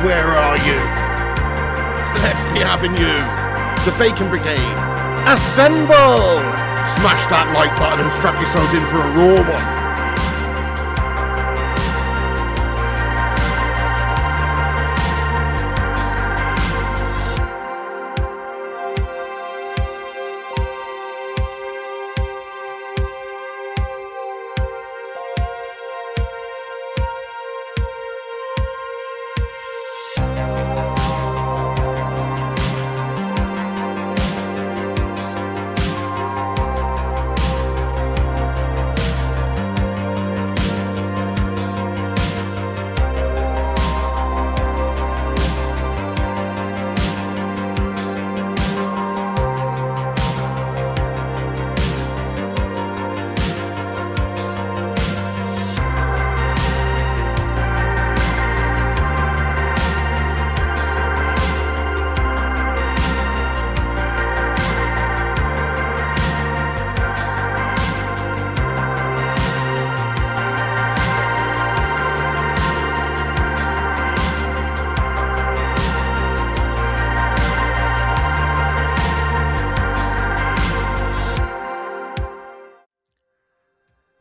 Where are you? Let's be having you. The Bacon Brigade. Assemble! Smash that like button and strap yourselves in for a raw one.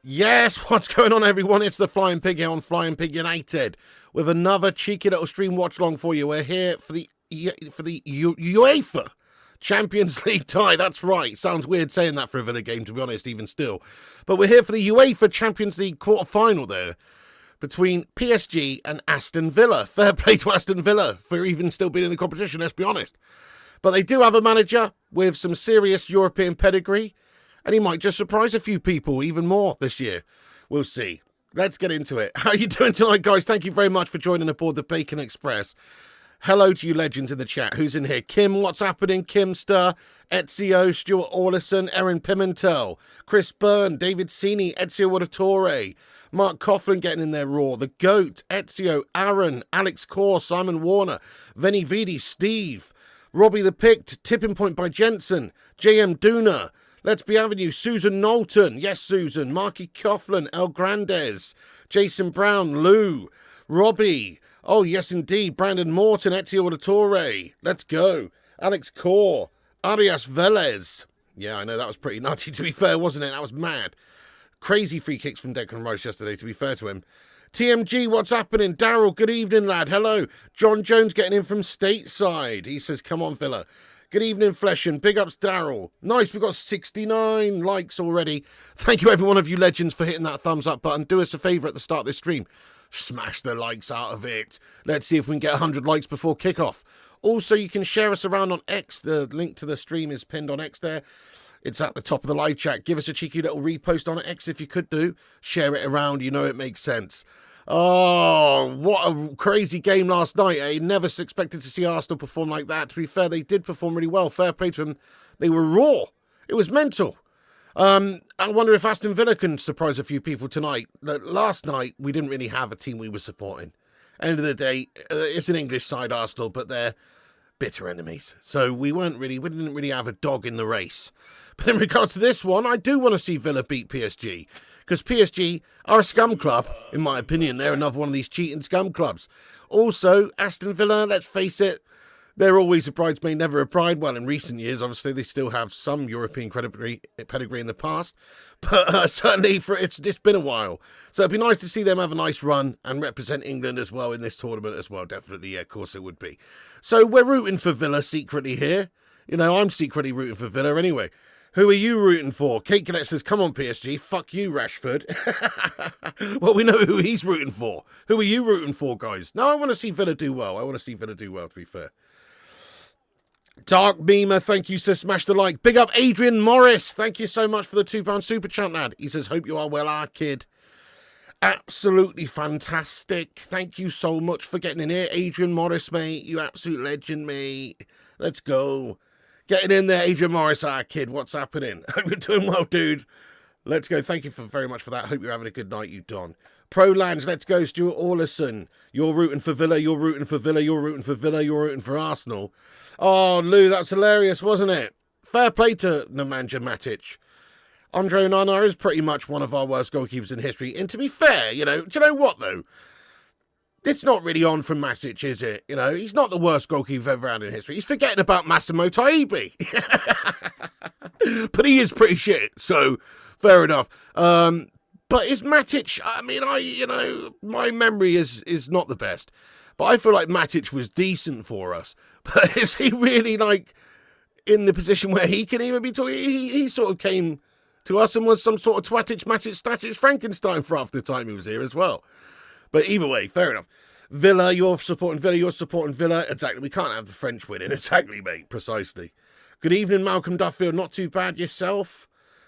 Yes, what's going on, everyone? It's the Flying Pig here on Flying Pig United with another cheeky little stream watch along for you. We're here for the UEFA Champions League tie. That's right. Sounds weird saying that for a Villa game, to be honest, even still. But we're here for the UEFA Champions League quarter-final there between PSG and Aston Villa. Fair play to Aston Villa for even still being in the competition, let's be honest. But they do have a manager with some serious European pedigree, and he might just surprise a few people even more this year. We'll see. Let's get into it. How are you doing tonight, guys? Thank you very much for joining aboard the Bacon Express. Hello to you legends in the chat. Who's in here? Kim, what's happening? Kimster, Ezio, Stuart Orlison, Erin Pimentel, Chris Byrne, David Sini, Ezio Wadatore, Mark Coughlin getting in there raw, The Goat, Ezio, Aaron, Alex Core, Simon Warner, Veni Vidi, Steve, Robbie the Picked, Tipping Point by Jensen, JM Duna, Let's Be Having You, Susan Knowlton, yes Susan, Marky Coughlin, El Grandes, Jason Brown, Lou, Robbie, oh yes indeed, Brandon Morton, Ezio Auditore, let's go, Alex Core, Arias Velez, yeah I know that was pretty nutty to be fair, wasn't it? That was mad. Crazy free kicks from Declan Rice yesterday, to be fair to him. TMG, what's happening? Daryl, good evening lad, hello. John Jones getting in from stateside, he says come on Villa. Good evening, Fleshen. Big ups, Daryl. Nice, we've got 69 likes already. Thank you, every one of you legends, for hitting that thumbs up button. Do us a favour at the start of this stream. Smash the likes out of it. Let's see if we can get 100 likes before kickoff. Also, you can share us around on X. The link to the stream is pinned on X there. It's at the top of the live chat. Give us a cheeky little repost on X if you could do. Share it around. You know it makes sense. Oh, what a crazy game last night. I never expected to see Arsenal perform like that. To be fair, they did perform really well. Fair play to them. They were raw. It was mental. I wonder if Aston Villa can surprise a few people tonight. Last night, we didn't really have a team we were supporting. End of the day, it's an English side, Arsenal, but they're bitter enemies. So we didn't really have a dog in the race. But in regards to this one, I do want to see Villa beat PSG. Because PSG are a scum club, in my opinion. They're another one of these cheating scum clubs. Also, Aston Villa, let's face it, they're always a bridesmaid, never a bride. Well, in recent years, obviously, they still have some European pedigree in the past. But certainly, it's been a while. So it'd be nice to see them have a nice run and represent England as well in this tournament as well. Definitely, yeah, of course it would be. So we're rooting for Villa secretly here. You know, I'm secretly rooting for Villa anyway. Who are you rooting for? Kate Collette says, come on, PSG. Fuck you, Rashford. Well, we know who he's rooting for. Who are you rooting for, guys? No, I want to see Villa do well. To be fair. Dark Memer, thank you, says smash the like. Big up Adrian Morris. Thank you so much for the £2 super chat, lad. He says, hope you are well, our kid. Absolutely fantastic. Thank you so much for getting in here. Adrian Morris, mate. You absolute legend, mate. Let's go. Getting in there, Adrian Morris, our kid. What's happening? Hope you're doing well, dude. Let's go. Thank you very much for that. Hope you're having a good night, you Don. Pro Lands, let's go. Stuart Orlison. You're rooting for Villa. You're rooting for Villa. You're rooting for Villa. You're rooting for Arsenal. Oh, Lou, that was hilarious, wasn't it? Fair play to Nemanja Matic. Andre Onana is pretty much one of our worst goalkeepers in history. And to be fair, do you know what, though? It's not really on from Matic, is it? You know, he's not the worst goalkeeper we've ever had in history. He's forgetting about Massimo Taibbi. But he is pretty shit, so fair enough. But is Matic, I mean, my memory is not the best. But I feel like Matic was decent for us. But is he really, like, in the position where he can even be talking? He sort of came to us and was some sort of twatich, matich, statich Frankenstein for half the time he was here as well. But either way, fair enough. Villa, you're supporting Villa. Exactly. We can't have the French winning. Exactly, mate. Precisely. Good evening, Malcolm Duffield. Not too bad yourself.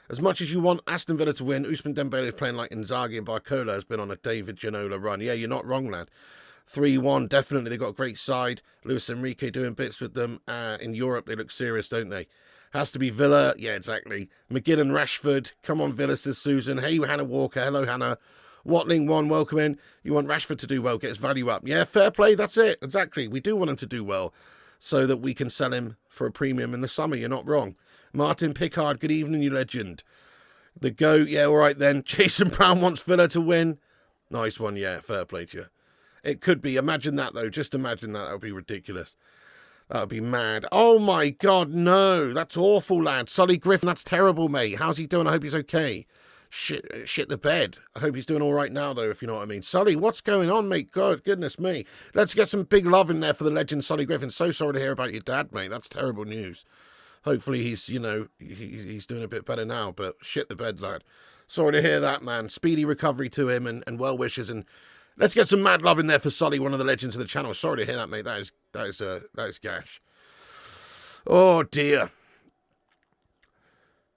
As much as you want Aston Villa to win, Ousmane Dembele is playing like Inzaghi, and Barcola has been on a David Ginola run. Yeah, you're not wrong, lad. 3-1, definitely. They've got a great side. Luis Enrique doing bits with them. In Europe, they look serious, don't they? Has to be Villa. Yeah, exactly. McGinn and Rashford. Come on, Villa, says Susan. Hey, Hannah Walker. Hello, Hannah. Watling 1, welcome in. You want Rashford to do well, get his value up. Yeah, fair play, that's it. Exactly. We do want him to do well so that we can sell him for a premium in the summer. You're not wrong. Martin Pickard, good evening, you legend. The GOAT, yeah, all right then. Jason Brown wants Villa to win. Nice one, yeah, fair play to you. It could be. Imagine that, though. Just imagine that. That would be ridiculous. That would be mad. Oh, my God, no. That's awful, lad. Solly Griffin, that's terrible, mate. How's he doing? I hope he's okay. Shit the bed. I hope he's doing all right now, though, if you know what I mean. Sully, what's going on, mate? God, goodness me. Let's get some big love in there for the legend Solly Griffin. So sorry to hear about your dad, mate. That's terrible news. Hopefully he's, he's doing a bit better now, but shit the bed, lad. Sorry to hear that, man. Speedy recovery to him and well wishes, and let's get some mad love in there for Solly, one of the legends of the channel. Sorry to hear that, mate. That is gash. Oh, dear.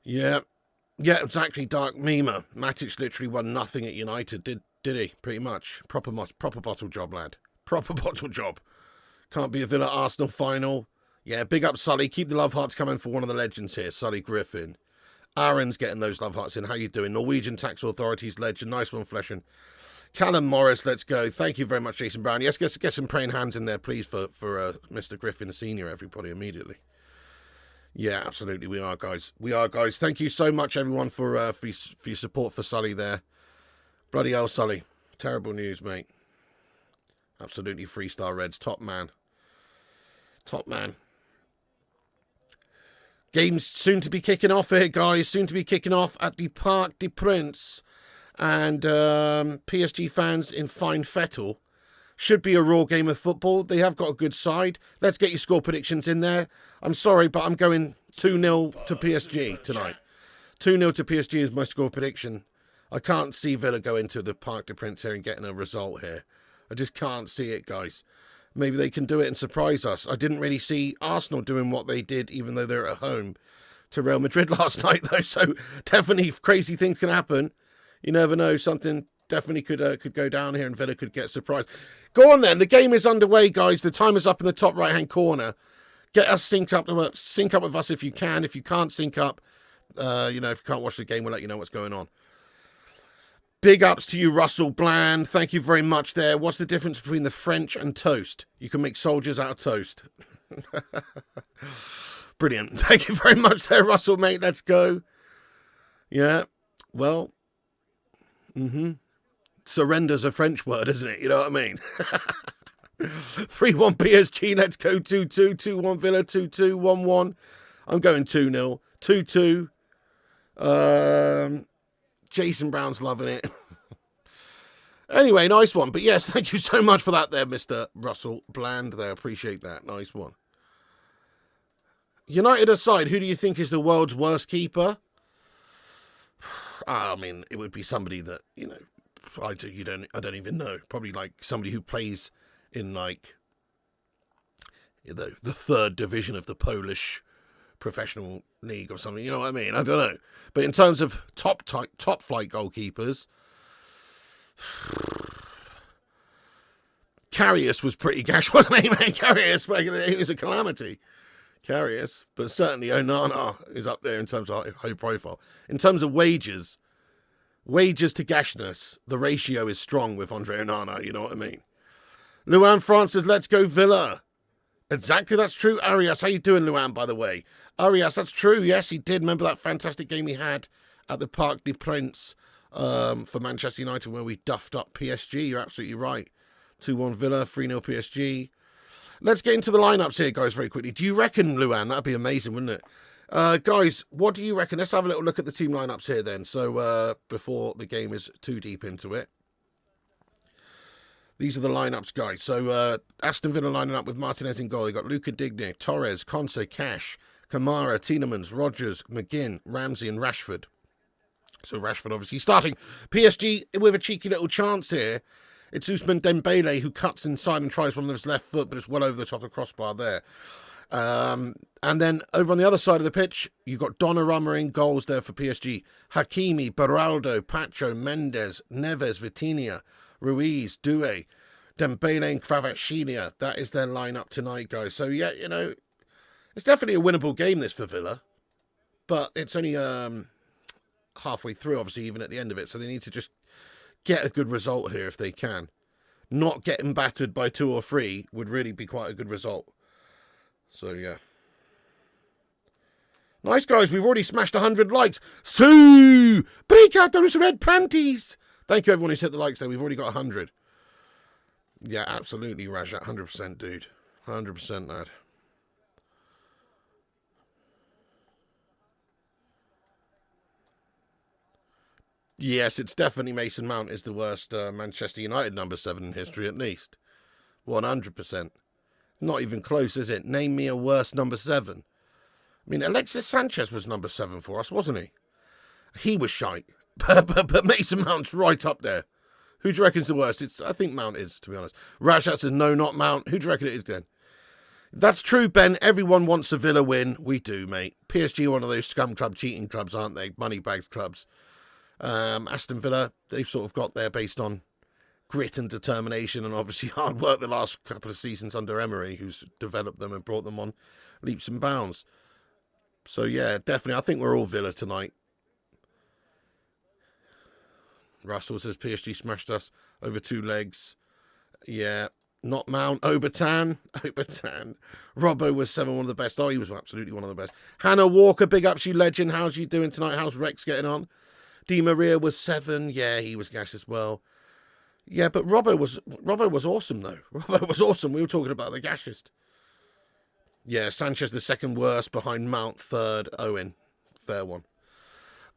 Yeah. Yeah, exactly, Dark Mima. Matic literally won nothing at United, did he? Pretty much. Proper bottle job, lad. Proper bottle job. Can't be a Villa Arsenal final. Yeah, big up Sully. Keep the love hearts coming for one of the legends here, Sully Griffin. Aaron's getting those love hearts in. How you doing? Norwegian Tax Authorities legend. Nice one, Fleshin. Callum Morris, let's go. Thank you very much, Jason Brown. Yes, get some praying hands in there, please, for Mr. Griffin Senior, everybody, immediately. Yeah, absolutely. We are, guys. We are, guys. Thank you so much, everyone, for your support for Sully there. Bloody hell, Sully. Terrible news, mate. Absolutely 3-star Reds. Top man. Top man. Games soon to be kicking off here, guys. Soon to be kicking off at the Parc des Princes. And PSG fans in fine fettle. Should be a raw game of football. They have got a good side. Let's get your score predictions in there. I'm sorry, but I'm going 2-0 to PSG tonight. 2-0 to PSG is my score prediction. I can't see Villa go into the Parc des Princes here and getting a result here. I just can't see it, guys. Maybe they can do it and surprise us. I didn't really see Arsenal doing what they did, even though they're at home, to Real Madrid last night, though. So definitely crazy things can happen. You never know. Something definitely could go down here and Villa could get surprised. Go on then. The game is underway, guys. The time is up in the top right-hand corner. Get us synced up. Sync up with us if you can. If you can't sync up, if you can't watch the game, we'll let you know what's going on. Big ups to you, Russell Bland. Thank you very much there. What's the difference between the French and toast? You can make soldiers out of toast. Brilliant. Thank you very much there, Russell, mate. Let's go. Yeah. Well. Surrender's a French word, isn't it? You know what I mean? 3-1 PSG. Let's go 2-2. 2-1 Villa. 2-2. 1-1. I'm going 2-0. 2-2. Jason Brown's loving it. Anyway, nice one. But yes, thank you so much for that there, Mr. Russell Bland there. Appreciate that. Nice one. United aside, who do you think is the world's worst keeper? I mean, it would be somebody that, I don't even know. Probably like somebody who plays in like, the third division of the Polish professional league or something. You know what I mean? I don't know. But in terms of top flight goalkeepers, Karius was pretty gash, wasn't he, mate? Karius, he was a calamity. Karius, but certainly Onana is up there in terms of high profile. In terms of wages to gashness, the ratio is strong with Andre Onana, you know what I mean? Luan Francis, let's go Villa. Exactly, that's true. Arias, how you doing, Luan, by the way? Arias, that's true. Yes, he did. Remember that fantastic game he had at the Parc des Princes for Manchester United where we duffed up PSG? You're absolutely right. 2-1 Villa, 3-0 PSG. Let's get into the lineups here, guys, very quickly. Do you reckon, Luan? That'd be amazing, wouldn't it? Guys, what do you reckon? Let's have a little look at the team lineups here then. So before the game is too deep into it. These are the lineups, guys. So Aston Villa lining up with Martinez in goal. They've got Luca Digne, Torres, Conte, Cash, Kamara, Tielemans, Rodgers, McGinn, Ramsey and Rashford. So Rashford obviously starting. PSG with a cheeky little chance here. It's Ousmane Dembele who cuts inside and tries one of his left foot, but it's well over the top of the crossbar there. And then over on the other side of the pitch, you've got Donnarumma in goals there for PSG. Hakimi, Beraldo, Pacho, Mendes, Neves, Vitinha, Ruiz, Doué, Dembele and Kvaratskhelia. That is their lineup tonight, guys. So, yeah, you know, it's definitely a winnable game, this for Villa. But it's only halfway through, obviously, even at the end of it. So they need to just get a good result here if they can. Not getting battered by 2 or 3 would really be quite a good result. So, yeah. Nice, guys. We've already smashed 100 likes. Sue! Break out those red panties! Thank you, everyone who's hit the likes there. We've already got 100. Yeah, absolutely, Rajat. 100%, dude. 100%, lad. Yes, it's definitely Mason Mount is the worst Manchester United number 7 in history, at least. 100%. Not even close, is it? Name me a worse number 7. I mean, Alexis Sanchez was number 7 for us, wasn't he? He was shite. But Mason Mount's right up there. Who do you reckon's the worst? I think Mount is, to be honest. Rajat says, no, not Mount. Who do you reckon it is then? That's true, Ben. Everyone wants a Villa win. We do, mate. PSG are one of those scum club cheating clubs, aren't they? Moneybags clubs. Aston Villa, they've sort of got there based on grit and determination and obviously hard work the last couple of seasons under Emery, who's developed them and brought them on leaps and bounds. So, yeah, definitely. I think we're all Villa tonight. Russell says PSG smashed us over 2 legs. Yeah, not Mount. Obertan. Robbo was 7, one of the best. Oh, he was absolutely one of the best. Hannah Walker, big ups, you legend. How's you doing tonight? How's Rex getting on? Di Maria was 7. Yeah, he was gash as well. Yeah, but Robbo was awesome, though. Robbo was awesome. We were talking about the gashist. Yeah, Sanchez the 2nd worst, behind Mount 3rd. Owen. Fair one.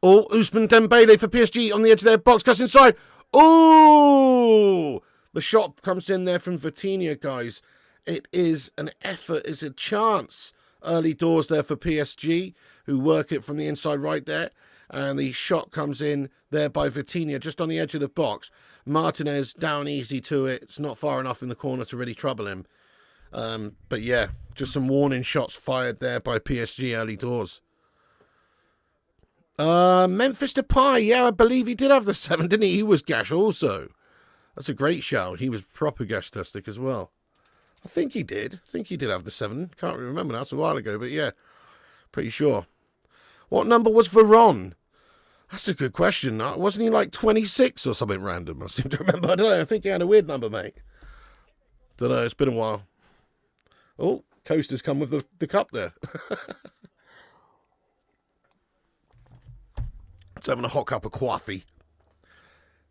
Oh, Ousmane Dembele for PSG on the edge of their box. Cuts inside. Oh! The shot comes in there from Vitinha, guys. It is an effort. It's a chance. Early doors there for PSG, who work it from the inside right there. And the shot comes in there by Vitinha, just on the edge of the box. Martinez down easy to it. It's not far enough in the corner to really trouble him. But yeah, just some warning shots fired there by PSG early doors. Memphis Depay, yeah, I believe he did have the 7, didn't he? He was gash also. That's a great shout. He was proper gash-tastic as well. I think he did. I think he did have the 7. Can't really remember now. That's a while ago, but yeah, pretty sure. What number was Veron? That's a good question. Wasn't he like 26 or something random? I seem to remember. I don't know. I think he had a weird number, mate. Don't know. It's been a while. Oh, Coaster's come with the cup there. It's having a hot cup of coffee.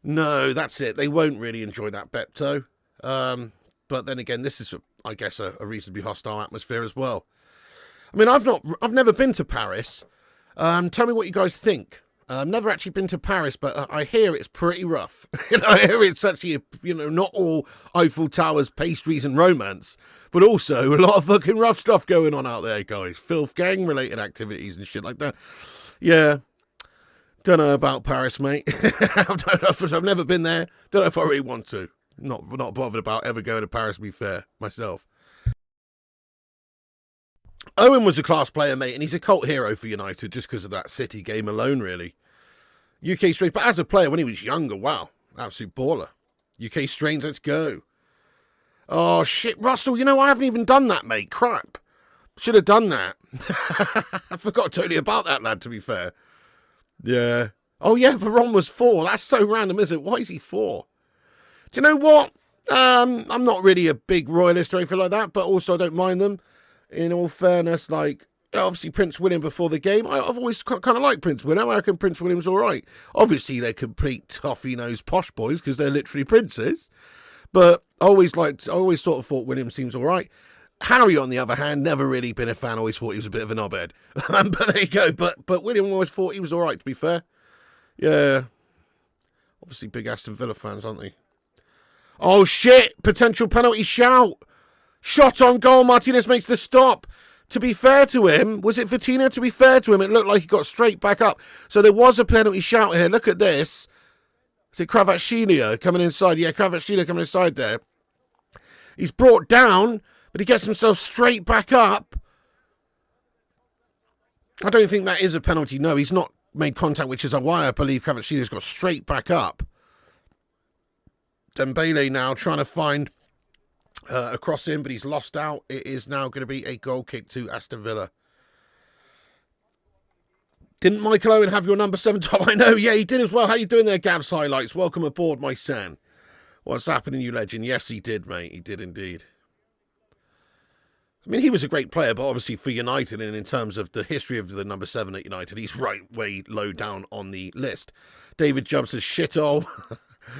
No, that's it. They won't really enjoy that Bepto. But then again, this is, I guess, a reasonably hostile atmosphere as well. I mean, I've never been to Paris. Tell me what you guys think. I've never actually been to Paris, but I hear it's pretty rough. I hear it's actually, not all Eiffel Towers, pastries and romance, but also a lot of fucking rough stuff going on out there, guys. Filth gang related activities and shit like that. Yeah. Don't know about Paris, mate. I've never been there. Don't know if I really want to. Not bothered about ever going to Paris, to be fair, myself. Owen was a class player, mate, and he's a cult hero for United just because of that City game alone, really. UK Strains, but as a player, when he was younger, wow, absolute baller. UK Strains, let's go. Oh, shit, Russell, I haven't even done that, mate. Crap. Should have done that. I forgot totally about that, lad, to be fair. Yeah. Oh, yeah, Veron was 4. That's so random, isn't it? Why is he 4? Do you know what? I'm not really a big royalist or anything like that, but also I don't mind them. In all fairness, obviously Prince William before the game, I've always kind of liked Prince William. I reckon Prince William's all right. Obviously, they're complete toffee-nosed posh boys because they're literally princes. But I always sort of thought William seems all right. Harry, on the other hand, never really been a fan. Always thought he was a bit of a knobhead. But there you go. But William always thought he was all right, to be fair. Yeah. Obviously big Aston Villa fans, aren't they? Oh, shit. Potential penalty shout. Shot on goal. Martinez makes the stop. To be fair to him, was it Vitinha? To be fair to him, it looked like he got straight back up. So there was a penalty shout here. Look at this. Is it Kvaratskhelia coming inside? Yeah, Kvaratskhelia coming inside there. He's brought down, but he gets himself straight back up. I don't think that is a penalty. No, he's not made contact, which is why I believe Kvaratskhelia got straight back up. Dembele now trying to find a cross in, but he's lost out. It is now going to be a goal kick to Aston Villa. Didn't Michael Owen have your number 7 top? I know, yeah, he did as well. How you doing there, Gav's Highlights? Welcome aboard, my son. What's happening, you legend? Yes, he did, mate. He did indeed. I mean, he was a great player, but obviously for United and in terms of the history of the number 7 at United, he's right way low down on the list. David Jubb says, shithole.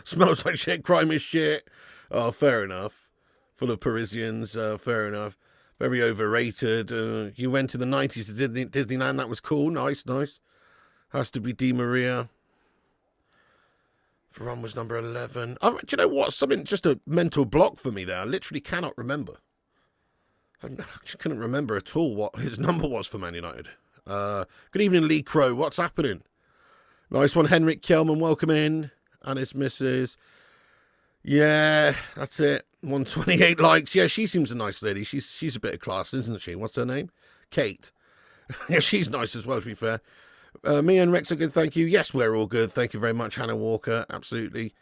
Smells like shit, crime is shit. Oh, fair enough. Full of Parisians, fair enough. Very overrated. You went to the 90s to Disneyland. That was cool. Nice, nice. Has to be Di Maria. Varane was number 11. Do you know what? Something, just a mental block for me there. I literally cannot remember. I just couldn't remember at all what his number was for Man United. Good evening, Lee Crow. What's happening? Nice one, Henrik Kjellman. Welcome in. And his missus. Yeah, that's it. 128 likes. Yeah, she seems a nice lady. She's a bit of class, isn't she? What's her name? Kate. Yeah, she's nice as well, to be fair. Me and Rex are good, thank you. Yes, we're all good. Thank you very much, Hannah Walker. Absolutely.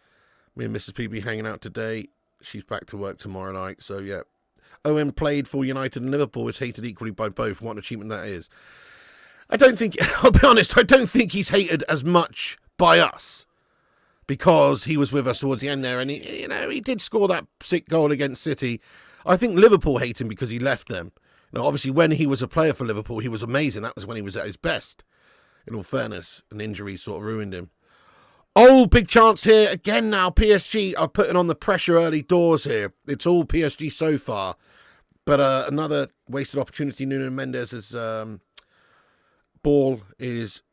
Me and Mrs. PB hanging out today. She's back to work tomorrow night, so yeah. Owen played for United and Liverpool, is hated equally by both. What an achievement that is. I don't think, I'll be honest, I don't think he's hated as much by us. Because he was with us towards the end there, and he did score that sick goal against City. I think Liverpool hate him because he left them. Obviously, when he was a player for Liverpool, he was amazing. That was when he was at his best. In all fairness, an injury sort of ruined him. Oh, big chance here again. Now PSG are putting on the pressure early doors here. It's all PSG so far, but another wasted opportunity. Nuno Mendes' ball is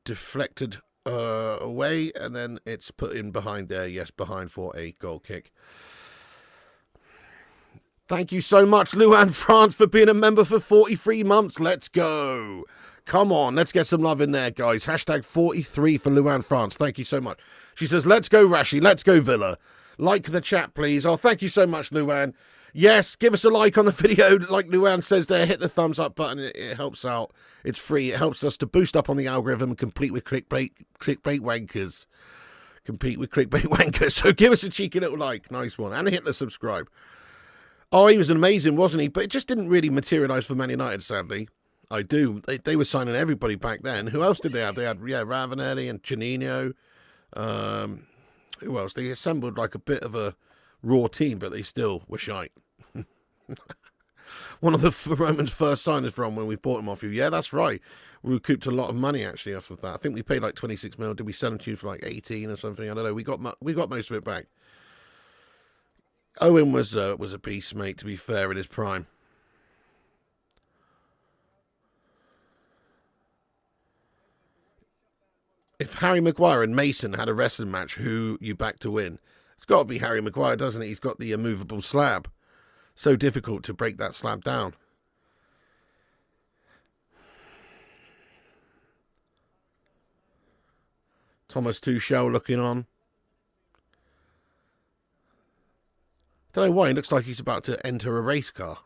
deflected away, and then it's put in behind there. Yes, behind for a goal kick. Thank you so much, Luan France, for being a member for 43 months. Let's go. Come on, let's get some love in there, guys. Hashtag 43 for Luan France. Thank you so much. She says, let's go, Rashi. Let's go, Villa. Like the chat, please. Oh, thank you so much, Luan. Yes, give us a like on the video. Like Luan says there, hit the thumbs up button. It helps out. It's free. It helps us to boost up on the algorithm and compete with clickbait wankers. Compete with clickbait wankers. So give us a cheeky little like. Nice one. And hit the subscribe. Oh, he was amazing, wasn't he? But it just didn't really materialise for Man United, sadly. I do. They were signing everybody back then. Who else did they have? They had, Ravanelli and Janino. Who else? They assembled like a bit of a raw team, but they still were shite. One of the Roman's first signers from when we bought him off you. Yeah, that's right. We recouped a lot of money actually off of that. I think we paid like 26 mil. Did we sell him to you for like 18 or something? I don't know. We got most of it back. Owen was a beast, mate. To be fair, in his prime. If Harry Maguire and Mason had a wrestling match, who you back to win? It's got to be Harry Maguire, doesn't it? He's got the immovable slab. So difficult to break that slab down. Thomas Tuchel looking on. Don't know why, he looks like he's about to enter a race car.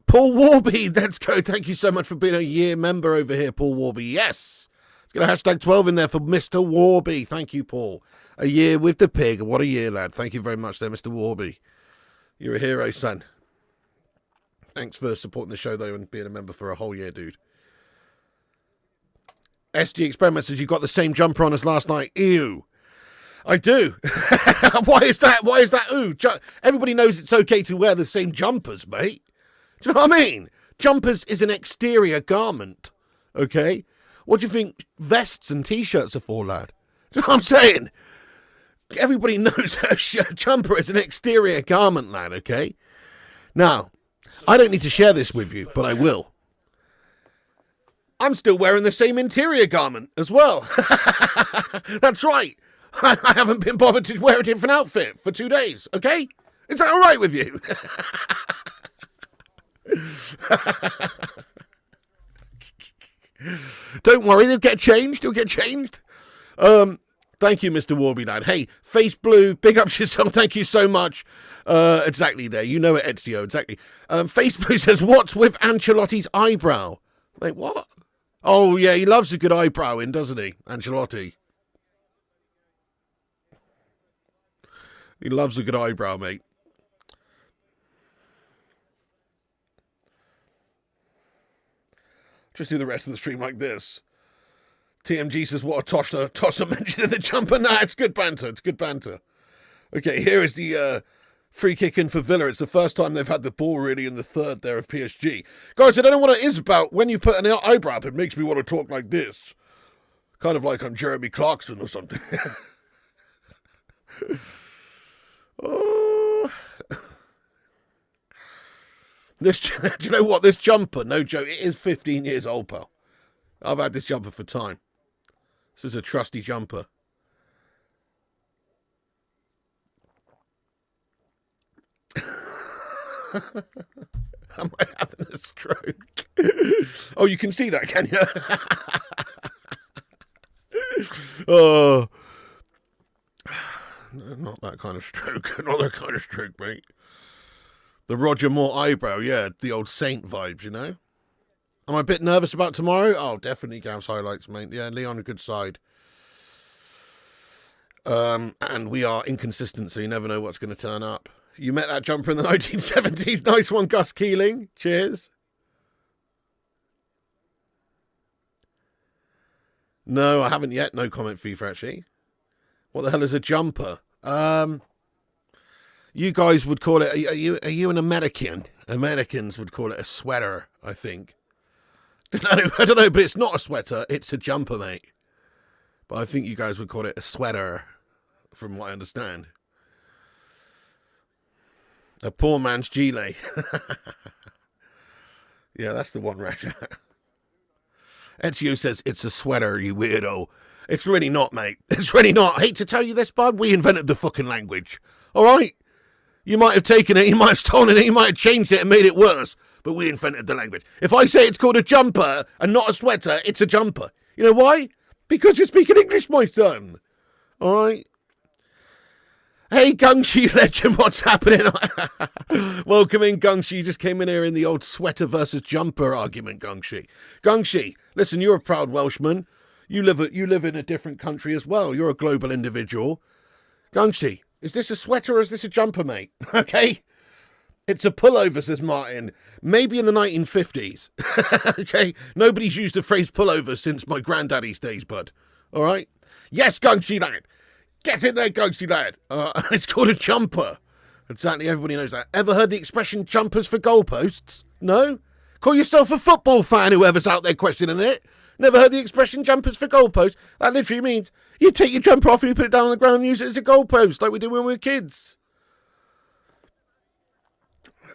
Paul Warby, let's go. Thank you so much for being a year member over here, Paul Warby. Yes. Let's get a hashtag 12 in there for Mr. Warby. Thank you, Paul. A year with the pig. What a year, lad. Thank you very much there, Mr. Warby. You're a hero, son. Thanks for supporting the show, though, and being a member for a whole year, dude. SG Experiment says you got the same jumper on as last night. Ew. I do. Why is that? Why is that? Ooh. Everybody knows it's okay to wear the same jumpers, mate. Do you know what I mean? Jumpers is an exterior garment. Okay? What do you think vests and T-shirts are for, lad? Do you know what I'm saying? Everybody knows that a jumper is an exterior garment, lad, okay? Now, I don't need to share this with you, but I will. I'm still wearing the same interior garment as well. That's right. I haven't been bothered to wear a different outfit for 2 days, okay? Is that all right with you? Don't worry, they'll get changed. They'll get changed. Thank you, Mr. Warby, lad. Hey, Face Blue, big up yourself. Thank you so much. Exactly there. You know it, Ezio. Exactly. Face Blue says, what's with Ancelotti's eyebrow? Wait, what? Oh, yeah, he loves a good eyebrow in, doesn't he? Ancelotti. He loves a good eyebrow, mate. Just do the rest of the stream like this. TMG says, what a tosser mentioned in the jumper. Nah, it's good banter. It's good banter. Okay, here is the free kick in for Villa. It's the first time they've had the ball really in the third there of PSG. Guys, I don't know what it is about. When you put an eyebrow up, it makes me want to talk like this. Kind of like I'm Jeremy Clarkson or something. Oh. Do you know what? This jumper, no joke, it is 15 years old, pal. I've had this jumper for time. This is a trusty jumper. Am I having a stroke? Oh, you can see that, can you? Oh. No, not that kind of stroke. Not that kind of stroke, mate. The Roger Moore eyebrow, yeah. The old Saint vibes, you know? Am I a bit nervous about tomorrow? Oh, definitely Gav's highlights, mate. Yeah, Leon a good side. And we are inconsistent, so you never know what's going to turn up. You met that jumper in the 1970s. Nice one, Gus Keeling. Cheers. No, I haven't yet. No comment FIFA, actually. What the hell is a jumper? You guys would call it... Are you an American? Americans would call it a sweater, I think. I don't know, but it's not a sweater. It's a jumper, mate. But I think you guys would call it a sweater, from what I understand. A poor man's gilet. Yeah, that's the one, Raja. Ezio says, it's a sweater, you weirdo. It's really not, mate. It's really not. I hate to tell you this, bud. We invented the fucking language. All right? You might have taken it, you might have stolen it, you might have changed it and made it worse. But we invented the language. If I say it's called a jumper and not a sweater, it's a jumper. You know why? Because you're speaking English, my son. All right? Hey, Gungshi legend, what's happening? Welcome in, Gungshi. You just came in here in the old sweater versus jumper argument, Gungshi. Gungshi, listen, you're a proud Welshman. You live in a different country as well. You're a global individual. Gungshi, is this a sweater or is this a jumper, mate? Okay? It's a pullover, says Martin. Maybe in the 1950s. Okay? Nobody's used the phrase pullover since my granddaddy's days, bud. All right? Yes, Gungshi lad. Get in there, Gungshi lad. It's called a jumper. Exactly, everybody knows that. Ever heard the expression jumpers for goalposts? No? Call yourself a football fan, whoever's out there questioning it. Never heard the expression jumpers for goalposts? That literally means you take your jumper off and you put it down on the ground and use it as a goalpost, like we did when we were kids.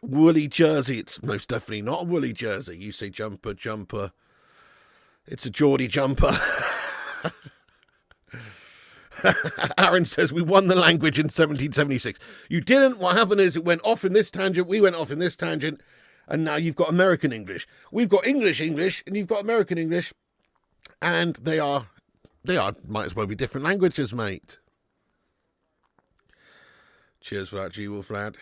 Woolly jersey. It's most definitely not a woolly jersey. You say jumper, jumper. It's a Geordie jumper. Aaron says we won the language in 1776. You didn't. What happened is it went off in this tangent, we went off in this tangent, and now you've got American English. We've got English, and you've got American English, and they are might as well be different languages, mate. Cheers for that, G-Wolf lad.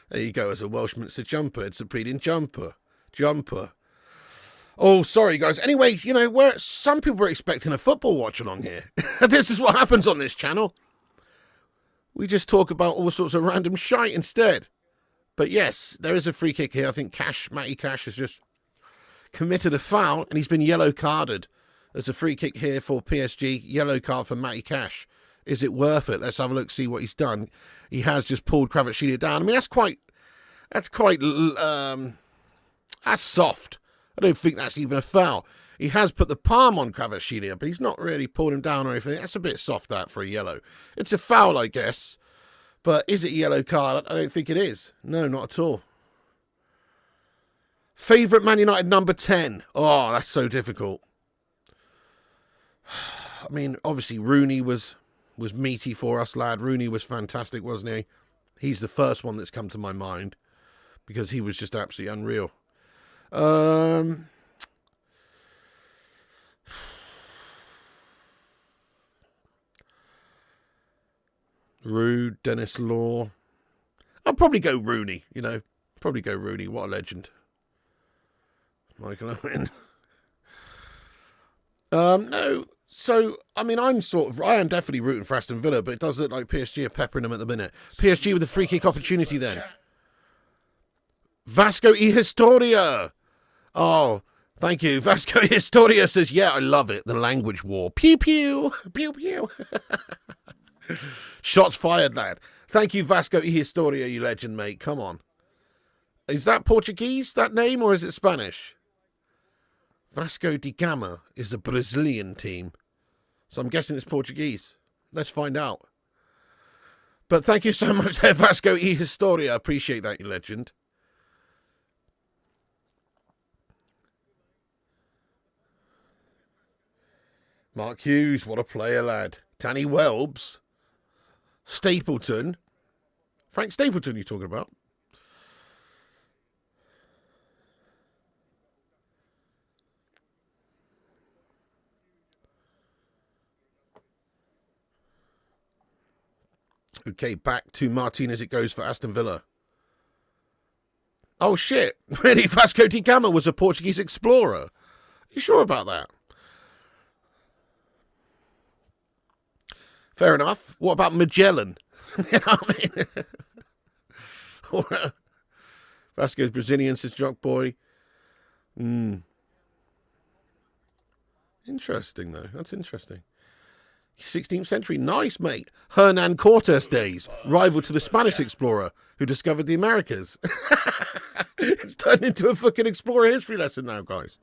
There you go. As a Welshman, it's a jumper. It's a breeding jumper. Jumper. Oh, sorry, guys. Anyway, you know, some people are expecting a football watch-along here. This is what happens on this channel. We just talk about all sorts of random shite instead. But yes, there is a free kick here. I think Matty Cash has just committed a foul, and he's been yellow-carded. There's a free kick here for PSG. Yellow card for Matty Cash. Is it worth it? Let's have a look, see what he's done. He has just pulled Kvaratskhelia down. I mean, that's soft. I don't think that's even a foul. He has put the palm on Kvaratskhelia, but he's not really pulled him down or anything. That's a bit soft, that, for a yellow. It's a foul, I guess. But is it a yellow card? I don't think it is. No, not at all. Favourite Man United number 10. Oh, that's so difficult. I mean, obviously, Rooney was meaty for us, lad. Rooney was fantastic, wasn't he? He's the first one that's come to my mind because he was just absolutely unreal. Rude, Dennis Law. I'll probably go Rooney, you know. Probably go Rooney. What a legend. Michael Owen. No. So, I mean, I am definitely rooting for Aston Villa, but it does look like PSG are peppering them at the minute. PSG with a free kick opportunity then. Vasco y Historia. Oh, thank you. Vasco y Historia says, yeah, I love it. The language war. Pew, pew. Pew, pew. Shots fired, lad. Thank you, Vasco y Historia, you legend, mate. Come on. Is that Portuguese, that name, or is it Spanish? Vasco da Gama is a Brazilian team. So I'm guessing it's Portuguese. Let's find out. But thank you so much there, Vasco y Historia. I appreciate that, you legend. Mark Hughes, what a player, lad. Danny Welbs. Stapleton. Frank Stapleton, you talking about? Okay, back to Martinez it goes for Aston Villa. Oh, shit. Really? Vasco da Gama was a Portuguese explorer? You sure about that? Fair enough. What about Magellan? You know what I mean? Vasco's Brazilian, says Jock Boy. Interesting, though. That's interesting. 16th century. Nice, mate. Hernan Cortes days. Rival to the Spanish explorer who discovered the Americas. It's turned into a fucking explorer history lesson now, guys.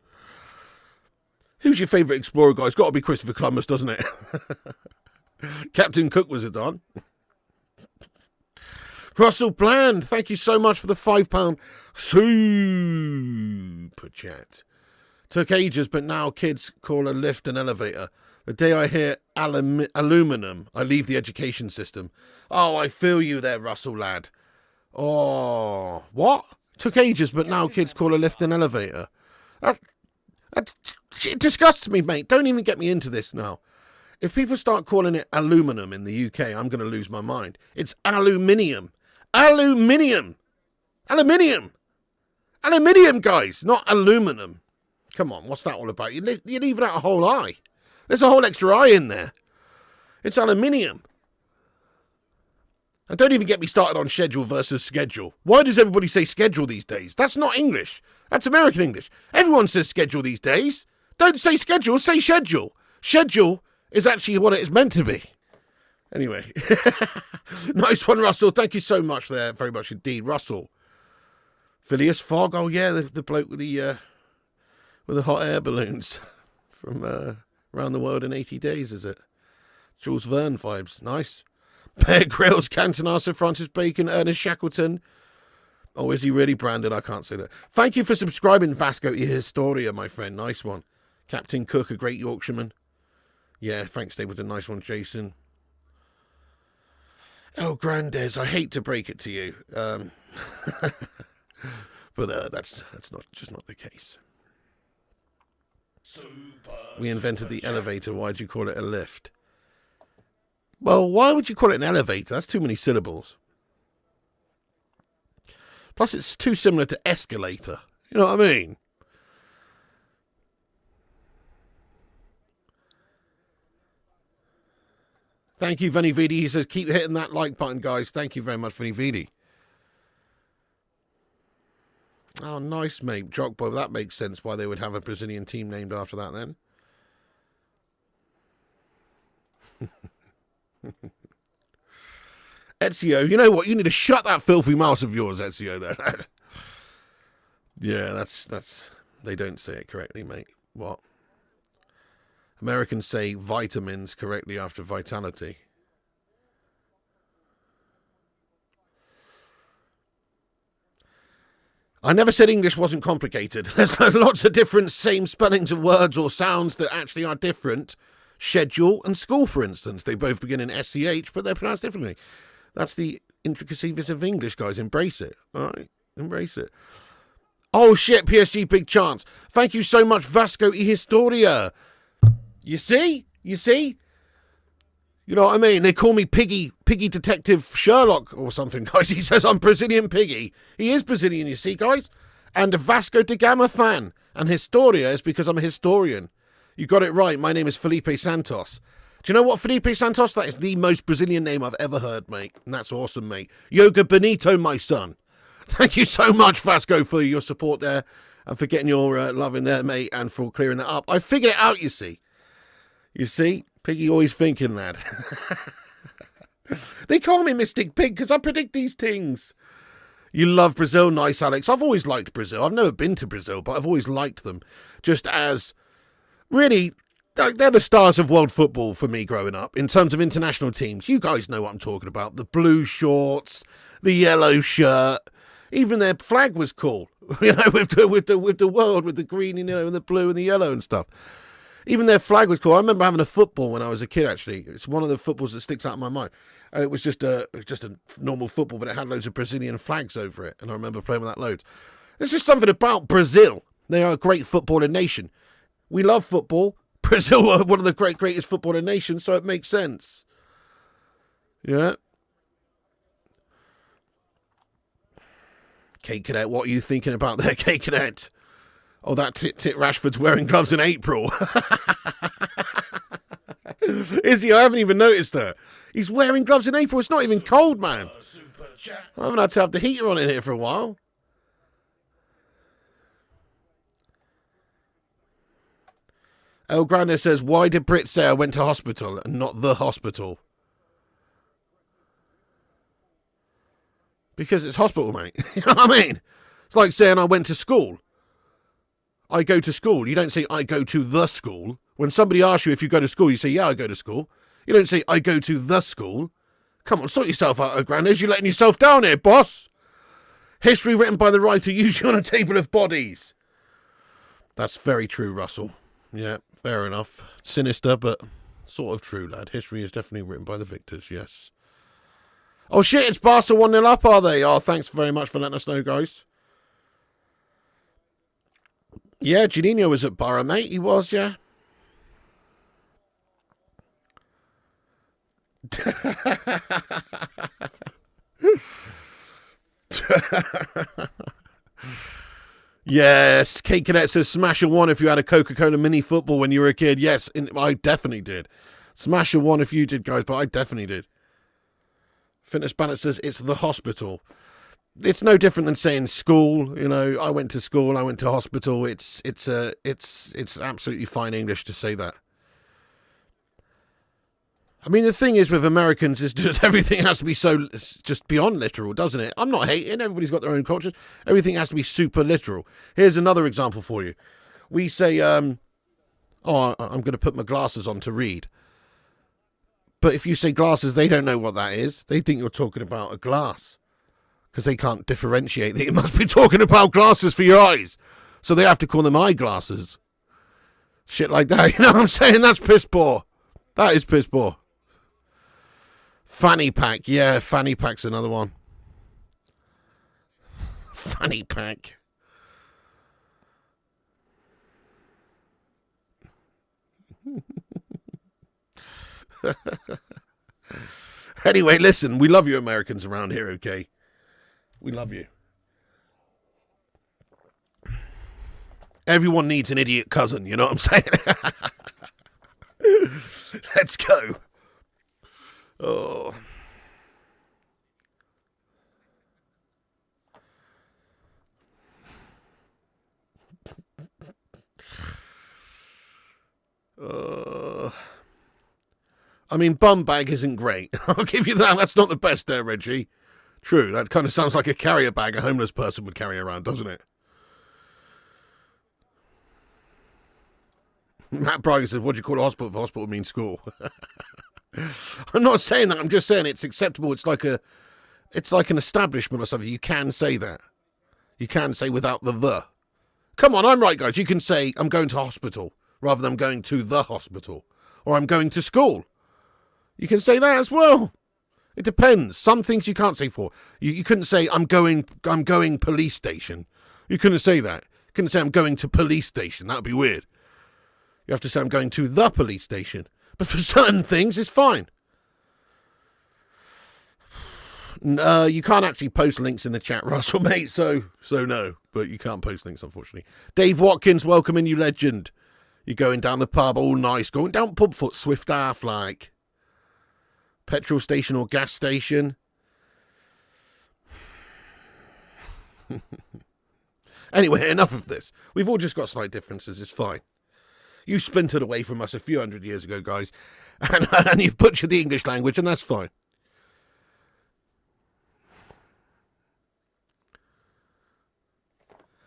Who's your favourite explorer, guys? Got to be Christopher Columbus, doesn't it? Captain Cook was it on. Russell Bland, thank you so much for the £5 super chat. Took ages, but now kids call a lift an elevator. The day I hear aluminum, I leave the education system. Oh, I feel you there, Russell, lad. Oh, what? Took ages, but now kids call a lift an elevator. It disgusts me, mate. Don't even get me into this now. If people start calling it aluminum in the UK, I'm going to lose my mind. It's aluminium. Aluminium. Aluminium. Aluminium, guys, not aluminum. Come on, what's that all about? You're leaving out a whole eye. There's a whole extra eye in there. It's aluminium. And don't even get me started on schedule versus schedule. Why does everybody say schedule these days? That's not English. That's American English. Everyone says schedule these days. Don't say schedule, say schedule. Schedule is actually what it is meant to be. Anyway. Nice one, Russell. Thank you so much there. Very much indeed. Russell. Phileas Fogg. Oh, yeah, the bloke with the hot air balloons from around the world in 80 days, is it? Jules Verne vibes. Nice. Bear Grylls, Cantona, Sir Francis Bacon, Ernest Shackleton. Oh, is he really branded? I can't say that. Thank you for subscribing, Vasco y Historia, my friend. Nice one. Captain Cook, a great Yorkshireman. Yeah, Frank Stapleton, nice one, Jason. Oh, Grandes, I hate to break it to you. But that's not the case. We invented the elevator. Why'd you call it a lift? Well, why would you call it an elevator? That's too many syllables. Plus, it's too similar to escalator. You know what I mean? Thank you, Vinny Vidi. He says, keep hitting that like button, guys. Thank you very much, Vinny Vidi. Oh, nice, mate. Jockboy, that makes sense why they would have a Brazilian team named after that then. Ezio, you know what? You need to shut that filthy mouth of yours, Ezio, there. Yeah, that's... They don't say it correctly, mate. What? Americans say vitamins correctly after vitality. I never said English wasn't complicated. There's lots of different same spellings of words or sounds that actually are different. Schedule and school, for instance. They both begin in SCH, but they're pronounced differently. That's the intricacies of English, guys. Embrace it. All right? Embrace it. Oh, shit. PSG, big chance. Thank you so much, Vasco y Historia. You see? You see? You know what I mean? They call me Piggy Detective Sherlock or something, guys. He says I'm Brazilian Piggy. He is Brazilian, you see, guys? And a Vasco da Gama fan. And Historia is because I'm a historian. You got it right. My name is Felipe Santos. Do you know what, Felipe Santos? That is the most Brazilian name I've ever heard, mate. And that's awesome, mate. Yoga Bonito, my son. Thank you so much, Vasco, for your support there. And for getting your love in there, mate. And for clearing that up. I figured it out, you see. You see? Piggy always thinking, lad. They call me Mystic Pig because I predict these things. You love Brazil. Nice, Alex. I've always liked Brazil. I've never been to Brazil, but I've always liked them. Just as, really, they're the stars of world football for me growing up. In terms of international teams, you guys know what I'm talking about. The blue shorts, the yellow shirt. Even their flag was cool. You know, with the world, with the green, you know, and the blue and the yellow and stuff. Even their flag was cool. I remember having a football when I was a kid, actually. It's one of the footballs that sticks out in my mind. And it was just a normal football, but it had loads of Brazilian flags over it. And I remember playing with that loads. There's just something about Brazil. They are a great footballing nation. We love football. Brazil are one of the greatest footballing nations, so it makes sense. Yeah. Kate Cadet, what are you thinking about there, Kate Cadet? Oh, that Tit Rashford's wearing gloves in April. Is he? I haven't even noticed that. He's wearing gloves in April. It's not even cold, man. I haven't had to have the heater on in here for a while. El Grande says, why did Brit say I went to hospital and not the hospital? Because it's hospital, mate. You know what I mean? It's like saying I went to school. I go to school. You don't say, I go to the school. When somebody asks you if you go to school, you say, yeah, I go to school. You don't say, I go to the school. Come on, sort yourself out, O'Grandis. You're letting yourself down here, boss. History written by the writer, usually on a table of bodies. That's very true, Russell. Yeah, fair enough. Sinister, but sort of true, lad. History is definitely written by the victors, yes. Oh, shit, it's Barca 1-0 up, are they? Oh, thanks very much for letting us know, guys. Yeah, Juninho was at Borough, mate. He was, yeah. Yes, Kate Cadet says smash a one if you had a Coca-Cola mini football when you were a kid. Yes, I definitely did. Smash a one if you did, guys, but I definitely did. Fitness Banner says it's the hospital. It's no different than saying school. You know, I went to school, I went to hospital. It's absolutely fine English to say that. I mean, the thing is with Americans is just everything has to be so just beyond literal, doesn't it? I'm not hating. Everybody's got their own cultures. Everything has to be super literal. Here's another example for you. We say, oh, I'm going to put my glasses on to read. But if you say glasses, they don't know what that is. They think you're talking about a glass. Because they can't differentiate that you must be talking about glasses for your eyes. So they have to call them eyeglasses. Shit like that. You know what I'm saying? That's piss poor. That is piss poor. Fanny pack. Yeah, fanny pack's another one. Fanny pack. Anyway, listen, we love you Americans around here, okay? We love you. Everyone needs an idiot cousin, you know what I'm saying? Let's go. Oh. I mean, bum bag isn't great. I'll give you that. That's not the best there, Reggie. True, that kind of sounds like a carrier bag a homeless person would carry around, doesn't it? Matt Bryan says, what do you call a hospital if hospital means school? I'm not saying that. I'm just saying it's acceptable. It's like an establishment or something. You can say that. You can say without the. Come on, I'm right, guys. You can say I'm going to hospital rather than I'm going to the hospital. Or I'm going to school. You can say that as well. It depends. Some things you can't say for. You couldn't say I'm going police station. You couldn't say that. You couldn't say I'm going to police station. That would be weird. You have to say I'm going to the police station. But for certain things, it's fine. You can't actually post links in the chat, Russell, mate. So no. But you can't post links, unfortunately. Dave Watkins, welcome in, you legend. You're going down the pub, all nice. Going down pub foot, swift half like. Petrol station or gas station. Anyway, enough of this. We've all just got slight differences. It's fine. You splintered away from us a few hundred years ago, guys. And you've butchered the English language, and that's fine.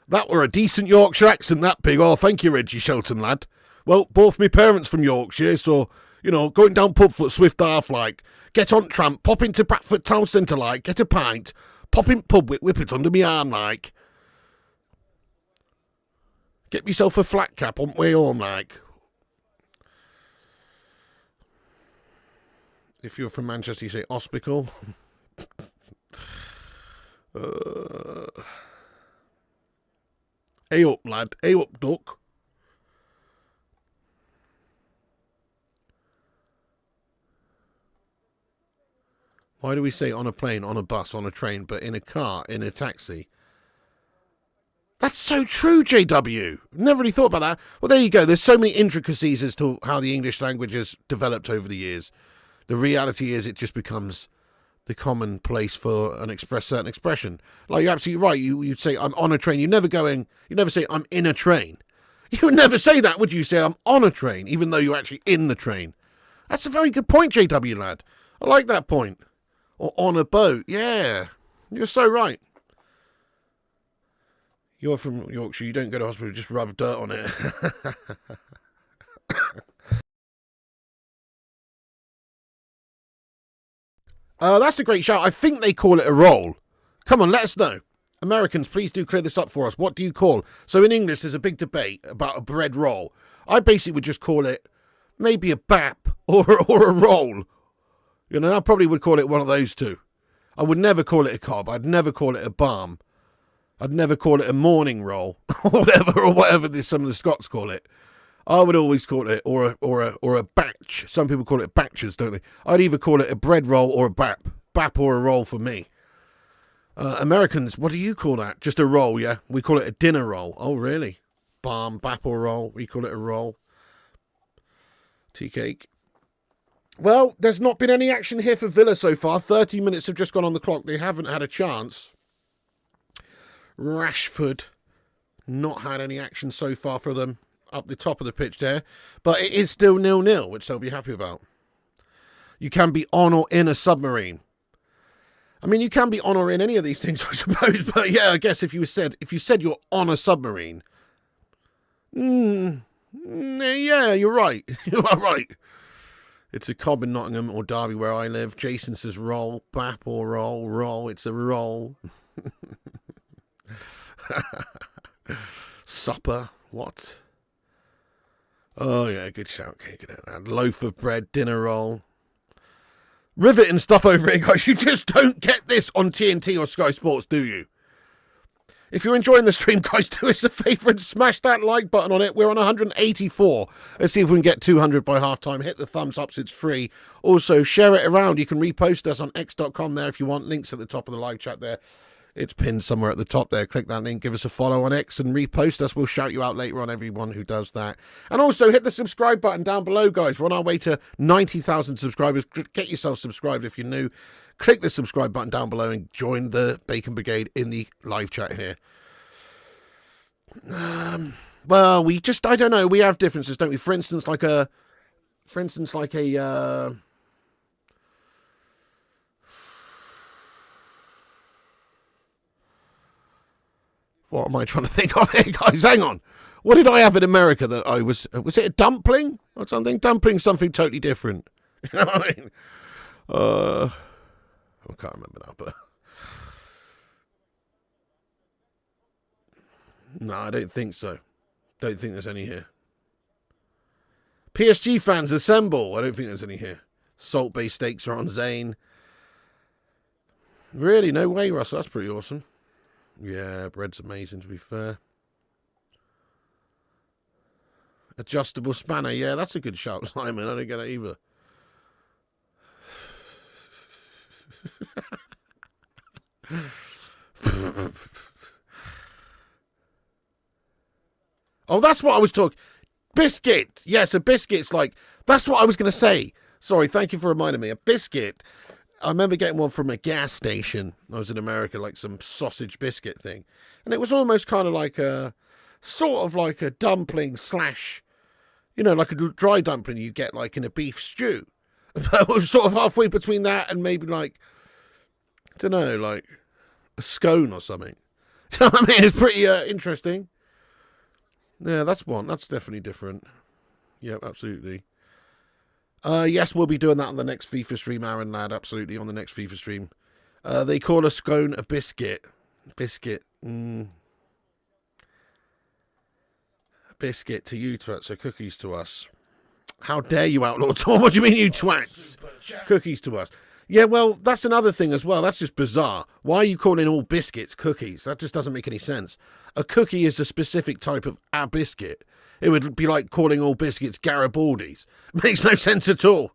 That were a decent Yorkshire accent, that pig. Oh, thank you, Reggie Shelton, lad. Well, both my parents from Yorkshire, so, you know, going down pub foot, swift half like, get on tramp, pop into Bradford town centre like, get a pint, pop in pub, whip it under me arm like, get myself a flat cap on way home like. If you're from Manchester, you say hospital. Hey up, lad. Hey up, duck. Why do we say on a plane, on a bus, on a train, but in a car, in a taxi? That's so true, JW. Never really thought about that. Well, there you go. There's so many intricacies as to how the English language has developed over the years. The reality is it just becomes the common place for an certain expression. Like, you're absolutely right. You'd say, I'm on a train. You never say, I'm in a train. You would never say that, would you? Say, I'm on a train, even though you're actually in the train. That's a very good point, JW, lad. I like that point. Or on a boat. Yeah. You're so right. You're from Yorkshire. You don't go to hospital. Just rub dirt on it. That's a great shout. I think they call it a roll. Come on, let us know. Americans, please do clear this up for us. What do you call? So in English, there's a big debate about a bread roll. I basically would just call it maybe a bap or a roll. You know, I probably would call it one of those two. I would never call it a cob. I'd never call it a balm. I'd never call it a morning roll or whatever some of the Scots call it. I would always call it or a batch. Some people call it batches, don't they? I'd either call it a bread roll or a bap. Bap or a roll for me. Americans, what do you call that? Just a roll, yeah? We call it a dinner roll. Oh, really? Balm, bap or roll. We call it a roll. Tea cake. Well, there's not been any action here for Villa so far. 30 minutes have just gone on the clock. They haven't had a chance. Rashford, not had any action so far for them. Up the top of the pitch there, but it is still 0-0, which they'll be happy about. You can be on or in a submarine. I mean, you can be on or in any of these things, I suppose. But yeah, I guess if you said you're on a submarine, yeah, you're right. You are right. It's a cob in Nottingham or Derby where I live. Jason says roll, bap or roll. It's a roll. Supper, what? Oh, yeah, good shout. Okay, get out. Loaf of bread, dinner roll. Riveting stuff over here, guys. You just don't get this on TNT or Sky Sports, do you? If you're enjoying the stream, guys, do us a favour and smash that like button on it. We're on 184. Let's see if we can get 200 by half-time. Hit the thumbs ups. It's free. Also, share it around. You can repost us on x.com there if you want. Links at the top of the live chat there. It's pinned somewhere at the top there. Click that link, give us a follow on X and repost us. We'll shout you out later on, everyone who does that. And also hit the subscribe button down below, guys. We're on our way to 90,000 subscribers. Get yourself subscribed if you're new. Click the subscribe button down below and join the Bacon Brigade in the live chat here. Well, I don't know. We have differences, don't we? For instance, like a What am I trying to think of here, guys? Hang on. What did I have in America that I was it a dumpling or something? Dumpling, something totally different. You know what I mean? I can't remember now, but no, I don't think so. Don't think there's any here. PSG fans assemble. I don't think there's any here. Salt-based steaks are on Zane. Really? No way, Russell. That's pretty awesome. Yeah, bread's amazing, to be fair. Adjustable spanner. Yeah, that's a good shout, Simon. I don't get that either. Oh, that's what I was talking. Biscuit. Yes, a biscuit's like, that's what I was going to say. Sorry, thank you for reminding me. A biscuit. I remember getting one from a gas station. I was in America, like some sausage biscuit thing. And it was almost kind of like a, sort of like a dumpling slash, you know, like a dry dumpling you get like in a beef stew. But it was sort of halfway between that and maybe like, I don't know, like a scone or something. You know what I mean? It's pretty interesting. Yeah, that's one. That's definitely different. Yep, absolutely. Yes, we'll be doing that on the next FIFA stream, Aaron lad. Absolutely, on the next FIFA stream. They call a scone a biscuit. Biscuit. Biscuit to you, twats. So cookies to us. How dare you, Outlaw Tom? What do you mean, you twats? Cookies to us. Yeah, well, that's another thing as well. That's just bizarre. Why are you calling all biscuits cookies? That just doesn't make any sense. A cookie is a specific type of a biscuit. It would be like calling all biscuits Garibaldis. Makes no sense at all.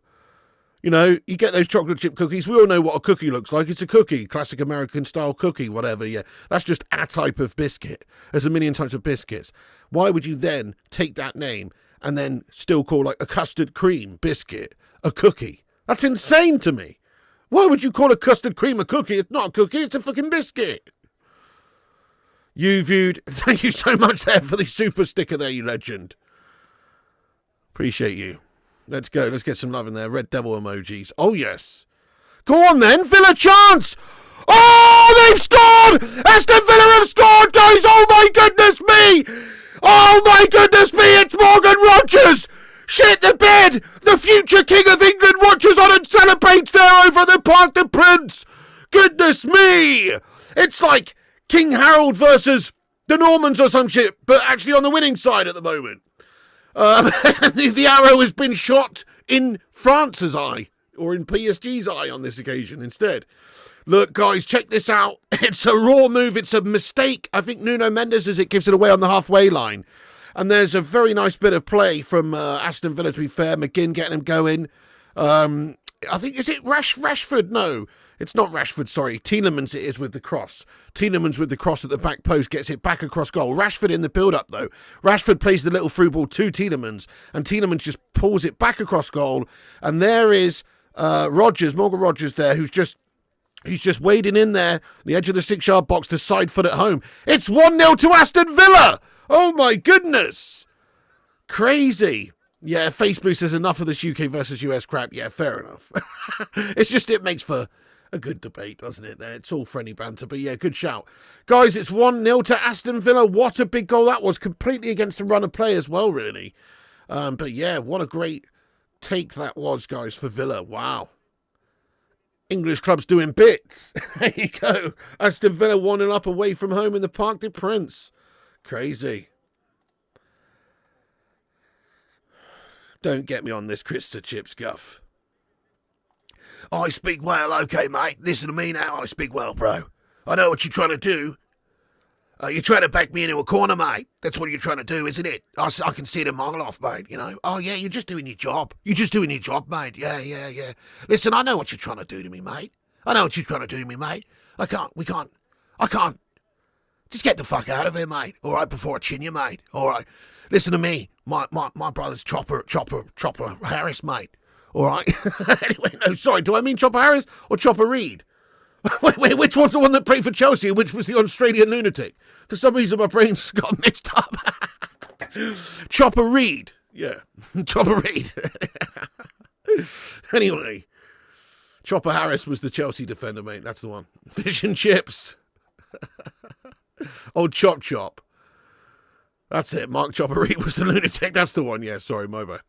You know, you get those chocolate chip cookies. We all know what a cookie looks like. It's a cookie. Classic American style cookie, whatever. Yeah, that's just a type of biscuit. There's a million types of biscuits. Why would you then take that name and then still call like a custard cream biscuit a cookie? That's insane to me. Why would you call a custard cream a cookie? It's not a cookie. It's a fucking biscuit. You viewed. Thank you so much there for the super sticker there, you legend. Appreciate you. Let's go. Let's get some love in there. Red devil emojis. Oh, yes. Go on, then. Villa chance. Oh, they've scored. Aston Villa have scored, guys. Oh, my goodness me. Oh, my goodness me. It's Morgan Rogers. Shit the bed. The future King of England watches on and celebrates there over the Parc des Princes. Goodness me. It's like King Harold versus the Normans or some shit, but actually on the winning side at the moment. The arrow has been shot in France's eye, or in PSG's eye on this occasion instead. Look, guys, check this out. It's a raw move. It's a mistake. I think Nuno Mendes as it gives it away on the halfway line. And there's a very nice bit of play from Aston Villa, to be fair. McGinn getting him going. I think, is it Rashford? No, it's not Rashford, sorry. Tielemans it is with the cross. Tielemans with the cross at the back post gets it back across goal. Rashford in the build-up, though. Rashford plays the little through ball to Tielemans, and Tielemans just pulls it back across goal. And there is Morgan Rogers there, who's just wading in there, the edge of the 6-yard box to side foot at home. It's 1-0 to Aston Villa! Oh, my goodness! Crazy. Yeah, Facebook says enough of this UK versus US crap. Yeah, fair enough. It's just, it makes for a good debate, doesn't it? It's all friendly banter, but yeah, good shout. Guys, it's 1-0 to Aston Villa. What a big goal that was. Completely against the run of play as well, really. But yeah, what a great take that was, guys, for Villa. Wow. English clubs doing bits. There you go. Aston Villa 1-0 up away from home in the Parc des Princes. Crazy. Don't get me on this Krista Chips guff. I speak well, okay, mate. Listen to me now. I speak well, bro. I know what you're trying to do. You're trying to back me into a corner, mate. That's what you're trying to do, isn't it? I can see it a mile off, mate, you know. Oh, yeah, you're just doing your job. You're just doing your job, mate. Yeah. Listen, I know what you're trying to do to me, mate. I know what you're trying to do to me, mate. I can't. Just get the fuck out of here, mate. All right, before I chin you, mate. All right. Listen to me. My brother's Chopper Harris, mate. All right. Anyway, no, sorry. Do I mean Chopper Harris or Chopper Reed? Wait, which one's the one that played for Chelsea and which was the Australian lunatic? For some reason, my brain's got mixed up. Chopper Reed. Yeah. Chopper Reed. Anyway. Chopper Harris was the Chelsea defender, mate. That's the one. Fish and chips. Old Chop Chop. That's it. Mark Choppery was the lunatic. That's the one. Yeah, sorry, Mobo.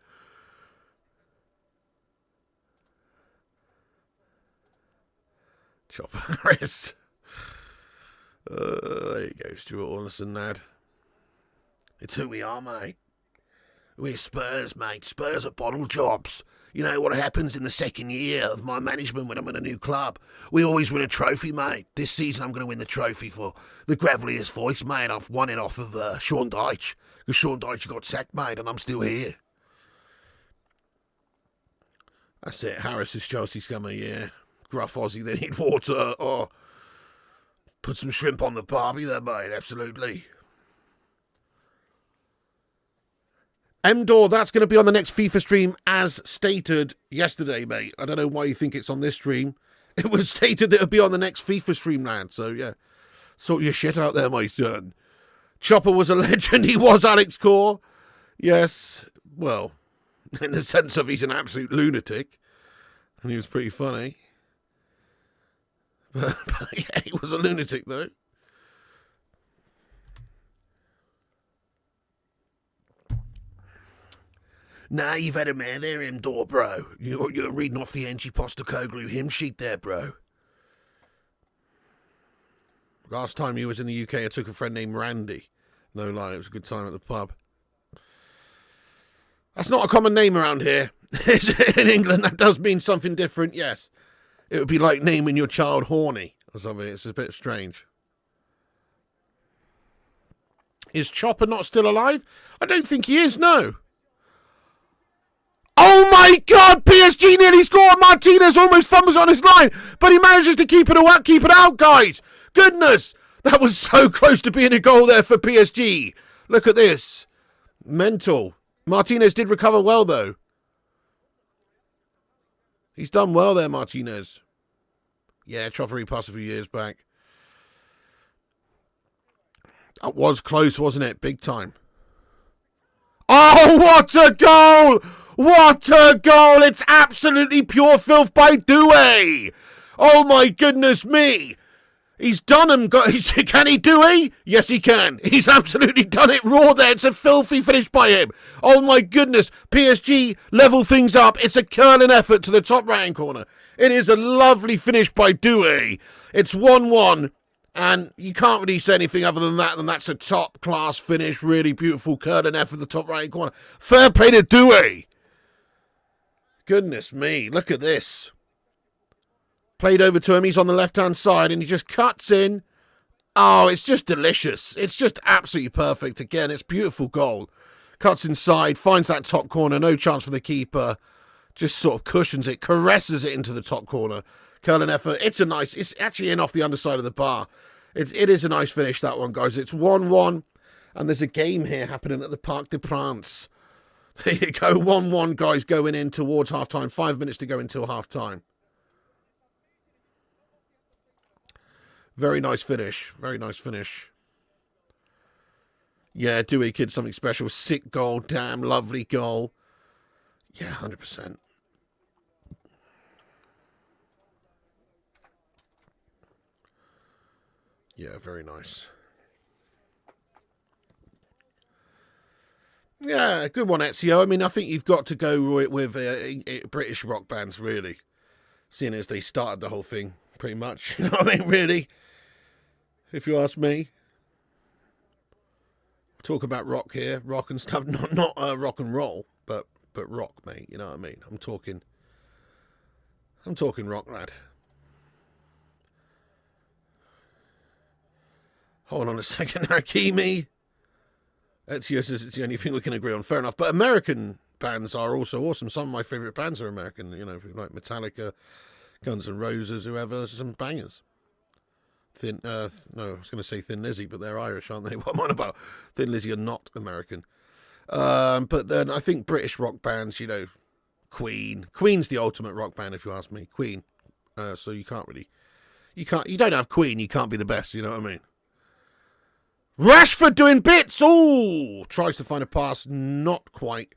Chopper Chris. There you go, Stuart Ornison, lad. It's who we are, mate. We're Spurs, mate. Spurs are bottle jobs. You know what happens in the second year of my management when I'm in a new club? We always win a trophy, mate. This season I'm going to win the trophy for the Graveliers voice, mate. I've won it off of Sean Dyche. Because Sean Dyche got sacked, mate, and I'm still here. That's it. Harris is Chelsea's scummer, yeah. Gruff Aussie, they need water. Oh, put some shrimp on the barbie there, mate. Absolutely. M-Door, that's going to be on the next FIFA stream as stated yesterday, mate. I don't know why you think it's on this stream. It was stated that it would be on the next FIFA stream, lad. So, yeah. Sort your shit out there, my son. Chopper was a legend. He was Alex Core. Yes. Well, in the sense of he's an absolute lunatic. And he was pretty funny. But yeah, he was a lunatic, though. Nah, you've had a man there, M-Door, bro. You're reading off the Angie Postecoglou hymn sheet there, bro. Last time you was in the UK, I took a friend named Randy. No lie, it was a good time at the pub. That's not a common name around here. In England, that does mean something different, yes. It would be like naming your child Horny or something. It's a bit strange. Is Chopper not still alive? I don't think he is, no. Oh my God! PSG nearly scored. Martinez almost fumbles on his line, but he manages to keep it out, guys. Goodness, that was so close to being a goal there for PSG. Look at this, mental. Martinez did recover well though. He's done well there, Martinez. Yeah, Choppery passed a few years back. That was close, wasn't it? Big time. Oh, what a goal! What a goal! It's absolutely pure filth by Doué. Oh my goodness me! He's done him. Can he do it? Yes, he can. He's absolutely done it raw there. It's a filthy finish by him. Oh my goodness. PSG level things up. It's a curling effort to the top right-hand corner. It is a lovely finish by Doué. It's 1-1. And you can't really say anything other than that. And that's a top-class finish. Really beautiful curling effort to the top right-hand corner. Fair play to Doué. Goodness me. Look at this. Played over to him. He's on the left-hand side, and he just cuts in. Oh, it's just delicious. It's just absolutely perfect. Again, it's beautiful goal. Cuts inside, finds that top corner. No chance for the keeper. Just sort of cushions it, caresses it into the top corner. Curling effort. It's actually in off the underside of the bar. It is a nice finish, that one, guys. It's 1-1, and there's a game here happening at the Parc des Princes. There you go. 1-1, guys, going in towards half-time. 5 minutes to go until half-time. Very nice finish. Very nice finish. Yeah, Doué kid, something special. Sick goal. Damn, lovely goal. Yeah, 100%. Yeah, very nice. Yeah, good one, Ezio. I mean, I think you've got to go with British rock bands, really. Seeing as they started the whole thing, pretty much. You know what I mean, really? If you ask me. Talk about rock here, rock and stuff. Not rock and roll, but rock, mate. You know what I mean? I'm talking rock, lad. Hold on a second, Hakimi. Ezio says it's the only thing we can agree on. Fair enough. But American bands are also awesome. Some of my favourite bands are American. You know, like Metallica, Guns N' Roses, whoever. Some bangers. No, I was going to say Thin Lizzy, but they're Irish, aren't they? What am I on about? Thin Lizzy are not American. But then I think British rock bands, you know, Queen. Queen's the ultimate rock band, if you ask me. Queen. So you don't have Queen, you can't be the best, you know what I mean? Rashford doing bits. Oh, tries to find a pass, not quite.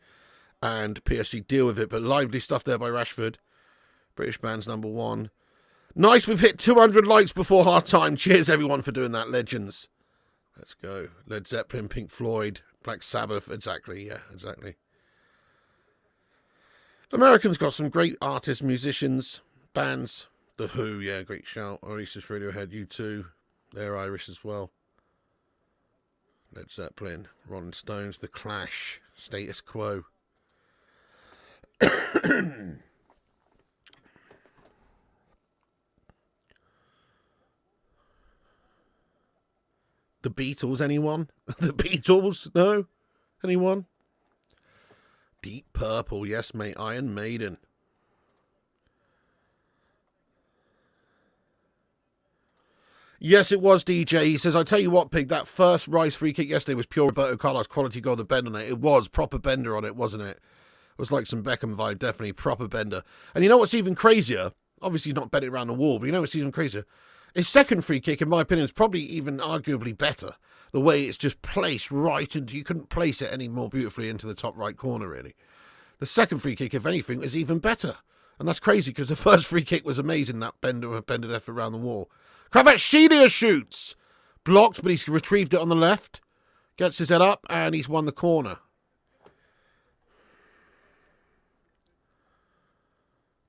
And PSG deal with it, but lively stuff there by Rashford. British band's number one. Nice, we've hit 200 likes before half time. Cheers, everyone, for doing that, legends. Let's go. Led Zeppelin, Pink Floyd, Black Sabbath. Exactly, yeah, exactly. Americans got some great artists, musicians, bands. The Who, yeah, great shout. Oasis, Radiohead, U2. They're Irish as well. Led Zeppelin, Rolling Stones, The Clash, Status Quo. The Beatles, anyone? The Beatles? No? Anyone? Deep Purple, yes mate. Iron Maiden. Yes, it was, DJ. He says, I tell you what, Pig, that first Rice free kick yesterday was pure Roberto Carlos quality goal, the bend on it. It was proper bender on it, wasn't it? It was like some Beckham vibe, definitely proper bender. And you know what's even crazier? Obviously he's not bent it around the wall, but you know what's even crazier? His second free kick, in my opinion, is probably even arguably better. The way it's just placed right into, you couldn't place it any more beautifully into the top right corner, really. The second free kick, if anything, is even better. And that's crazy because the first free kick was amazing, that bended effort around the wall. Kvaratskhelia shoots. Blocked, but he's retrieved it on the left. Gets his head up, and he's won the corner.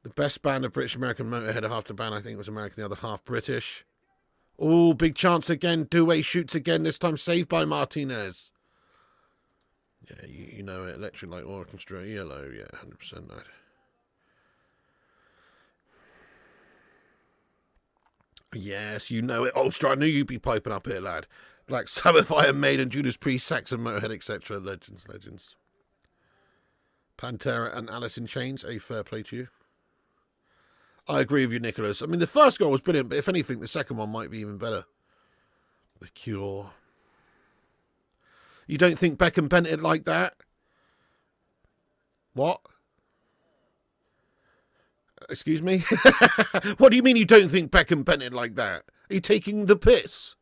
The best band of British-American Motorhead, half the band, I think, was American, the other half British. Oh, big chance again. Doué shoots again, this time saved by Martinez. Yeah, you know it. Electric Light Orchestra, yellow, yeah, 100% that. Yes, you know it. Ulster, I knew you'd be piping up here, lad. Black Sabbath, Iron Maiden, Judas Priest, Saxon, Motorhead, etc. Legends, legends. Pantera and Alice in Chains, a fair play to you. I agree with you, Nicholas. I mean, the first goal was brilliant, but if anything, the second one might be even better. The Cure. You don't think Beckham bent it like that? What? Excuse me? What do you mean you don't think Beckham bent it like that? Are you taking the piss?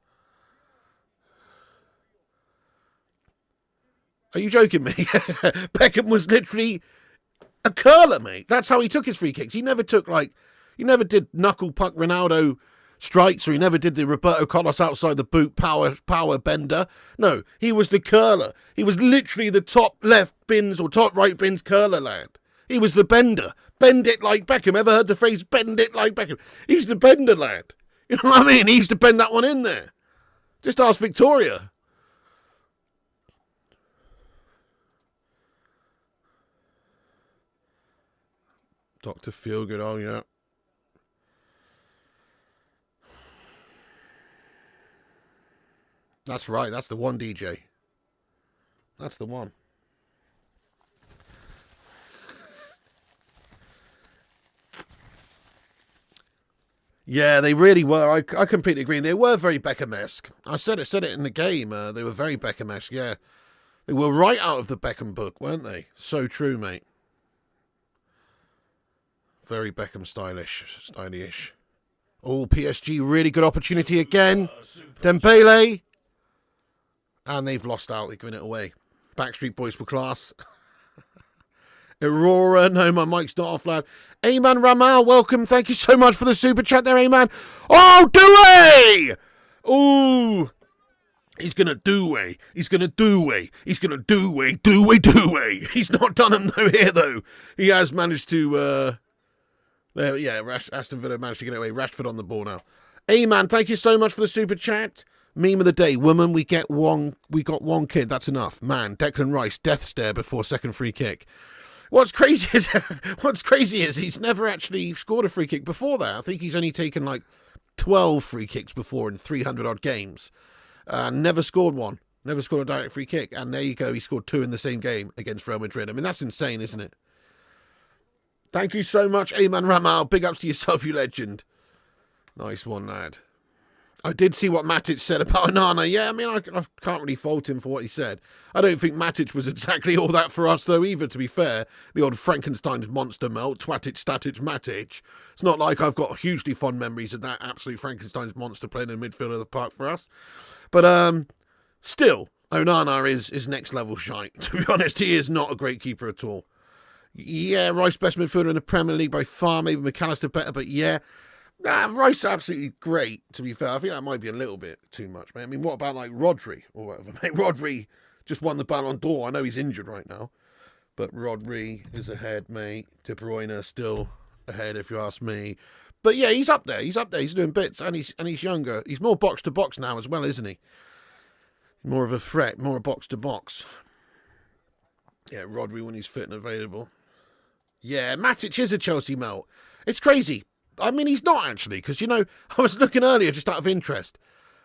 Are you joking me? Beckham was literally a curler, mate. That's how he took his free kicks. He never did knuckle puck Ronaldo strikes, or he never did the Roberto Carlos outside the boot power bender. No, he was the curler. He was literally the top left bins or top right bins curler, lad. He was the bender. Bend it like Beckham. Ever heard the phrase bend it like Beckham? He's the bender, lad. You know what I mean? He used to bend that one in there. Just ask Victoria. Dr. Feelgood, oh yeah. That's right, that's the one, DJ. That's the one. Yeah, they really were. I completely agree. They were very Beckham-esque. I said it in the game. They were very Beckham-esque, yeah. They were right out of the Beckham book, weren't they? So true, mate. Very Beckham stylish. Oh, PSG, really good opportunity again. Dembele. And they've lost out. They're giving it away. Backstreet Boys for class. Aurora, no, my mic's not off, lad. Ayman Ramal, welcome. Thank you so much for the super chat there, Ayman. Oh, Doué! Ooh. He's going to Doué. He's going to Doué. He's going to Doué. He's not done him, though, here, though. He has managed to... Aston Villa managed to get it away. Rashford on the ball now. Ayman, thank you so much for the super chat. Meme of the day, woman, we got one kid, that's enough. Man, Declan Rice, death stare before second free kick. What's crazy is he's never actually scored a free kick before that. I think he's only taken like 12 free kicks before in 300 odd games. Never scored one. Never scored a direct free kick. And there you go, he scored 2 in the same game against Real Madrid. I mean, that's insane, isn't it? Thank you so much, Ayman Ramal. Big ups to yourself, you legend. Nice one, lad. I did see what Matic said about Onana. Yeah, I mean, I can't really fault him for what he said. I don't think Matic was exactly all that for us, though, either, to be fair. The old Frankenstein's monster melt, Twatic, Static, Matic. It's not like I've got hugely fond memories of that absolute Frankenstein's monster playing in the midfield of the park for us. But still, Onana is next level shite. To be honest, he is not a great keeper at all. Yeah, Rice best midfielder in the Premier League by far. Maybe McAllister better, but yeah. Rice absolutely great, to be fair. I think that might be a little bit too much, mate. I mean, what about like Rodri or whatever, mate? Rodri just won the Ballon d'Or. I know he's injured right now, but Rodri is ahead, mate. De Bruyne still ahead, if you ask me. But yeah, he's up there. He's up there. He's doing bits, and he's younger. He's more box to box now as well, isn't he? More of a threat, more a box to box. Yeah, Rodri when he's fit and available. Yeah, Matic is a Chelsea melt. It's crazy. I mean, he's not actually, because, you know, I was looking earlier just out of interest.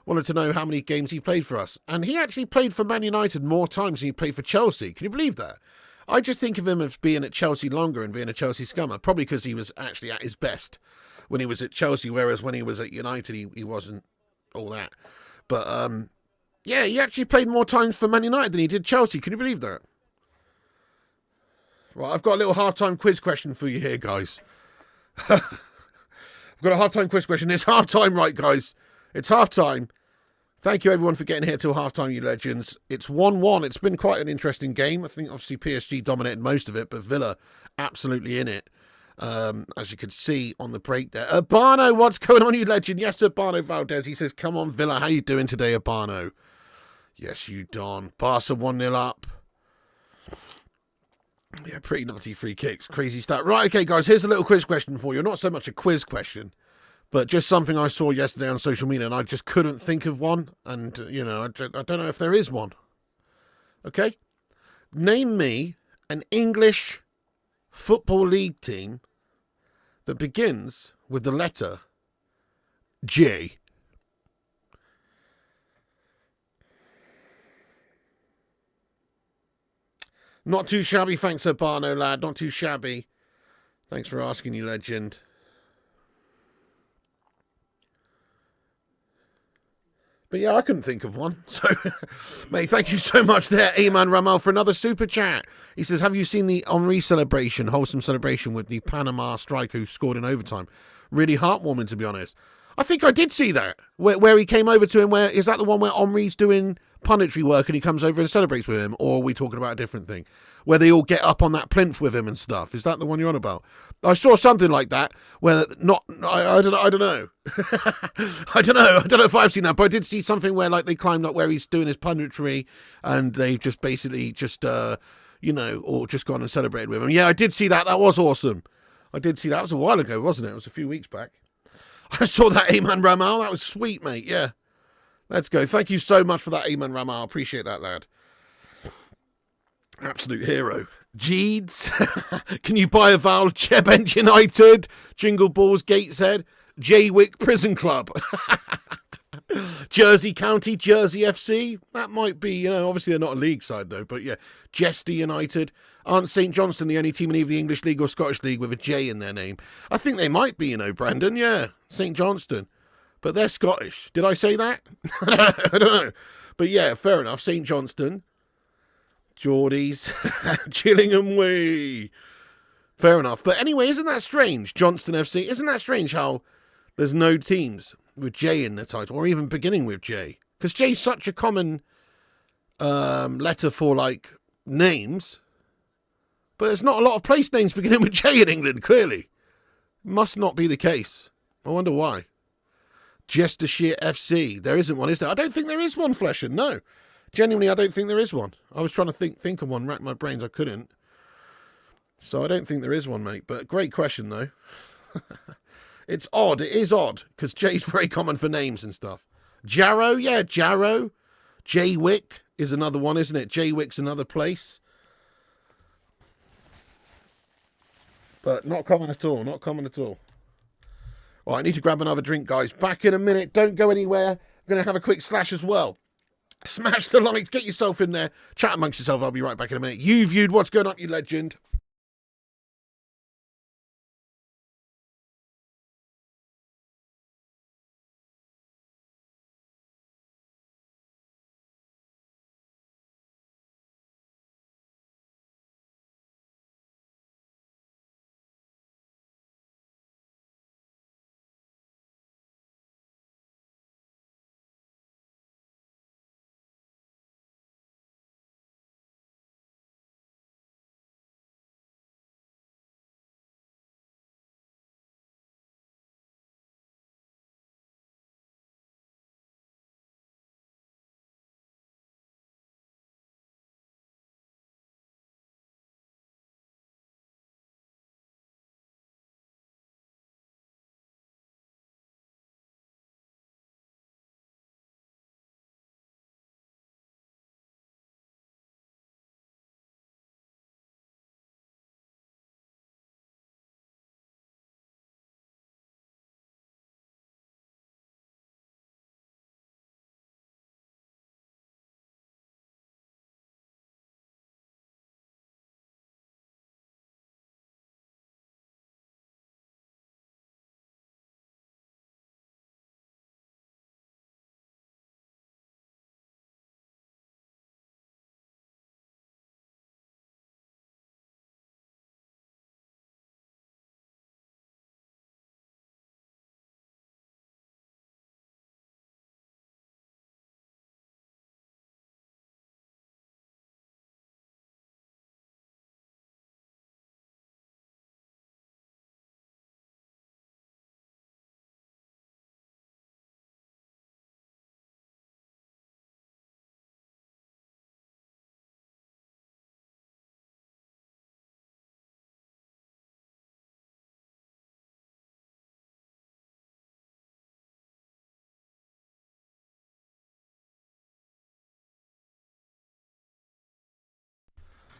Wanted to know how many games he played for us. And he actually played for Man United more times than he played for Chelsea. Can you believe that? I just think of him as being at Chelsea longer and being a Chelsea scummer. Probably because he was actually at his best when he was at Chelsea, whereas when he was at United, he wasn't all that. But, yeah, he actually played more times for Man United than he did Chelsea. Can you believe that? Right, I've got a little half-time quiz question for you here, guys. I've got a half-time quiz question. It's half-time, right, guys? It's half-time. Thank you, everyone, for getting here till half-time, you legends. It's 1-1. It's been quite an interesting game. I think, obviously, PSG dominated most of it, but Villa absolutely in it, as you could see on the break there. Urbano, what's going on, you legend? Yes, Urbano Valdez. He says, come on, Villa. How you doing today, Urbano? Yes, you Don. Barca 1-0 up. Yeah, pretty nutty free kicks. Crazy stat. Right, okay, guys, here's a little quiz question for you. Not so much a quiz question, but just something I saw yesterday on social media, and I just couldn't think of one. And, you know, I don't know if there is one. Okay? Name me an English football league team that begins with the letter J. Not too shabby, thanks, Urbano, lad. Not too shabby. Thanks for asking, you legend. But yeah, I couldn't think of one. So, mate, thank you so much there, Eman Ramal, for another super chat. He says, have you seen the Henry celebration, wholesome celebration with the Panama striker who scored in overtime? Really heartwarming, to be honest. I think I did see that, where he came over to him. Where is that the one where Henry's doing punditry work and he comes over and celebrates with him? Or are we talking about a different thing? Where they all get up on that plinth with him and stuff. Is that the one you're on about? I saw something like that where I don't know. I don't know if I've seen that, but I did see something where like they climbed up where he's doing his punditry and they just basically just you know, or just gone and celebrated with him. Yeah, I did see that. That was awesome. I did see that. It was a while ago, wasn't it? It was a few weeks back. I saw that, Eman Ramal. That was sweet, mate. Yeah. Let's go. Thank you so much for that, Eman Ramal. Appreciate that, lad. Absolute hero. Jeeds. Can you buy a vowel? Chebent United. Jingle Balls, Gateshead. Jaywick Prison Club. Jersey County, Jersey FC. That might be, you know, obviously they're not a league side though, but yeah. Jester United. Aren't St Johnstone the only team in either the English League or Scottish League with a J in their name? I think they might be, you know, Brandon. Yeah, St Johnstone. But they're Scottish. Did I say that? I don't know. But yeah, fair enough. St Johnstone. Geordies. Chillingham Way. Fair enough. But anyway, isn't that strange? Johnston FC. Isn't that strange how there's no teams with J in the title, or even beginning with J? Because J is such a common letter for, like, names. But there's not a lot of place names beginning with J in England, clearly. Must not be the case. I wonder why. Jestershire FC. There isn't one, is there? I don't think there is one, Flesher. No. Genuinely, I don't think there is one. I was trying to think of one, rack my brains. I couldn't. So I don't think there is one, mate. But great question, though. It's odd. It is odd, because J's very common for names and stuff. Jarrow, yeah, Jarrow. Jaywick is another one, isn't it? Jaywick's another place. But not common at all. Not common at all. Well, I need to grab another drink, guys. Back in a minute. Don't go anywhere. I'm going to have a quick slash as well. Smash the likes. Get yourself in there. Chat amongst yourself. I'll be right back in a minute. You viewed What's Going On, you legend.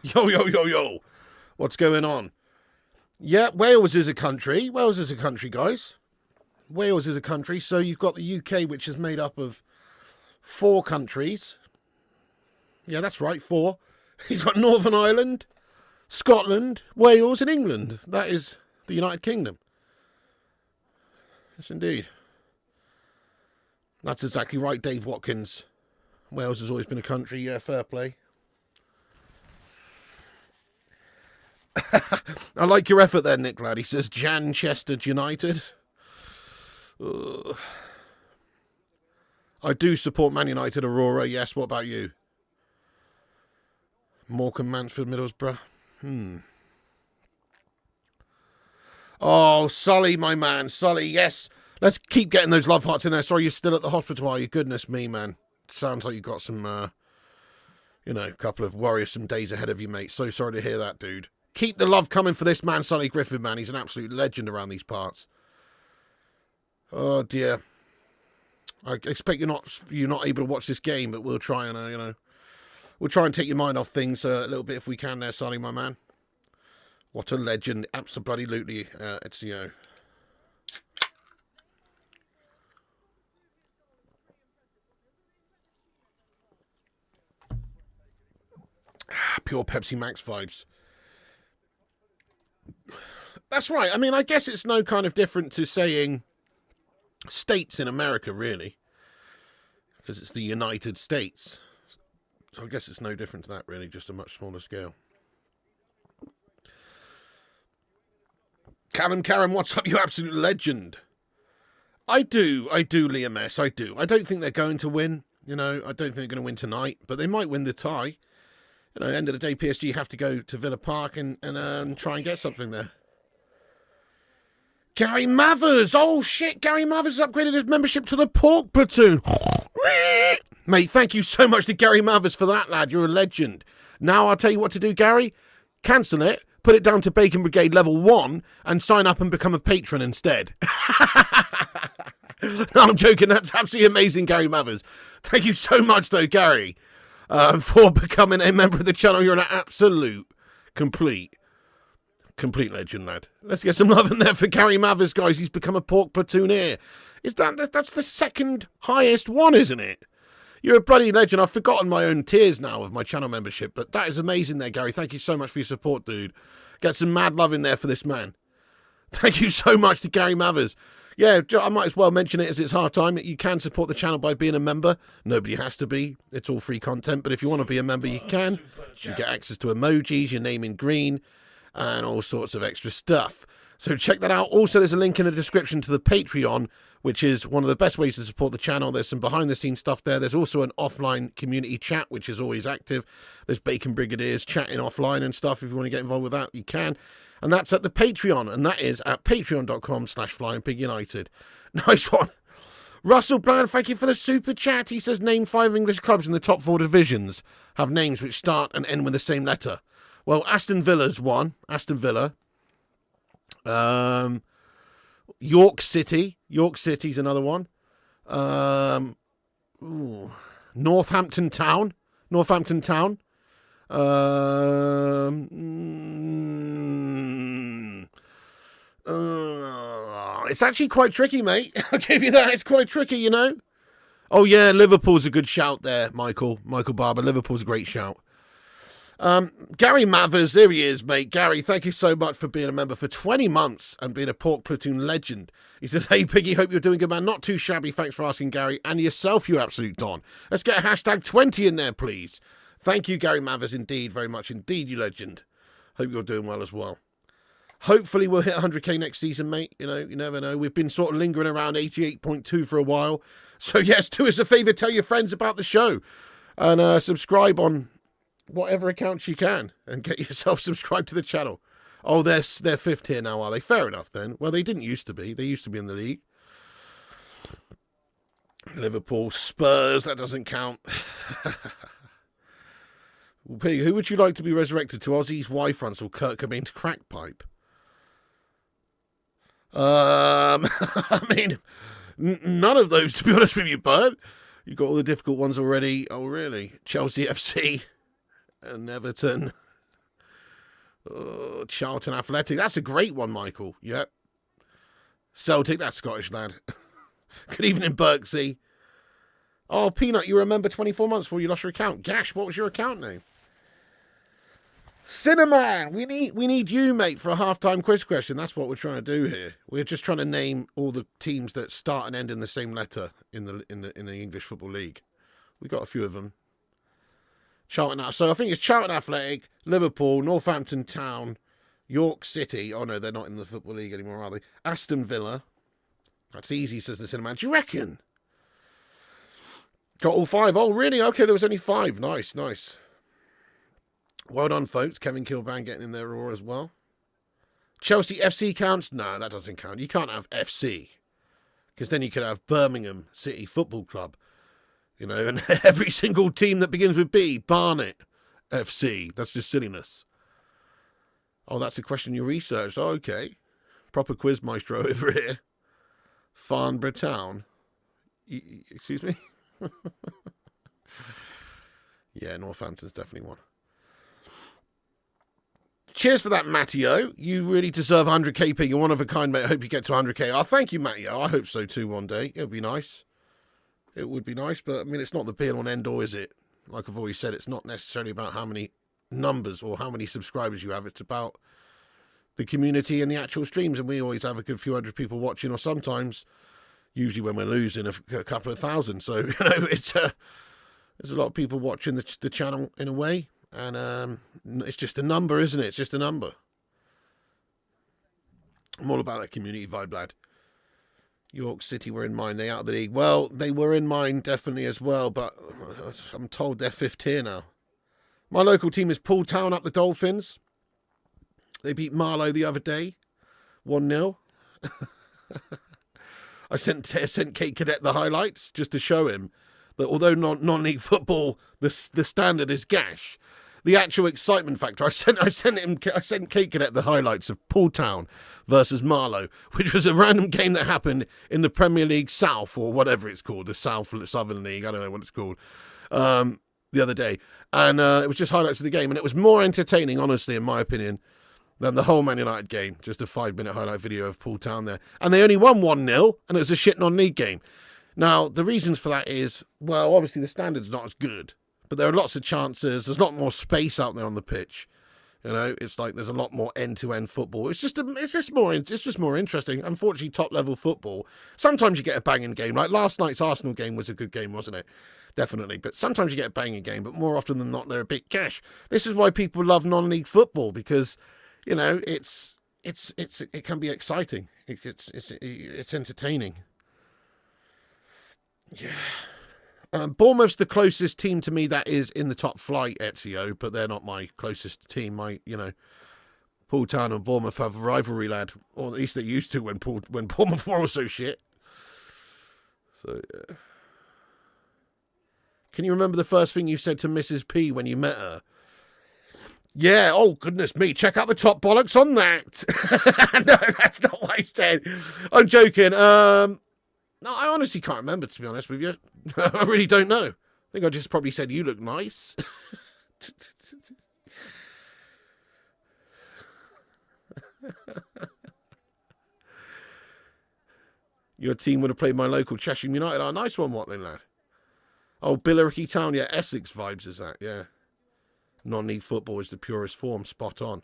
Yo, yo, yo, yo. What's going on? Yeah, Wales is a country. Wales is a country, guys. Wales is a country. So you've got the UK, which is made up of 4 countries. Yeah, that's right, 4. You've got Northern Ireland, Scotland, Wales, and England. That is the United Kingdom. Yes, indeed. That's exactly right, Dave Watkins. Wales has always been a country. Yeah, fair play. I like your effort there, Nick Ladd. He says Manchester United. Ugh. I do support Man United, Aurora. Yes, what about you? Morecambe, Mansfield, Middlesbrough. Oh, Sully, my man. Sully, yes. Let's keep getting those love hearts in there. Sorry, you're still at the hospital, are you? Goodness me, man. Sounds like you've got some, a couple of worrisome days ahead of you, mate. So sorry to hear that, dude. Keep the love coming for this man, Sonny Griffin, man. He's an absolute legend around these parts. Oh, dear. I expect you're not able to watch this game, but we'll try and, we'll try and take your mind off things a little bit if we can there, Sonny, my man. What a legend. Absolutely. It's, pure Pepsi Max vibes. That's right. I mean, I guess it's no kind of different to saying states in America, really. Because it's the United States. So I guess it's no different to that, really. Just a much smaller scale. Karen, what's up, you absolute legend? I do, Liam S. I do. I don't think they're going to win. I don't think they're going to win tonight. But they might win the tie. At the end of the day, PSG have to go to Villa Park and try and get something there. Gary Mathers! Oh, shit! Gary Mathers has upgraded his membership to the Pork Platoon. Mate, thank you so much to Gary Mathers for that, lad. You're a legend. Now I'll tell you what to do, Gary. Cancel it, put it down to Bacon Brigade level 1, and sign up and become a patron instead. No, I'm joking. That's absolutely amazing, Gary Mathers. Thank you so much, though, Gary. For becoming a member of the channel. You're an absolute, complete legend, lad. Let's get some love in there for Gary Mathers, guys. He's become a Pork Platooneer. That's the second highest one, isn't it? You're a bloody legend. I've forgotten my own tiers now of my channel membership, but that is amazing there, Gary. Thank you so much for your support, dude. Get some mad love in there for this man. Thank you so much to Gary Mathers. Yeah, I might as well mention it as it's half time. You can support the channel by being a member. Nobody has to be. It's all free content. But if you want to be a member, you can. You get access to emojis, your name in green, and all sorts of extra stuff. So check that out. Also, there's a link in the description to the Patreon, which is one of the best ways to support the channel. There's some behind-the-scenes stuff there. There's also an offline community chat, which is always active. There's Bacon Brigadiers chatting offline and stuff. If you want to get involved with that, you can. And that's at the Patreon, and that is at patreon.com/FlyingPigUnited. Nice one. Russell Bland, thank you for the super chat. He says, name 5 English clubs in the top 4 divisions have names which start and end with the same letter. Well, Aston Villa's one. Aston Villa. York City. York City's another one. Northampton Town. Northampton Town. It's actually quite tricky, mate. I'll give you that. It's quite tricky, Oh, yeah, Liverpool's a good shout there, Michael Barber. Liverpool's a great shout. Gary Mathers, there he is, mate. Gary, thank you so much for being a member for 20 months and being a Pork Platoon legend. He says, hey, Piggy, hope you're doing good, man. Not too shabby. Thanks for asking, Gary. And yourself, you absolute don. Let's get a hashtag 20 in there, please. Thank you, Gary Mathers, indeed, very much indeed, you legend. Hope you're doing well as well. Hopefully we'll hit 100k next season, mate. You never know. We've been sort of lingering around 88.2 for a while. So, yes, do us a favour. Tell your friends about the show. And subscribe on whatever accounts you can. And get yourself subscribed to the channel. Oh, they're 5th tier now, are they? Fair enough, then. Well, they didn't used to be. They used to be in the league. Liverpool, Spurs, that doesn't count. Pig, who would you like to be resurrected to? Ozzy's Y-fronts or Kurt Cobain's crack pipe? I mean, none of those, to be honest with you, bud. You've got all the difficult ones already. Oh, really? Chelsea FC and Everton. Oh, Charlton Athletic. That's a great one, Michael. Yep. Celtic, that's Scottish lad. Good evening, Berksey. Oh, Peanut, you remember 24 months before you lost your account. Gash, what was your account name? Cinnamon, we need you, mate, for a halftime quiz question. That's what we're trying to do here. We're just trying to name all the teams that start and end in the same letter in the English Football League. We got a few of them. Charlton, so I think it's Charlton Athletic, Liverpool, Northampton Town, York City. Oh no, they're not in the Football League anymore, are they? Aston Villa. That's easy, says the Cinnamon. Do you reckon? Got all 5. Oh, really? Okay, there was only 5. Nice, nice. Well done, folks. Kevin Kilban getting in there raw as well. Chelsea FC counts? No, that doesn't count. You can't have FC. Because then you could have Birmingham City Football Club. You know, and every single team that begins with B. Barnet FC. That's just silliness. Oh, that's a question you researched. Oh, okay. Proper quiz maestro over here. Farnborough Town. Excuse me? Yeah, Northampton's definitely one. Cheers for that, Matteo. You really deserve 100k pig. You're one of a kind, mate. I hope you get to 100k. Oh, thank you, Matteo. I hope so too one day. It would be nice. It would be nice, but I mean, it's not the be-all and end-all, is it? Like I've always said, it's not necessarily about how many numbers or how many subscribers you have. It's about the community and the actual streams, and we always have a good few hundred people watching, or sometimes, usually when we're losing, a couple of thousand. So, you know, there's a lot of people watching the channel in a way. And it's just a number, isn't it? It's just a number. I'm all about that community vibe, lad. York City were in mine. They out of the league. Well, they were in mine definitely as well, but I'm told they're 5th tier now. My local team is Poole Town up the Dolphins. They beat Marlow the other day. 1-0. I sent Kate Cadet the highlights just to show him that although non-league football, the standard is gash. The actual excitement factor. I sent Kate Cadet the highlights of Poole Town versus Marlow, which was a random game that happened in the Premier League South, or whatever it's called, the Southern League. I don't know what it's called. The other day, and it was just highlights of the game, and it was more entertaining, honestly, in my opinion, than the whole Man United game. Just a 5-minute highlight video of Poole Town there, and they only won 1-0, and it was a shit non-league game. Now the reasons for that is, well, obviously the standard's not as good. But there are lots of chances. There's a lot more space out there on the pitch. You know, it's like there's a lot more end-to-end football. It's just more interesting. Unfortunately, top-level football. Sometimes you get a banging game. Like last night's Arsenal game was a good game, wasn't it? Definitely. But sometimes you get a banging game. But more often than not, they're a bit cash. This is why people love non-league football, because, you know, it can be exciting. It's entertaining. Yeah. Bournemouth's the closest team to me that is in the top flight, Ezio, but they're not my closest team. Poole Town and Bournemouth have a rivalry, lad, or at least they used to when Bournemouth were also shit. So, yeah. Can you remember the first thing you said to Mrs. P when you met her? Yeah, oh goodness me, check out the top bollocks on that. No, that's not what I said. I'm joking. No, I honestly can't remember, to be honest with you. I really don't know. I think I just probably said, you look nice. Your team would have played my local Cheshire United. Oh, nice one, Watling, lad. Oh, Billericay Town. Yeah, Essex vibes is that, yeah. Non-league football is the purest form. Spot on.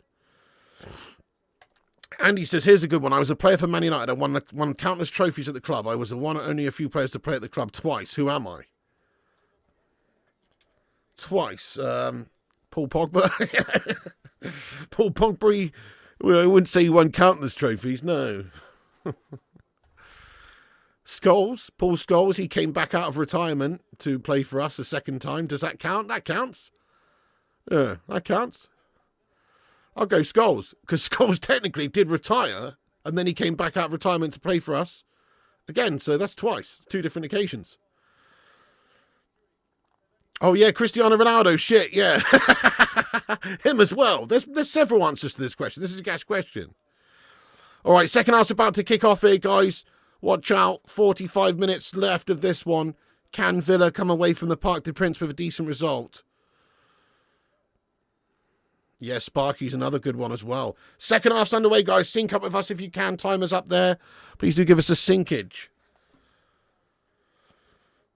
Andy says, here's a good one. I was a player for Man United. I won countless trophies at the club. I was the one and only a few players to play at the club twice. Who am I? Twice. Paul Pogba. Paul Pogba. Well, I wouldn't say he won countless trophies. No. Scholes. Paul Scholes. He came back out of retirement to play for us a second time. Does that count? That counts. Yeah, that counts. I'll go Scholes, because Scholes technically did retire, and then he came back out of retirement to play for us again. So that's twice, 2 different occasions. Oh yeah, Cristiano Ronaldo, shit, yeah. Him as well. There's several answers to this question. This is a gash question. All right, second half's about to kick off here, guys. Watch out, 45 minutes left of this one. Can Villa come away from the Parc des Princes with a decent result? Yeah, Sparky's another good one as well. Second half's underway, guys. Sync up with us if you can. Timer's up there. Please do give us a syncage.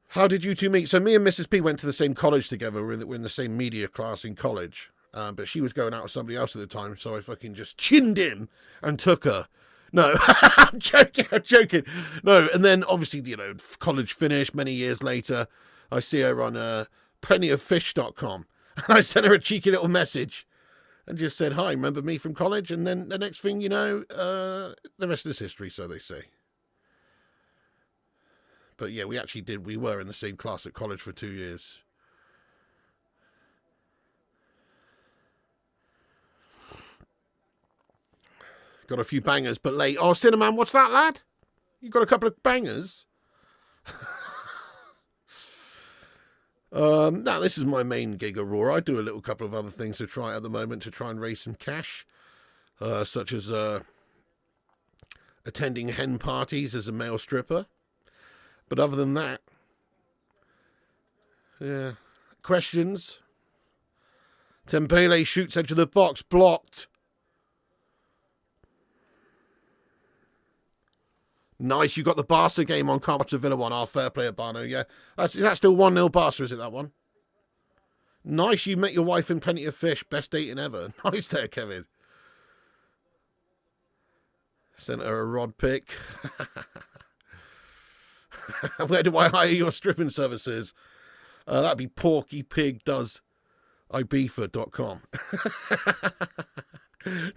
How did you two meet? So me and Mrs. P went to the same college together. We're in the same media class in college. But she was going out with somebody else at the time, so I fucking just chinned him and took her. No, I'm joking. No, and then obviously, college finished many years later. I see her on plentyoffish.com. And I sent her a cheeky little message and just said, hi, remember me from college? And then the next thing you know, the rest is history, so they say. But yeah, we were in the same class at college for 2 years. Got a few bangers, but late. Oh, Cinnamon, what's that, lad? You got a couple of bangers? Now, this is my main gig, Aurora. I do a little couple of other things to try at the moment to try and raise some cash, such as attending hen parties as a male stripper. But other than that, yeah. Questions? Tempele shoots edge of the box, blocked. Nice, you got the Barca game on. Can't watch the Villa one. Fair play at Barno, yeah. Is that still 1-0 Barca, is it, that one? Nice, you met your wife in Plenty of Fish. Best dating ever. Nice there, Kevin. Sent her a rod pic. Where do I hire your stripping services? That'd be porkypigdosibiza.com.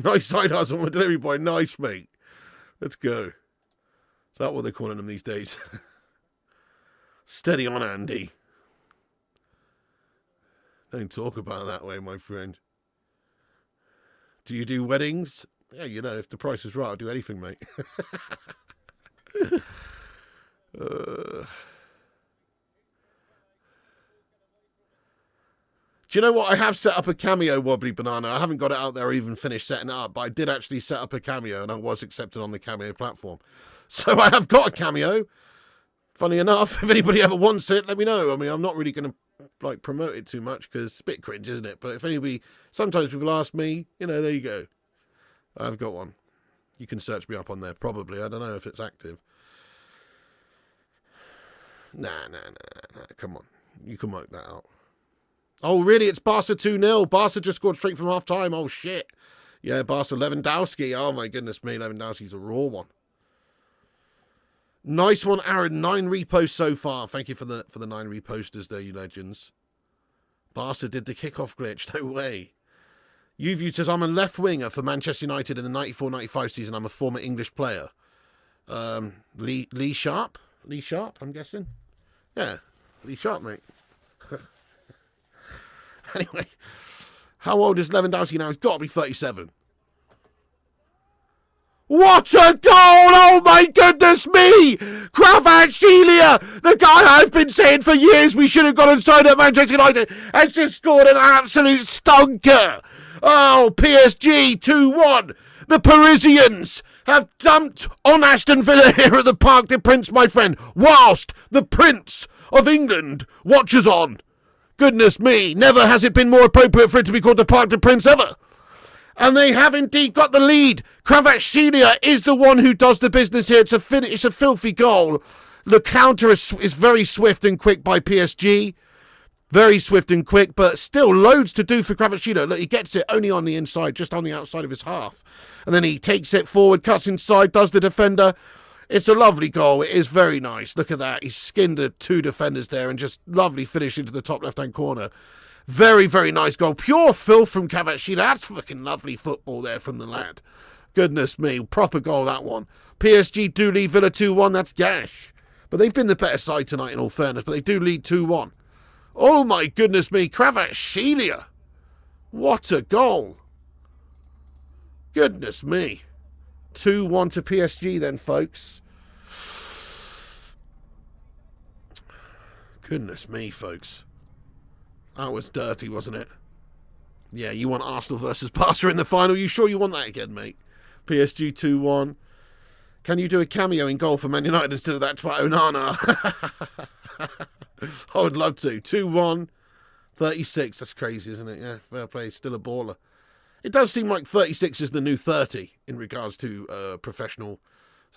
Nice side hustle with delivery boy. Nice, mate. Let's go. Is that what they're calling them these days? Steady on, Andy. Don't talk about it that way, my friend. Do you do weddings? Yeah, if the price is right, I'll do anything, mate. Do you know what? I have set up a Cameo Wobbly Banana. I haven't got it out there or even finished setting it up, but I did actually set up a Cameo and I was accepted on the Cameo platform. So I have got a Cameo. Funny enough, if anybody ever wants it, let me know. I mean, I'm not really going to promote it too much because it's a bit cringe, isn't it? But if anybody, sometimes people ask me, there you go. I've got one. You can search me up on there, probably. I don't know if it's active. Nah. Come on. You can work that out. Oh, really? It's Barca 2-0. Barca just scored straight from half-time. Oh, shit. Yeah, Barca Lewandowski. Oh, my goodness me. Lewandowski's a raw one. Nice one, Aaron. 9 reposts so far. Thank you for the 9 reposters there, you legends. Barca did the kickoff glitch. No way. Uvu says, I'm a left winger for Manchester United in the 94-95 season. I'm a former English player. Lee Sharp? Lee Sharp, I'm guessing. Yeah, Lee Sharp, mate. Anyway, how old is Lewandowski now? He's got to be 37. What a goal! Oh my goodness me! Kvaratskhelia, the guy I've been saying for years we should have got inside at Manchester United, has just scored an absolute stunker. Oh, PSG 2-1. The Parisians have dumped on Aston Villa here at the Parc des Princes, my friend, whilst the Prince of England watches on. Goodness me, never has it been more appropriate for it to be called the Parc des Princes ever. And they have indeed got the lead. Kvaratskhelia is the one who does the business here. It's a filthy goal. The counter is very swift and quick by PSG. Very swift and quick, but still loads to do for Kvaratskhelia. Look, he gets it only on the inside, just on the outside of his half. And then he takes it forward, cuts inside, does the defender. It's a lovely goal. It is very nice. Look at that. He skinned the 2 defenders there and just lovely finish into the top left-hand corner. Very, very nice goal. Pure filth from Kvaratskhelia. That's fucking lovely football there from the lad. Goodness me. Proper goal, that one. PSG do lead Villa 2-1. That's gash. But they've been the better side tonight, in all fairness. But they do lead 2-1. Oh, my goodness me. Kvaratskhelia. What a goal. Goodness me. 2-1 to PSG then, folks. Goodness me, folks. That was dirty, wasn't it? Yeah, you want Arsenal versus Barca in the final. You sure you want that again, mate? PSG 2-1. Can you do a cameo in goal for Man United instead of that twat Onana? I would love to. 2-1. 36. That's crazy, isn't it? Yeah, fair play. Still a baller. It does seem like 36 is the new 30 in regards to professional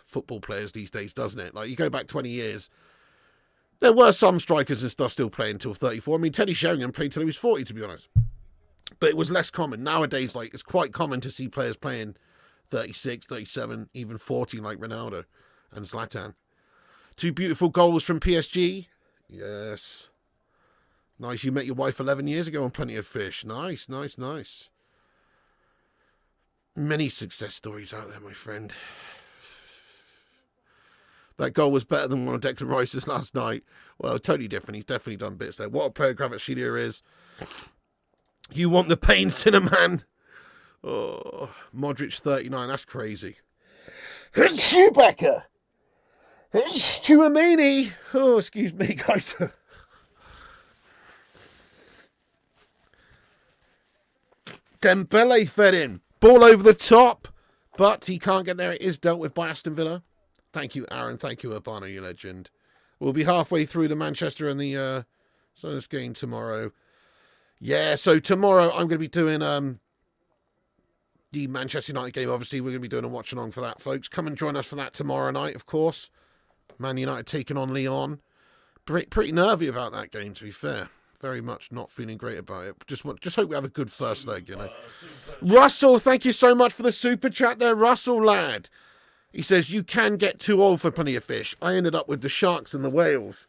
football players these days, doesn't it? Like, you go back 20 years, there were some strikers and stuff still playing until 34. I mean, Teddy Sheringham played till he was 40, to be honest. But it was less common. Nowadays, like, it's quite common to see players playing 36, 37, even 40, like Ronaldo and Zlatan. 2 beautiful goals from PSG. Yes. Nice, you met your wife 11 years ago on Plenty of Fish. Nice, nice, nice. Many success stories out there, my friend. That goal was better than one of Declan Rice's last night. Well, totally different. He's definitely done bits there. What a player Kvaratskhelia is. You want the pain, Cinnamon? Oh, Modric 39. That's crazy. Chewbacca. Chouameni. Oh, excuse me, guys. Dembele fed in. Ball over the top, but he can't get there. It is dealt with by Aston Villa. Thank you, Aaron. Thank you, Urbano, you legend. We'll be halfway through the Manchester and the Sunderland game tomorrow. Yeah, so tomorrow I'm going to be doing the Manchester United game. Obviously, we're going to be doing a watch-along for that, folks. Come and join us for that tomorrow night, of course. Man United taking on Lyon. Pretty nervy about that game, to be fair. Very much not feeling great about it. Just hope we have a good first leg, you know. Russell, thank you so much for the super chat there, Russell lad. He says, you can get too old for Plenty of Fish. I ended up with the sharks and the whales.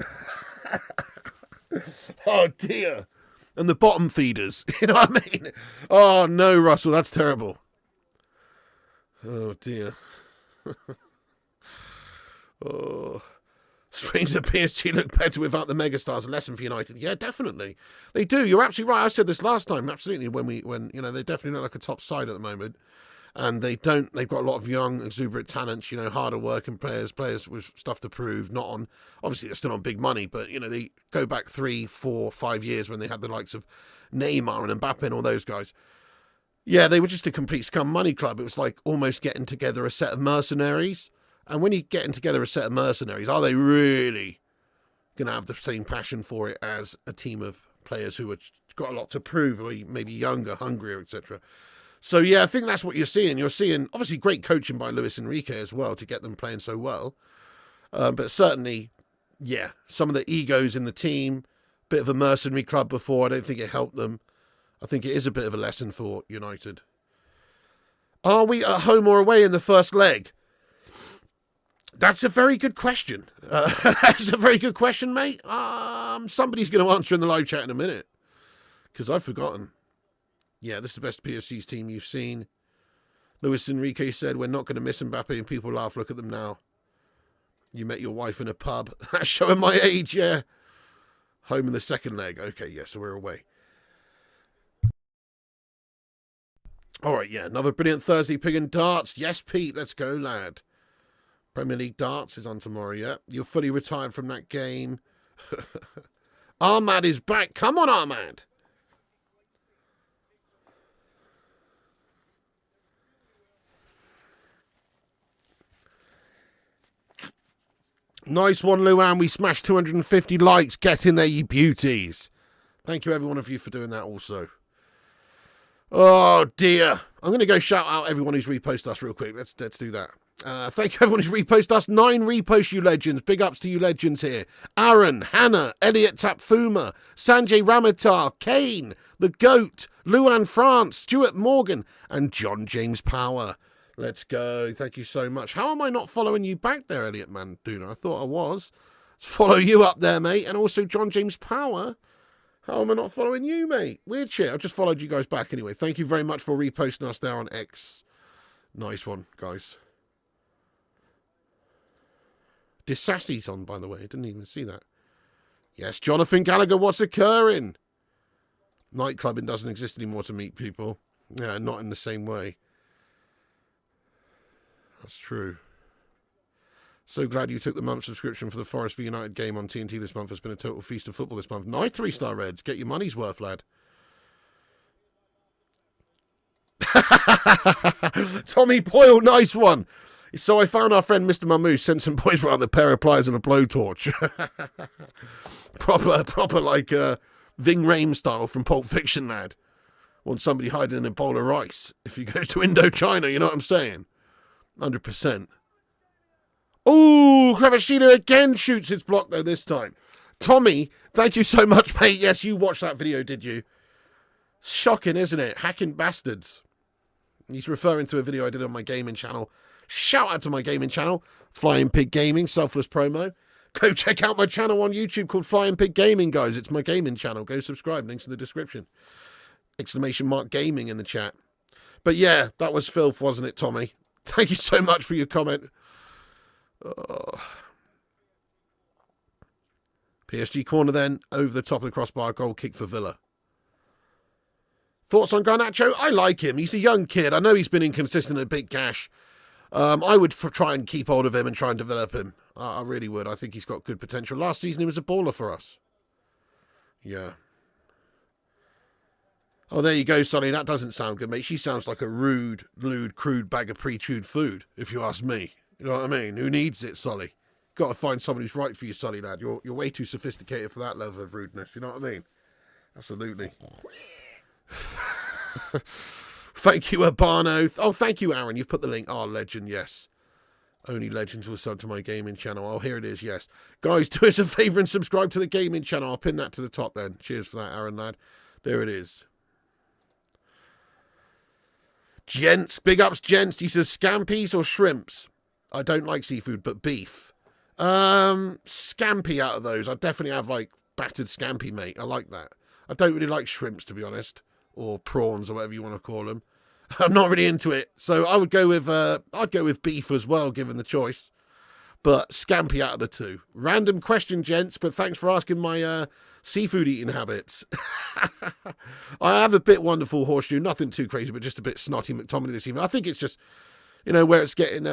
Oh, dear. And the bottom feeders. You know what I mean? Oh, no, Russell, that's terrible. Oh, dear. Oh. Strange that PSG look better without the megastars. A lesson for United. Yeah, definitely. They do. You're absolutely right. I said this last time. Absolutely. When you know, they definitely look like a top side at the moment. And they've got a lot of young, exuberant talents, you know, harder working players with stuff to prove, not on, obviously they're still on big money, but, you know, they go back 3, 4, 5 years when they had the likes of Neymar and Mbappe and all those guys. Yeah, they were just a complete scum money club. It was like almost getting together a set of mercenaries. And when you're getting together a set of mercenaries, are they really going to have the same passion for it as a team of players who have got a lot to prove, or maybe younger, hungrier, etc.? So, yeah, I think that's what you're seeing. You're seeing, obviously, great coaching by Luis Enrique as well to get them playing so well. But certainly, yeah, some of the egos in the team, bit of a mercenary club before. I don't think it helped them. I think it is a bit of a lesson for United. Are we at home or away in the first leg? That's a very good question. That's a very good question, mate. Somebody's going to answer in the live chat in a minute, because I've forgotten. Yeah, this is the best PSG's team you've seen. Luis Enrique said, we're not going to miss Mbappe, and people laugh. Look at them now. You met your wife in a pub. That's showing my age, yeah. Home in the second leg. Okay, yeah, so we're away. All right, yeah, another brilliant Thursday pig and darts. Yes, Pete, let's go, lad. Premier League darts is on tomorrow, yeah. You're fully retired from that game. Ahmad is back. Come on, Ahmad. Nice one, Luan. We smashed 250 likes. Get in there, you beauties. Thank you, every one of you, for doing that also. Oh, dear. I'm going to go shout out everyone who's reposted us real quick. Let's do that. Thank you, everyone who's reposted us. 9 reposts, you legends. Big ups to you legends here. Aaron, Hannah, Elliot Tapfuma, Sanjay Ramatar, Kane, The Goat, Luan France, Stuart Morgan, and John James Power. Let's go. Thank you so much. How am I not following you back there, Elliot Manduna? I thought I was. Let's follow you up there, mate. And also John James Power. How am I not following you, mate? Weird shit. I've just followed you guys back anyway. Thank you very much for reposting us there on X. Nice one, guys. Disassy's on, by the way. I didn't even see that. Yes, Jonathan Gallagher, what's occurring? Nightclubbing doesn't exist anymore to meet people. Yeah, not in the same way. That's true. So glad you took the month subscription for the Forest v United game on TNT this month. It's been a total feast of football this month. Nice 3-star Reds. Get your money's worth, lad. Tommy Boyle, nice one. So I found our friend Mr. Mammoose sent some boys around a pair of pliers and a blowtorch. proper like Ving Rhames style from Pulp Fiction, lad. want somebody hiding in a bowl of rice if he goes to Indochina, you know what I'm saying? 100%. Oh, Kravashina again shoots its block, though, this time. Tommy, thank you so much, mate. Yes, you watched that video, did you? Shocking, isn't it? Hacking bastards. He's referring to a video I did on my gaming channel. Shout out to my gaming channel, Flying Pig Gaming, selfless promo. Go check out my channel on YouTube called Flying Pig Gaming, guys. It's my gaming channel. Go subscribe. Links in the description. ! Gaming in the chat. But yeah, that was filth, wasn't it, Tommy? Thank you so much for your comment. Oh. PSG corner then, over the top of the crossbar, goal kick for Villa. Thoughts on Garnacho? I like him. He's a young kid. I know he's been inconsistent at Big Cash. I would try and keep hold of him and try and develop him. I really would. I think he's got good potential. Last season he was a baller for us. Yeah. Oh, there you go, Sonny. That doesn't sound good, mate. She sounds like a rude, lewd, crude bag of pre-chewed food, if you ask me. You know what I mean? Who needs it, Solly? Got to find someone who's right for you, Solly, lad. You're way too sophisticated for that level of rudeness. You know what I mean? Absolutely. Thank you, Urbano. Oh, thank you, Aaron. You've put the link. Oh, legend, yes. Only legends will sub to my gaming channel. Oh, here it is, yes. Guys, do us a favour and subscribe to the gaming channel. I'll pin that to the top then. Cheers for that, Aaron, lad. There it is. Gents, big ups, gents. He says scampies or shrimps. I don't like seafood, but beef. Scampi out of those. I definitely have like battered scampi, mate. I like that. I don't really like shrimps, to be honest, or prawns or whatever you want to call them. I'm not really into it, so I would go with I'd go with beef as well, given the choice. But scampi out of the two. Random question, gents, but thanks for asking my seafood eating habits. I have a bit wonderful horseshoe, nothing too crazy, but just a bit snotty McTominay this evening. I think it's just, you know, where it's getting,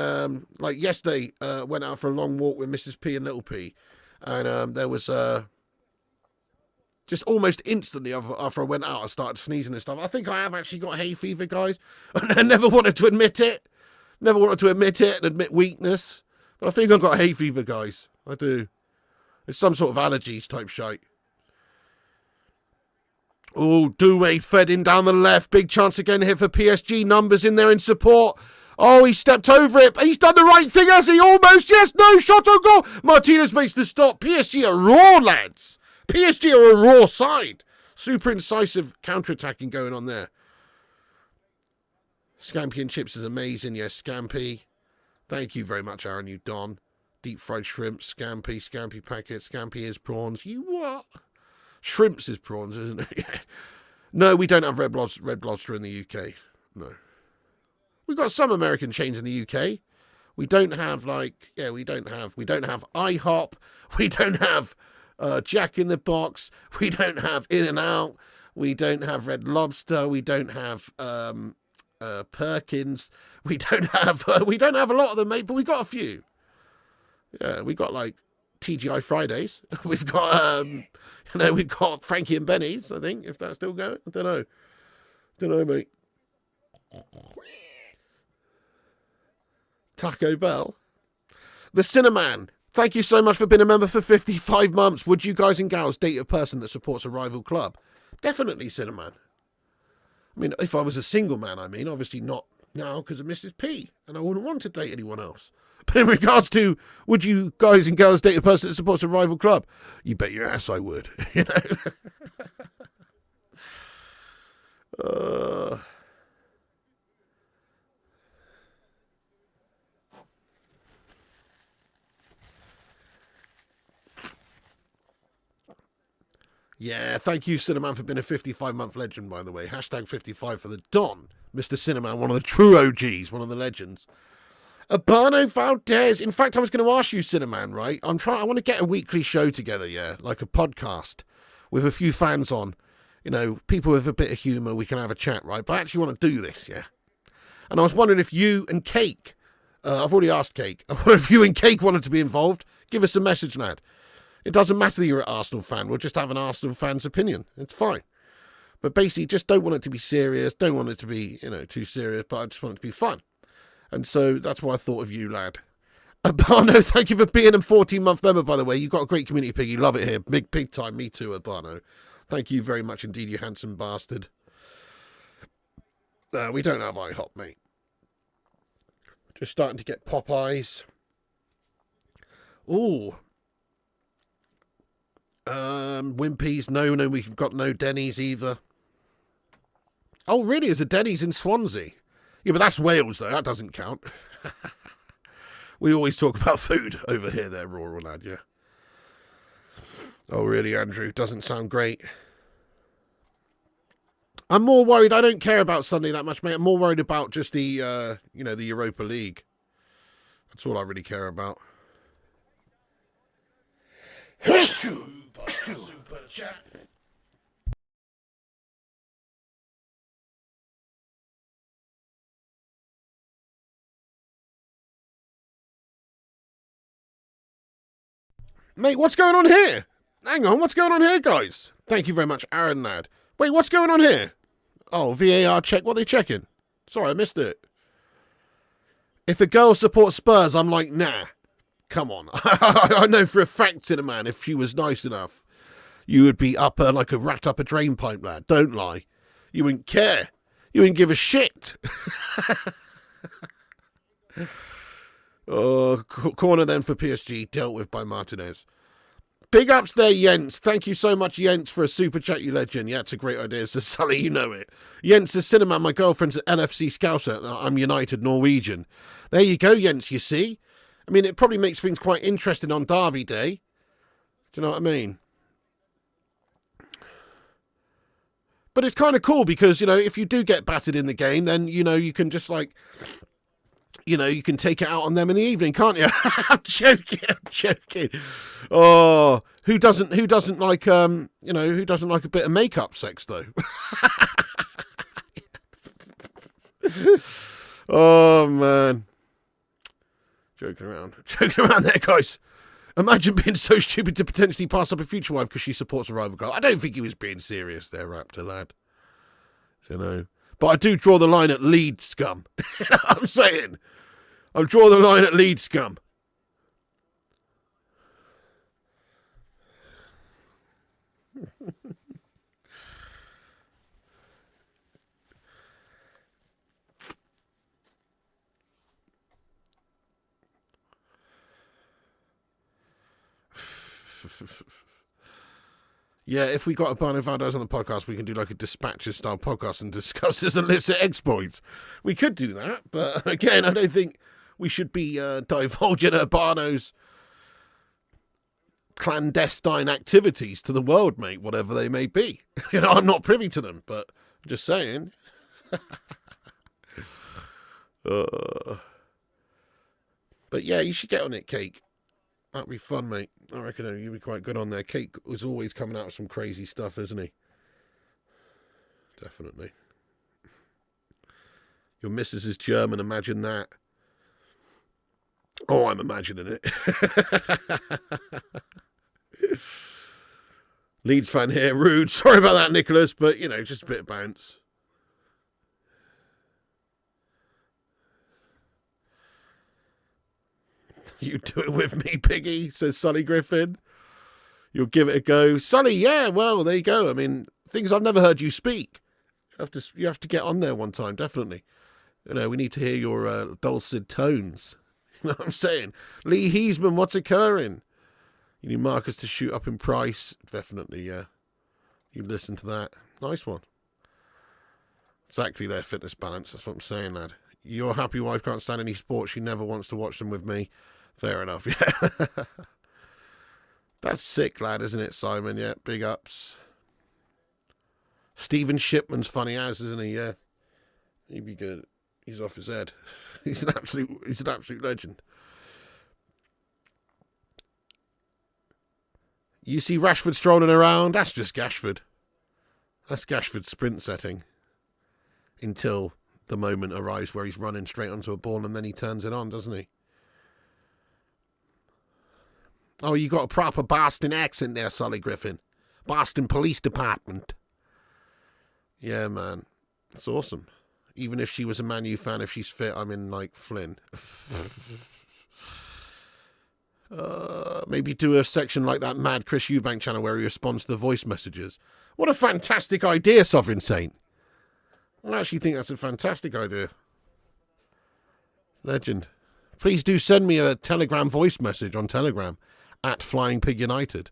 like yesterday, went out for a long walk with Mrs. P and Little P, and there was, just almost instantly after I went out, I started sneezing and stuff. I think I have actually got hay fever, guys. I never wanted to admit it. Never wanted to admit it and admit weakness. But I think I've got hay fever, guys. I do. It's some sort of allergies type shite. Oh, Doué fed in down the left. Big chance again here for PSG. Numbers in there in support. Oh, he stepped over it. He's done the right thing, has he? Almost. Yes, no, shot on goal. Martinez makes the stop. PSG are raw, lads. PSG are a raw side. Super incisive counter-attacking going on there. Scampi and chips is amazing. Yes, Scampi. Thank you very much, Aaron, you don. Deep fried shrimp, Scampi, Scampi packet, Scampi is prawns. You what? Shrimps is prawns, isn't it? Yeah. No, we don't have red lobster in the UK. No. We've got some American chains in the UK. We don't have we don't have IHOP. We don't have Jack in the Box. We don't have In-N-Out. We don't have Red Lobster. We don't have Perkins. We don't have a lot of them, mate, but we got a few. Yeah, we got like TGI Fridays. We've got we've got Frankie and Benny's, I think, if that's still going. I don't know, mate. Taco Bell. The Cinnamon. Thank you so much for being a member for 55 months. Would you guys and gals date a person that supports a rival club? Definitely, Cinnamon. I mean, if I was a single man, obviously not now because of Mrs. P, and I wouldn't want to date anyone else. But in regards to, would you guys and girls date a person that supports a rival club? You bet your ass I would, you know. Yeah, thank you, Cinnamon, for being a 55-month legend, by the way. Hashtag 55 for the Don. Mr. Cinnamon, one of the true OGs, one of the legends. Urbano Valdez. In fact, I was going to ask you, Cinnamon, right? I want to get a weekly show together, yeah? Like a podcast with a few fans on. You know, people with a bit of humour, we can have a chat, right? But I actually want to do this, yeah? And I was wondering if you and Cake, I've already asked Cake, I wonder if you and Cake wanted to be involved. Give us a message, lad. It doesn't matter that you're an Arsenal fan. We'll just have an Arsenal fan's opinion. It's fine. But basically, just don't want it to be serious. Don't want it to be, too serious. But I just want it to be fun. And so that's why I thought of you, lad. Urbano, thank you for being a 14-month member, by the way. You've got a great community, Pig. You love it here. Big time. Me too, Urbano. Thank you very much indeed, you handsome bastard. We don't have IHOP, mate. Just starting to get Popeyes. Ooh. Wimpy's. No, we've got no Denny's either. Oh, really? Is a Denny's in Swansea? Yeah, but that's Wales, though. That doesn't count. We always talk about food over here, there, rural lad, yeah. Oh, really, Andrew? Doesn't sound great. I'm more worried. I don't care about Sunday that much, mate. I'm more worried about just the, the Europa League. That's all I really care about. Super chat. Mate, what's going on here? Hang on, what's going on here, guys? Thank you very much, Aaron lad. Wait, what's going on here? Oh, VAR check. What are they checking? Sorry, I missed it. If a girl supports Spurs, I'm like, nah. Come on. I know for a fact, Cinnamon, if she was nice enough, you would be up her like a rat up a drain pipe, lad. Don't lie. You wouldn't care. You wouldn't give a shit. Oh, corner then for PSG, dealt with by Martinez. Big ups there, Jens. Thank you so much, Jens, for a super chat, you legend. Yeah, it's a great idea. So, Sully, you know it. Jens says, Cinnamon, my girlfriend's an NFC Scouser. I'm United Norwegian. There you go, Jens, you see? I mean, it probably makes things quite interesting on Derby Day. Do you know what I mean? But it's kind of cool because, if you do get battered in the game, then, you can just like... you can take it out on them in the evening, can't you? I'm joking. Oh, who doesn't like, who doesn't like a bit of makeup sex, though? Oh, man. Joking around there, guys. Imagine being so stupid to potentially pass up a future wife because she supports a rival girl. I don't think he was being serious there, Raptor lad. But I do draw the line at lead scum. I'm saying. I'll draw the line at lead scum. Yeah, if we got a Barno Valdez on the podcast, we can do like a Dispatches style podcast and discuss his illicit exploits. We could do that, but again, I don't think we should be divulging Urbano's clandestine activities to the world, mate, whatever they may be. I'm not privy to them, but I'm just saying. But yeah, you should get on it, Cake. That'd be fun, mate. I reckon you'd be quite good on there. Cake was always coming out with some crazy stuff, isn't he? Definitely. Your missus is German, imagine that. Oh, I'm imagining it. Leeds fan here, rude. Sorry about that, Nicholas, but, just a bit of bounce. You do it with me, Piggy, says Sully Griffin. You'll give it a go. Sully, yeah, well, there you go. I mean, things I've never heard you speak. You have to get on there one time, definitely. We need to hear your dulcet tones. You know what I'm saying? Lee Heesman, what's occurring? You need Marcus to shoot up in price. Definitely, yeah. You listen to that. Nice one. Exactly their fitness balance. That's what I'm saying, lad. Your happy wife can't stand any sports. She never wants to watch them with me. Fair enough, yeah. That's sick, lad, isn't it, Simon? Yeah, big ups. Stephen Shipman's funny as, isn't he? Yeah. He'd be good. He's off his head. He's an absolute legend. You see Rashford strolling around? That's just Gashford. That's Gashford's sprint setting. Until the moment arrives where he's running straight onto a ball and then he turns it on, doesn't he? Oh, you got a proper Boston accent there, Sully Griffin. Boston Police Department. Yeah, man. It's awesome. Even if she was a Man U fan, if she's fit, I'm in, like, Flynn. Maybe do a section like that mad Chris Eubank channel where he responds to the voice messages. What a fantastic idea, Sovereign Saint. I actually think that's a fantastic idea. Legend. Please do send me a Telegram voice message on Telegram at Flying Pig United.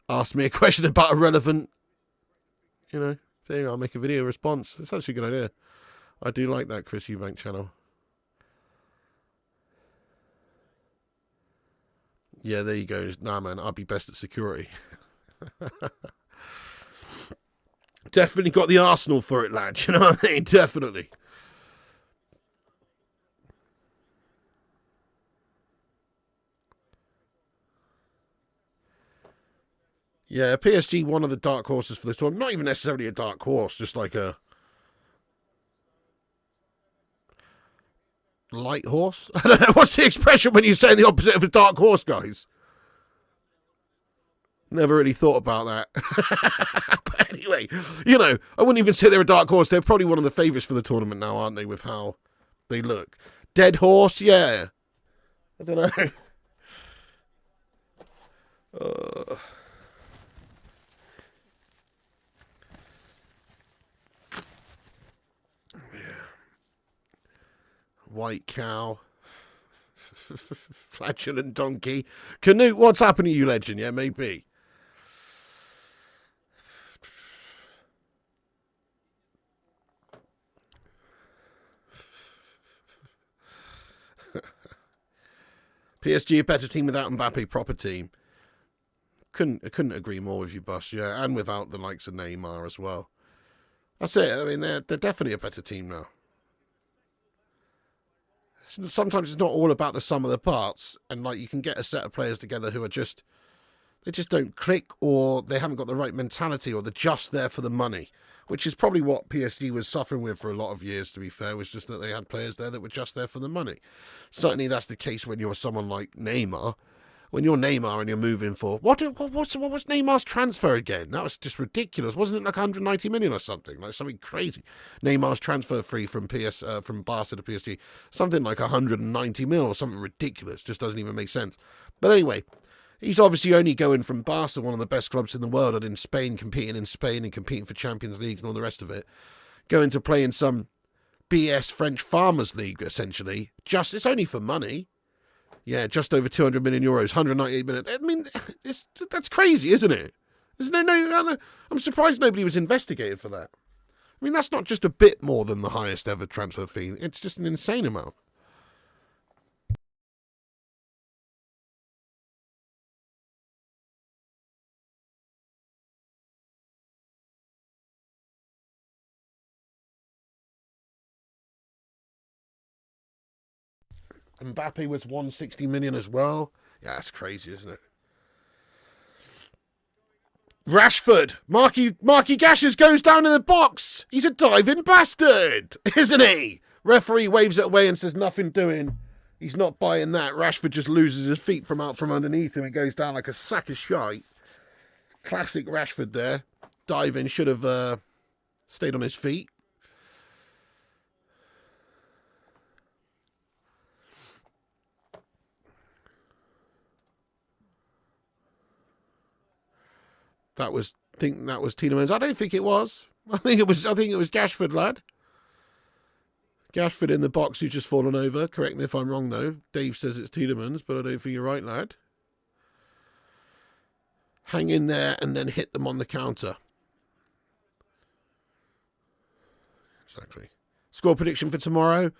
Ask me a question about a relevant, thing. I'll make a video response. It's actually a good idea. I do like that Chris Eubank channel. Yeah, there you go. Nah, man, I'll be best at security. Definitely got the arsenal for it, lad. You know what I mean? Definitely. Yeah, PSG, one of the dark horses for this tournament. Not even necessarily a dark horse, just like a light horse. I don't know. What's the expression when you say the opposite of a dark horse, guys? Never really thought about that. But anyway, I wouldn't even say they're a dark horse. They're probably one of the favourites for the tournament now, aren't they, with how they look? Dead horse, yeah. I don't know. White cow. Flatulent donkey. Canute, what's happening to you, legend? Yeah, maybe. PSG a better team without Mbappe, proper team. Couldn't agree more with you, Bus. Yeah, and without the likes of Neymar as well. That's it. I mean, they're definitely a better team now. Sometimes it's not all about the sum of the parts, and like you can get a set of players together who are they just don't click, or they haven't got the right mentality, or they're just there for the money, which is probably what PSG was suffering with for a lot of years, to be fair, was just that they had players there that were just there for the money. Certainly that's the case when you're someone like Neymar. When you're Neymar and you're moving for... What was Neymar's transfer again? That was just ridiculous. Wasn't it like 190 million or something? Like something crazy. Neymar's transfer fee from Barca to PSG. Something like 190 mil or something ridiculous. Just doesn't even make sense. But anyway, he's obviously only going from Barca, one of the best clubs in the world, and in Spain, competing for Champions Leagues and all the rest of it, going to play in some BS French Farmers League, essentially. It's only for money. Yeah, just over 200 million euros, 198 million. I mean, that's crazy, isn't it? I'm surprised nobody was investigated for that. I mean, that's not just a bit more than the highest ever transfer fee. It's just an insane amount. Mbappe was 160 million as well. Yeah, that's crazy, isn't it? Rashford, Marky Gashes goes down in the box. He's a diving bastard, isn't he? Referee waves it away and says nothing doing. He's not buying that. Rashford just loses his feet from underneath him and goes down like a sack of shite. Classic Rashford there. Diving, should have stayed on his feet. That was Tielemans. I don't think it was. I think it was Gashford, lad. Gashford in the box who's just fallen over. Correct me if I'm wrong, though. Dave says it's Tielemans, but I don't think you're right, lad. Hang in there and then hit them on the counter. Exactly. Score prediction for tomorrow?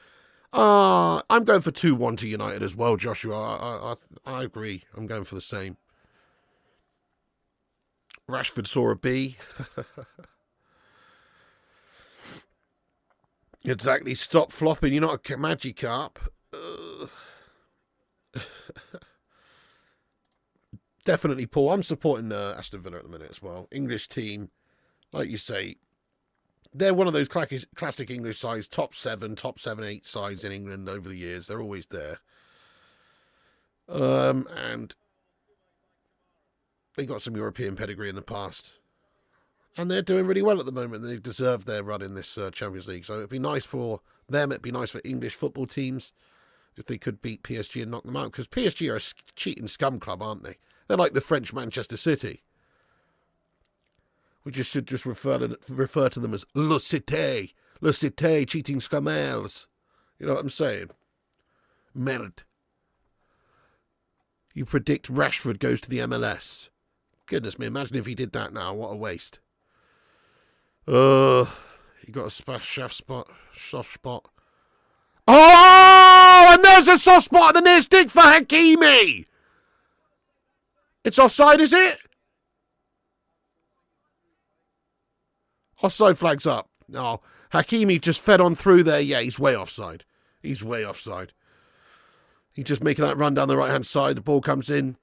I'm going for 2-1 to United as well, Joshua. I agree. I'm going for the same. Rashford saw a B. Exactly. Stop flopping. You're not a Magikarp. Definitely, Paul. I'm supporting Aston Villa at the minute as well. English team, like you say, they're one of those classic English sides, top 7, 8 sides in England over the years. They're always there. And they got some European pedigree in the past. And they're doing really well at the moment. They deserve their run in this Champions League. So it'd be nice for them. It'd be nice for English football teams if they could beat PSG and knock them out. Because PSG are a cheating scum club, aren't they? They're like the French Manchester City. We should just refer to them as Le Cité. Le Cité, cheating scamels. You know what I'm saying? Merde. You predict Rashford goes to the MLS. Goodness me, imagine if he did that now. What a waste. He got a soft spot. Oh, and there's a soft spot at the near stick for Hakimi. It's offside, is it? Offside flag's up. No, Hakimi just fed on through there. Yeah, he's way offside. He's way offside. He's just making that run down the right-hand side. The ball comes in,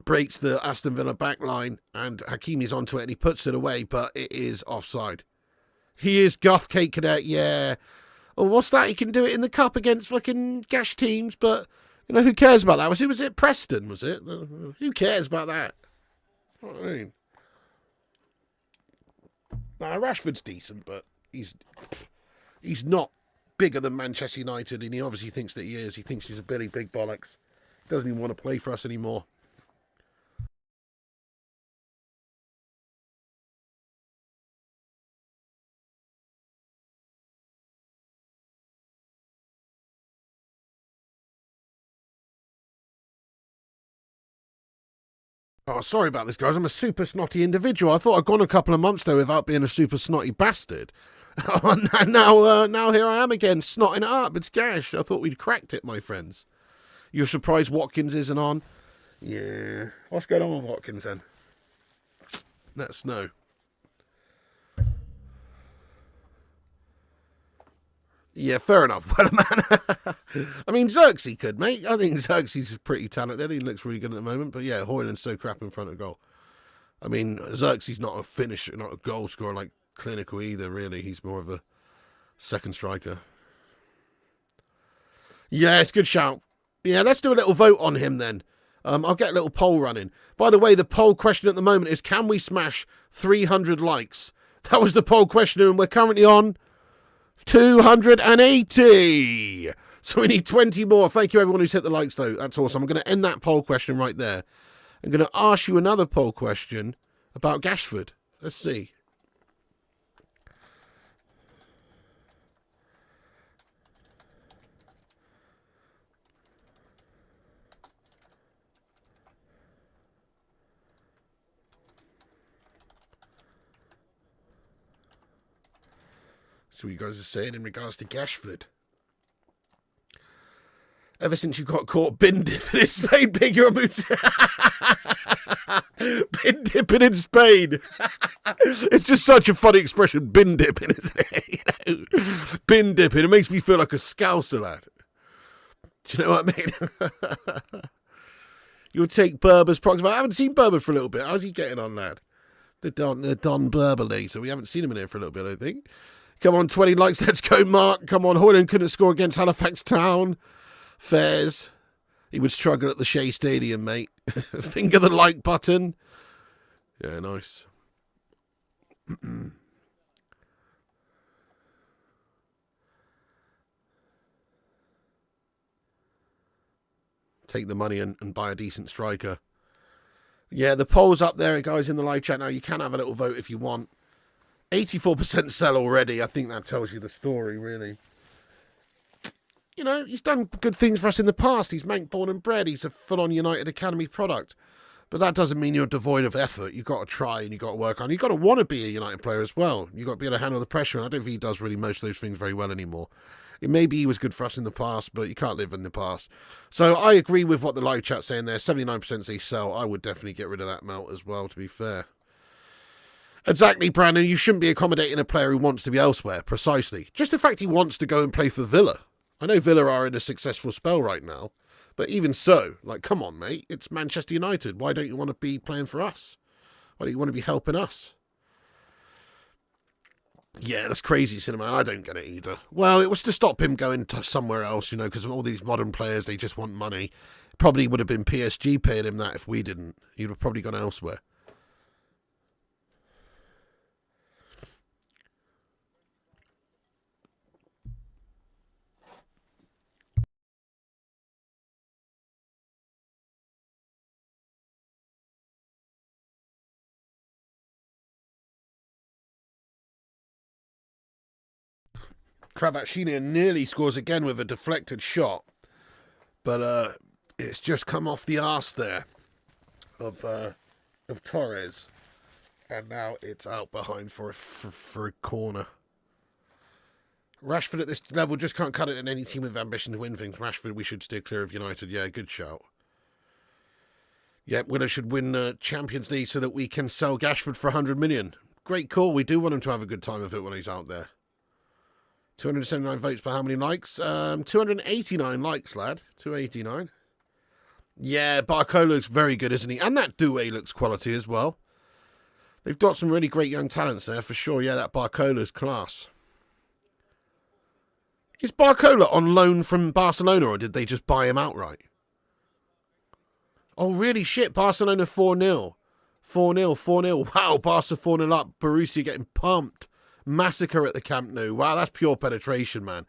breaks the Aston Villa back line, and Hakimi's onto it, and he puts it away, but it is offside. He is Guff Cake Cadet, yeah. Oh, what's that? He can do it in the cup against fucking gash teams, but, you know, who cares about that? Was it Preston, was it? Who cares about that? You know what I mean? Nah, Rashford's decent, but he's not bigger than Manchester United, and he obviously thinks that he is. He thinks he's a Billy Big Bollocks. Doesn't even want to play for us anymore. Oh, sorry about this, guys. I'm a super snotty individual. I thought I'd gone a couple of months there without being a super snotty bastard. Now here I am again, snotting it up. It's gash. I thought we'd cracked it, my friends. You're surprised Watkins isn't on? Yeah. What's going on with Watkins then? Let us know. Yeah, fair enough. Well, man. I mean, Xerxes could, mate. I think Xerxes is pretty talented. He looks really good at the moment. But yeah, Højlund's so crap in front of goal. I mean, Xerxes not a finisher, not a goal scorer like Clinical either, really. He's more of a second striker. Yeah, it's a good shout. Yeah, let's do a little vote on him then. I'll get a little poll running. By the way, the poll question at the moment is, can we smash 300 likes? That was the poll question, and we're currently on 280. So we need 20 more. Thank you, everyone who's hit the likes, though. That's awesome. I'm going to end that poll question right there. I'm going to ask you another poll question about Gashford. Let's see. So what you guys are saying in regards to Gashford. Ever since you got caught bin dipping in Spain, Big your boots. Bin dipping in Spain. It's just such a funny expression, bin dipping, isn't it? You know? Bin dipping. It makes me feel like a Scouser lad. Do you know what I mean? You would take Berber's proxy. I haven't seen Berber for a little bit. How's he getting on, lad? The Don Berber league. So we haven't seen him in here for a little bit, I don't think. Come on, 20 likes. Let's go, Mark. Come on. Højlund couldn't score against Halifax Town. Fairs. He would struggle at the Shea Stadium, mate. Finger the like button. Yeah, nice. Take the money and buy a decent striker. Yeah, the poll's up there, guys, in the live chat now. You can have a little vote if you want. 84% sell already. I think that tells you the story, really. You know, he's done good things for us in the past. He's Manc born and bred. He's a full-on United Academy product. But that doesn't mean you're devoid of effort. You've got to try and you've got to work on. You've got to want to be a United player as well. You've got to be able to handle the pressure. And I don't think he does really most of those things very well anymore. Maybe he was good for us in the past, but you can't live in the past. So I agree with what the live chat's saying there. 79% say sell. I would definitely get rid of that melt as well, to be fair. Exactly, Brandon. You shouldn't be accommodating a player who wants to be elsewhere. Precisely. Just the fact he wants to go and play for Villa. I know Villa are in a successful spell right now. But even so, like, come on, mate. It's Manchester United. Why don't you want to be playing for us? Why don't you want to be helping us? Yeah, that's crazy, Cinnamon. I don't get it either. Well, it was to stop him going to somewhere else, you know, because all these modern players, they just want money. Probably would have been PSG paying him that if we didn't. He'd have probably gone elsewhere. Kvaratskhelia nearly scores again with a deflected shot, but it's just come off the arse there of Torres, and now it's out behind for a corner. Rashford at this level just can't cut it in any team with ambition to win things. Rashford, we should steer clear of United. Yeah, good shout. Yeah, Willer should win the Champions League so that we can sell Gashford for 100 million. Great call. We do want him to have a good time of it when he's out there. 279 votes for how many likes? 289 likes, lad. 289. Yeah, Barcola looks very good, isn't he? And that Doué looks quality as well. They've got some really great young talents there for sure. Yeah, that Barcola's class. Is Barcola on loan from Barcelona, or did they just buy him outright? Oh, really? Shit. Barcelona 4-0. 4-0, 4-0. Wow, Barca 4-0 up. Borussia getting pumped. Massacre at the Camp Nou. Wow, that's pure penetration, man.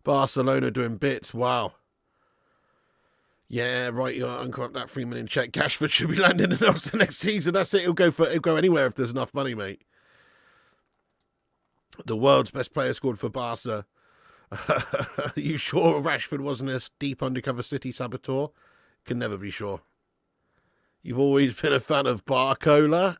Barcelona doing bits. Wow. Yeah, right. You uncorrupt that Freeman in check. Gashford should be landing in Aston next season. That's it. It'll go anywhere if there's enough money, mate. The world's best player scored for Barca. Are you sure Rashford wasn't a deep undercover City saboteur? Can never be sure. You've always been a fan of Barcola.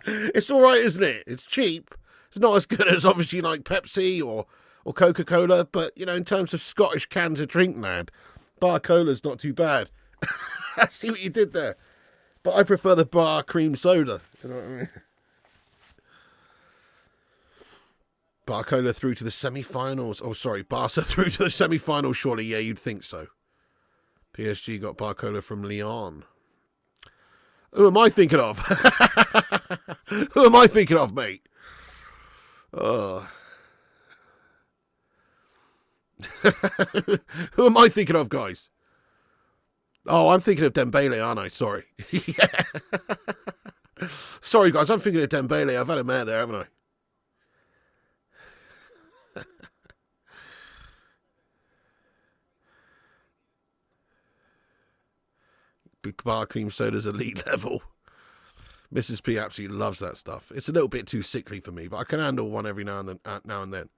It's all right, isn't it? It's cheap. It's not as good as obviously like Pepsi or Coca-Cola, but you know, in terms of Scottish cans of drink, lad, Barcola's not too bad. I see what you did there, but I prefer the bar cream soda. You know what I mean? Barcola through to the semi-finals. Oh, sorry, Barca through to the semi-finals, surely. Yeah, you'd think so. PSG got Barcola from Lyon. Who am I thinking of? Who am I thinking of, mate? Who am I thinking of, guys? Oh, I'm thinking of Dembele, aren't I? Sorry. Yeah. Sorry, guys, I'm thinking of Dembele. I've had a mare there, haven't I? Big bar cream soda's elite level. Mrs. P absolutely loves that stuff. It's a little bit too sickly for me, but I can handle one every now and then.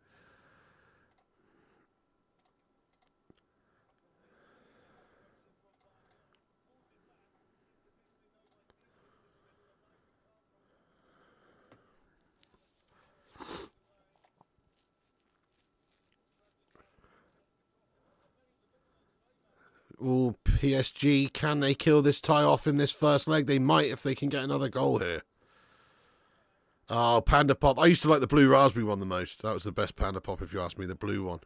Oh, PSG, can they kill this tie off in this first leg? They might if they can get another goal here. Oh, Panda Pop. I used to like the blue raspberry one the most. That was the best Panda Pop, if you ask me, the blue one.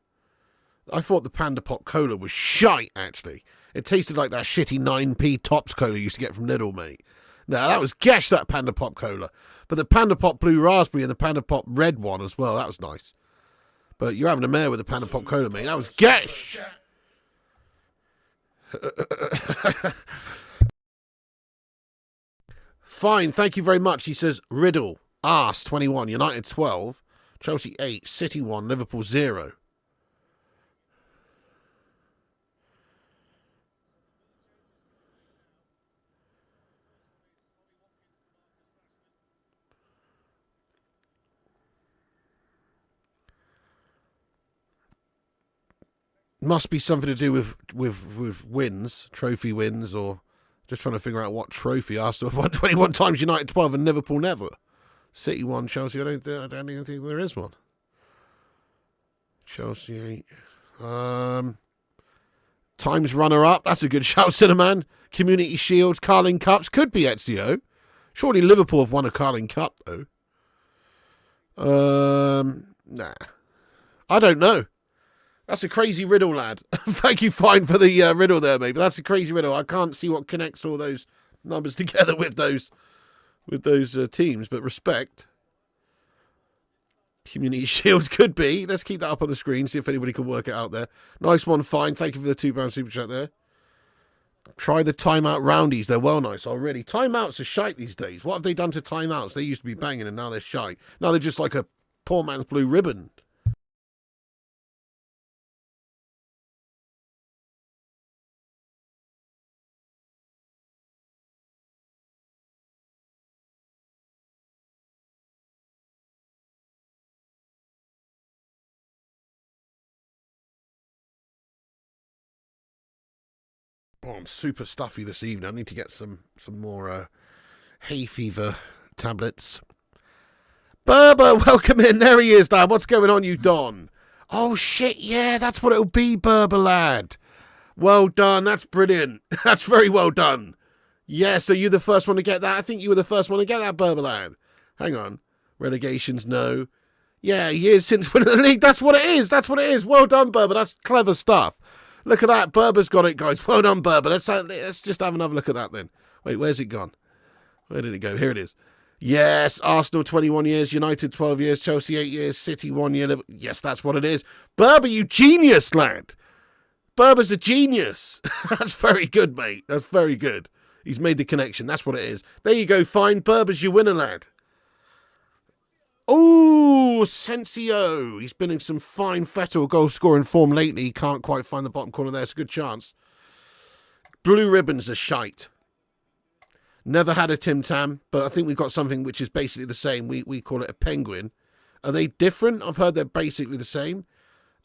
I thought the Panda Pop Cola was shite, actually. It tasted like that shitty 9p Tops Cola you used to get from Lidl, mate. No, that was gash, that Panda Pop Cola. But the Panda Pop Blue Raspberry and the Panda Pop Red one as well, that was nice. But you're having a mare with the Panda Pop Cola, mate. That was gash! Fine, thank you very much. He says, Riddle, Arse 21, United 12, Chelsea 8, City 1, Liverpool 0. Must be something to do with wins, trophy wins, or just trying to figure out what trophy. Arsenal won 21 times, United 12, and Liverpool never. City 1, Chelsea, I don't even think there is one. Chelsea 8. Times runner-up, that's a good shout, Cinnamon. Community Shield, Carling Cups, could be Ezio. Surely Liverpool have won a Carling Cup, though. Nah. I don't know. That's a crazy riddle, lad. Thank you, Fine, for the riddle there, mate. But that's a crazy riddle. I can't see what connects all those numbers together with those teams. But respect. Community Shield could be. Let's keep that up on the screen. See if anybody can work it out there. Nice one, Fine. Thank you for the £2 super chat there. Try the timeout roundies. They're well nice already. Timeouts are shite these days. What have they done to timeouts? They used to be banging and now they're shite. Now they're just like a poor man's blue ribbon. Oh, I'm super stuffy this evening. I need to get some more hay fever tablets. Berber, welcome in. There he is, lad. What's going on, you Don? Oh, shit, yeah, that's what it'll be, Berber, lad. Well done. That's brilliant. That's very well done. Yeah, so you're the first one to get that. I think you were the first one to get that, Berber, lad. Hang on. Relegations, no. Yeah, years since winning the league. That's what it is. That's what it is. Well done, Berber. That's clever stuff. Look at that. Berber's got it, guys. Well done, Berber. Let's just have another look at that then. Wait, where's it gone? Where did it go? Here it is. Yes, Arsenal 21 years, United 12 years, Chelsea 8 years, City 1 year. Yes, that's what it is. Berber, you genius, lad. Berber's a genius. That's very good, mate. That's very good. He's made the connection. That's what it is. There you go. Fine. Berber's your winner, lad. Oh, Sensio. He's been in some fine Fettel goal-scoring form lately. He can't quite find the bottom corner there. It's a good chance. Blue ribbons are shite. Never had a Tim Tam, but I think we've got something which is basically the same. We call it a penguin. Are they different? I've heard they're basically the same.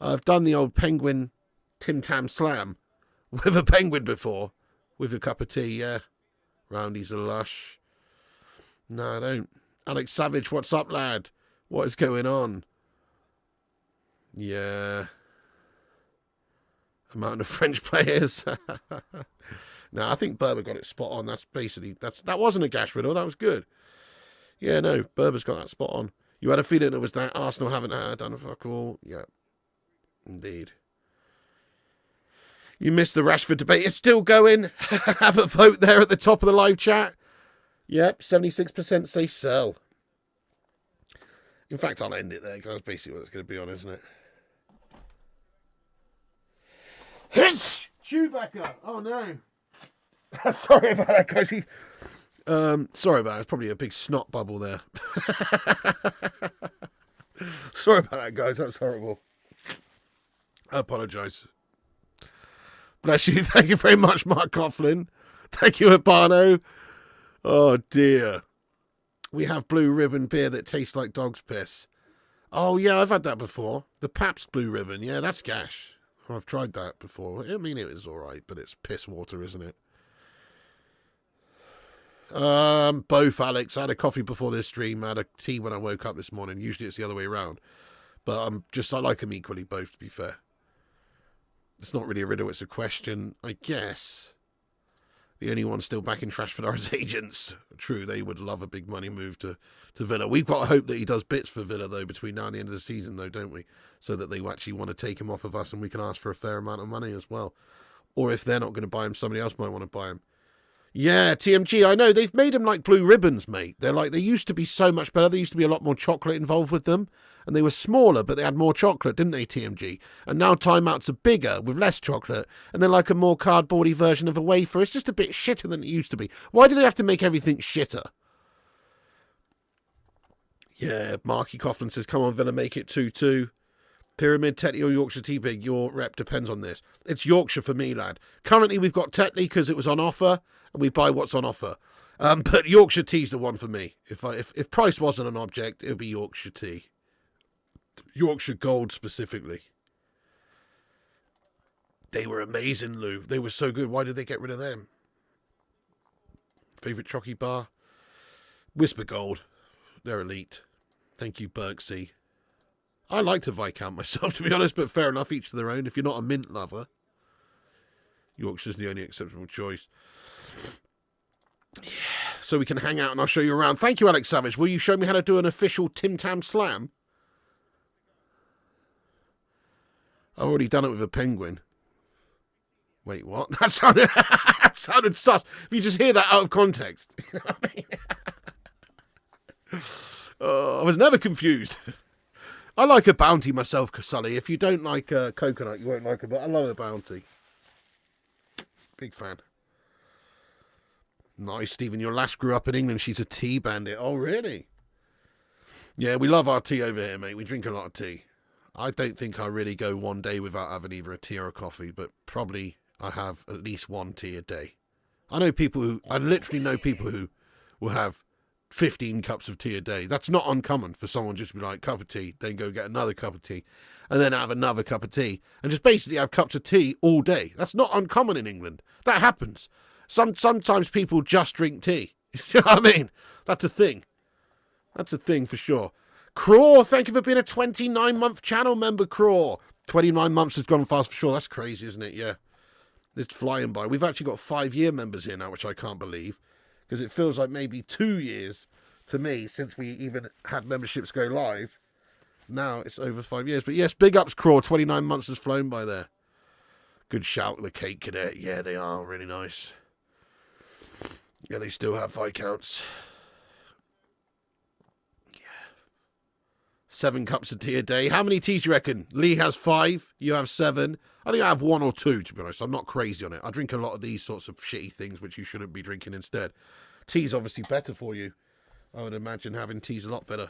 I've done the old penguin Tim Tam slam with a penguin before. With a cup of tea, yeah. Roundies are lush. No, I don't. Alex Savage, what's up, lad? What is going on? Yeah. Amount of French players. No, I think Berber got it spot on. That's basically, that wasn't a gash riddle. That was good. Yeah, no, Berber's got that spot on. You had a feeling it was that Arsenal haven't done a fuck all. Yeah, indeed. You missed the Rashford debate. It's still going. Have a vote there at the top of the live chat. Yep, 76% say sell. In fact, I'll end it there because that's basically what it's going to be on, isn't it? Chewbacca! Oh no. Sorry about that, guys. Sorry about that. It's probably a big snot bubble there. Sorry about that, guys. That's horrible. I apologise. Bless you. Thank you very much, Mark Coughlin. Thank you, Urbano. Oh, dear. We have blue ribbon beer that tastes like dog's piss. Oh, yeah, I've had that before. The Pabst Blue Ribbon. Yeah, that's gash. I've tried that before. I mean, it was all right, but it's piss water, isn't it? Both, Alex. I had a coffee before this stream. I had a tea when I woke up this morning. Usually it's the other way around. But I like them equally, both, to be fair. It's not really a riddle, it's a question, I guess. The only one still back in Rashford are his agents. True, they would love a big money move to Villa. We've got to hope that he does bits for Villa, though, between now and the end of the season, though, don't we? So that they actually want to take him off of us and we can ask for a fair amount of money as well. Or if they're not going to buy him, somebody else might want to buy him. Yeah, TMG, I know. They've made them like blue ribbons, mate. They're like, they used to be so much better. There used to be a lot more chocolate involved with them. And they were smaller, but they had more chocolate, didn't they, TMG? And now timeouts are bigger with less chocolate. And they're like a more cardboardy version of a wafer. It's just a bit shitter than it used to be. Why do they have to make everything shitter? Yeah, Marky Coughlin says, come on, Villa, make it 2-2. Pyramid, Tetley or Yorkshire Tea Big? Your rep depends on this. It's Yorkshire for me, lad. Currently, we've got Tetley because it was on offer, and we buy what's on offer. But Yorkshire Tea's the one for me. If price wasn't an object, it would be Yorkshire Tea. Yorkshire Gold specifically. They were amazing, Lou. They were so good. Why did they get rid of them? Favourite Chocky bar? Whisper Gold. They're elite. Thank you, Bergsey. I like to Viscount myself, to be honest, but fair enough, each to their own. If you're not a mint lover, Yorkshire's the only acceptable choice. Yeah, so we can hang out and I'll show you around. Thank you, Alex Savage. Will you show me how to do an official Tim Tam slam? I've already done it with a penguin. Wait, what? That sounded sus. If you just hear that out of context. You know what I mean? I was never confused. I like a bounty myself, Sully. If you don't like coconut, you won't like it, but I love a bounty. Big fan. Nice, Stephen. Your lass grew up in England. She's a tea bandit. Oh, really? Yeah, we love our tea over here, mate. We drink a lot of tea. I don't think I really go one day without having either a tea or a coffee, but probably I have at least one tea a day. I literally know people who will have 15 cups of tea a day. That's not uncommon for someone just to be like, cup of tea, then go get another cup of tea, and then have another cup of tea, and just basically have cups of tea all day. That's not uncommon in England. That happens. Sometimes people just drink tea. You know what I mean? That's a thing. That's a thing for sure. Craw, thank you for being a 29-month channel member, Craw. 29 months has gone fast for sure. That's crazy, isn't it? Yeah. It's flying by. We've actually got 5-year members here now, which I can't believe, because it feels like maybe 2 years to me since we even had memberships go live. Now it's over 5 years. But yes, big ups, Craw. 29 months has flown by there. Good shout, the Cake Cadet. Yeah, they are really nice. Yeah, they still have Viscounts. Yeah. 7 cups of tea a day. How many teas do you reckon? Lee has 5. You have 7. I think I have 1 or 2, to be honest. I'm not crazy on it. I drink a lot of these sorts of shitty things, which you shouldn't be drinking instead. Tea's obviously better for you. I would imagine having tea's a lot better.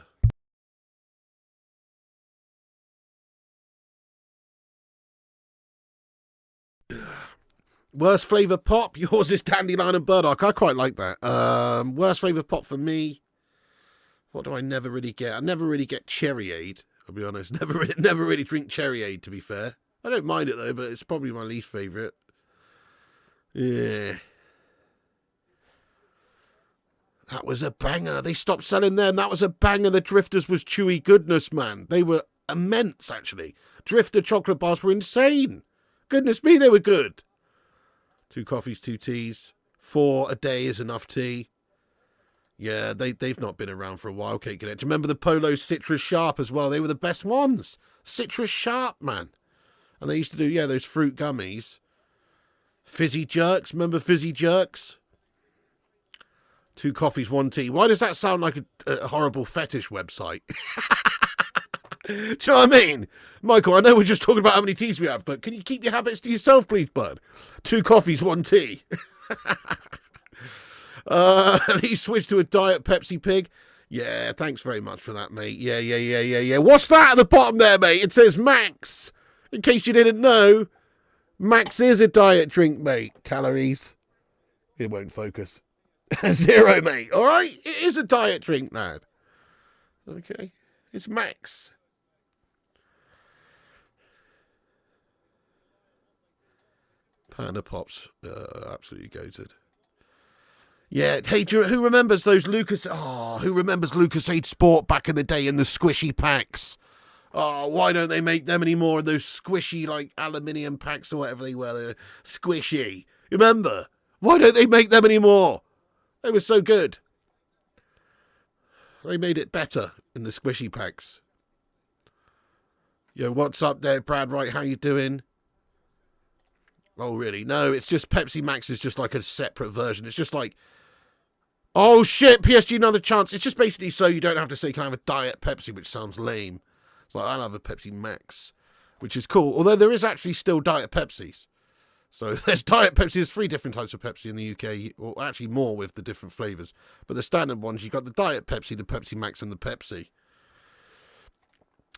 Worst flavour pop? Yours is Dandelion and Burdock. I quite like that. Worst flavour pop for me? What do I never really get? I never really get Cherryade, I'll be honest. Never really drink Cherryade, to be fair. I don't mind it, though, but it's probably my least favourite. Yeah. That was a banger. They stopped selling them. That was a banger. The Drifters was chewy goodness, man. They were immense, actually. Drifter chocolate bars were insane. Goodness me, they were good. 2 coffees, 2 teas. 4 a day is enough tea. Yeah, they've not been around for a while, Cake Cadet. Do you remember the Polo Citrus Sharp as well? They were the best ones. Citrus Sharp, man. And they used to do, yeah, those fruit gummies. Fizzy Jerks. Remember Fizzy Jerks? 2 coffees, 1 tea. Why does that sound like a horrible fetish website? Do you know what I mean? Michael, I know we're just talking about how many teas we have, but can you keep your habits to yourself, please, bud? 2 coffees, 1 tea. And he switched to a Diet Pepsi Pig. Yeah, thanks very much for that, mate. Yeah. What's that at the bottom there, mate? It says Max. In case you didn't know, Max is a diet drink, mate. Calories. It won't focus. 0, mate. All right? It is a diet drink, lad. Okay. It's Max. Panda Pops. Absolutely goated. Yeah. Hey, who remembers those Lucas... Oh, who remembers Lucas Aid Sport back in the day in the squishy packs? Oh, why don't they make them anymore? Those squishy, like, aluminium packs or whatever they were. They're squishy. Remember? Why don't they make them anymore? They were so good. They made it better in the squishy packs. Yo, what's up there, Brad? Right, how you doing? Oh, really? No, it's just Pepsi Max is just like a separate version. It's just like, oh, shit, PSG, another chance. It's just basically so you don't have to say, can I have a Diet Pepsi, which sounds lame. It's like, I'll have a Pepsi Max, which is cool. Although there is actually still Diet Pepsis. So there's Diet Pepsi. There's 3 different types of Pepsi in the UK, or actually more with the different flavours. But the standard ones, you've got the Diet Pepsi, the Pepsi Max, and the Pepsi.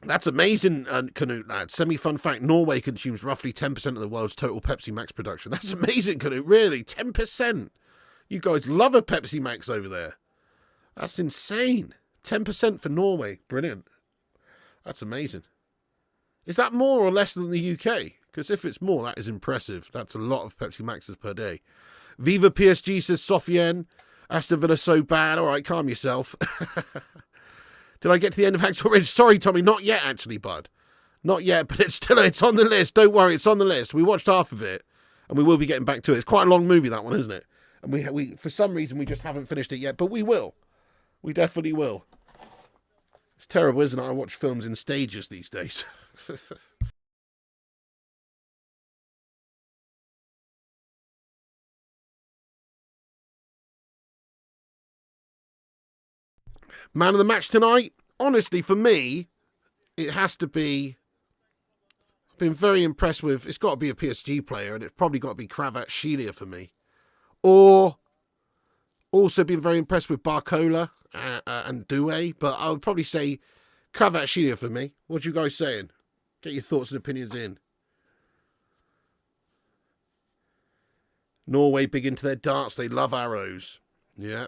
That's amazing, Canute, lad. Semi-fun fact, Norway consumes roughly 10% of the world's total Pepsi Max production. That's amazing, Canute, really. 10%. You guys love a Pepsi Max over there. That's insane. 10% for Norway. Brilliant. That's amazing. Is that more or less than the UK? Because if it's more, that is impressive. That's a lot of Pepsi Maxes per day. Viva PSG, says Sofiane. Aston Villa so bad. All right, calm yourself. Did I get to the end of Hacksaw Ridge? Sorry, Tommy, not yet, actually, bud. Not yet, but it's on the list. Don't worry, it's on the list. We watched half of it, and we will be getting back to it. It's quite a long movie, that one, isn't it? And we for some reason, we just haven't finished it yet, but we will. We definitely will. It's terrible, isn't it? I watch films in stages these days. Man of the match tonight? Honestly, for me, it has to be... I've been very impressed with... It's got to be a PSG player, and it's probably got to be Kvaratskhelia for me. Or... Also been very impressed with Barcola and Doué, but I would probably say Kvaratskhelia for me. What you guys saying? Get your thoughts and opinions in. Norway big into their darts. They love arrows. Yeah.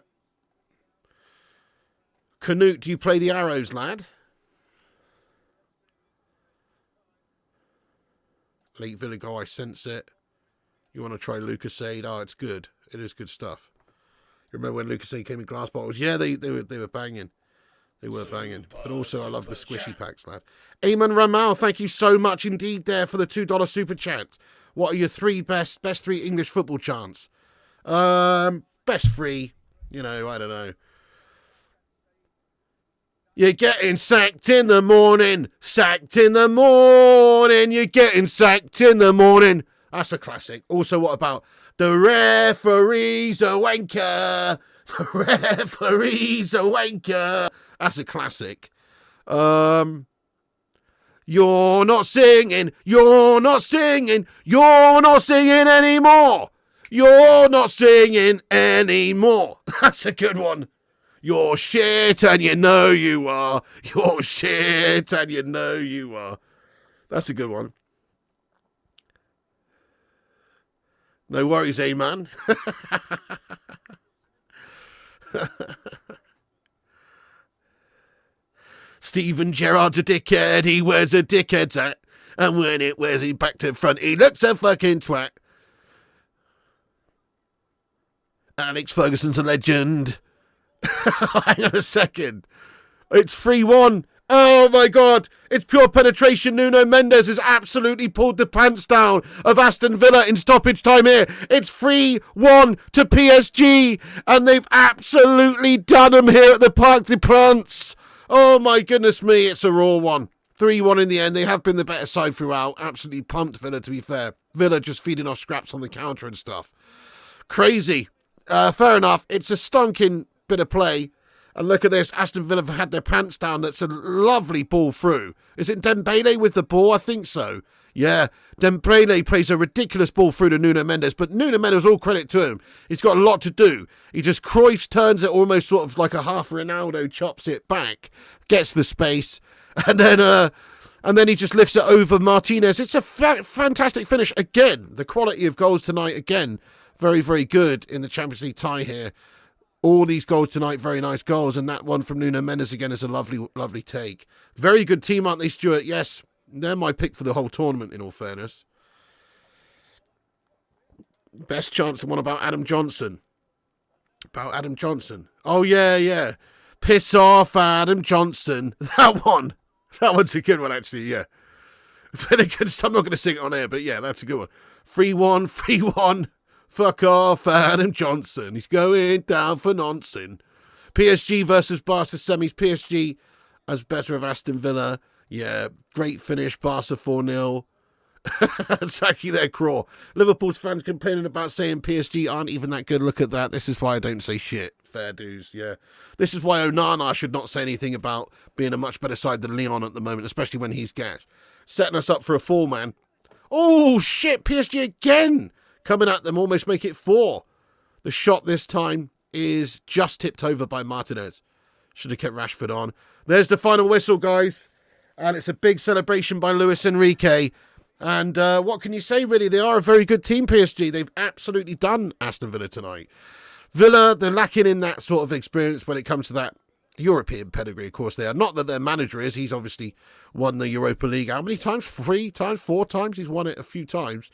Canute, do you play the arrows, lad? Late Villa goal, I sense it. You want to try Lucasade? Oh, it's good. It is good stuff. You remember when Lucasade came in glass bottles? Yeah, they were banging. They were banging. But also, I love the squishy packs, lad. Eamon Ramal, thank you so much indeed there for the $2 super chat. What are your best three English football chants? Best three, I don't know. You're getting sacked in the morning. Sacked in the morning. You're getting sacked in the morning. That's a classic. Also, what about the referee's a wanker? The referee's a wanker. That's a classic. You're not singing. You're not singing. You're not singing anymore. You're not singing anymore. That's a good one. You're shit and you know you are. You're shit and you know you are. That's a good one. No worries, man. Steven Gerrard's a dickhead. He wears a dickhead's hat. And when it wears him back to front, he looks a fucking twat. Alex Ferguson's a legend. Hang on a second. It's 3-1. Oh my God. It's pure penetration. Nuno Mendes has absolutely pulled the pants down of Aston Villa in stoppage time here. It's 3-1 to PSG. And they've absolutely done them here at the Parc des Princes. Oh my goodness me. It's a raw one. 3-1 in the end. They have been the better side throughout. Absolutely pumped Villa, to be fair. Villa just feeding off scraps on the counter and stuff. Crazy. Fair enough. It's a stonking bit of play. And look at this. Aston Villa have had their pants down. That's a lovely ball through. Is it Dembele with the ball? I think so. Yeah. Dembele plays a ridiculous ball through to Nuno Mendes. But Nuno Mendes, all credit to him. He's got a lot to do. He just Cruyff turns it almost sort of like a half Ronaldo, chops it back, gets the space, and then he just lifts it over Martinez. It's a fantastic finish again. The quality of goals tonight again. Very, very good in the Champions League tie here. All these goals tonight, very nice goals. And that one from Nuno Mendes again is a lovely, lovely take. Very good team, aren't they, Stuart? Yes, they're my pick for the whole tournament, in all fairness. Best chance, the one about Adam Johnson. About Adam Johnson. Oh, yeah. Piss off, Adam Johnson. That one. That one's a good one, actually, yeah. I'm not going to sing it on air, but yeah, that's a good one. 3-1, 3-1. Fuck off, Adam Johnson. He's going down for nonsense. PSG versus Barca semis. PSG as better of Aston Villa. Yeah, great finish. Barca 4-0. Exactly their craw. Liverpool's fans complaining about saying PSG aren't even that good. Look at that. This is why I don't say shit. Fair dues, yeah. This is why Onana should not say anything about being a much better side than Lyon at the moment, especially when he's gassed. Setting us up for a fall, man. Oh, shit. PSG again. Coming at them, almost make it 4. The shot this time is just tipped over by Martinez. Should have kept Rashford on. There's the final whistle, guys. And it's a big celebration by Luis Enrique. And what can you say, really? They are a very good team, PSG. They've absolutely done Aston Villa tonight. Villa, they're lacking in that sort of experience when it comes to that European pedigree, of course they are. Not that their manager is. He's obviously won the Europa League. How many times? 3 times? 4 times? He's won it a few times.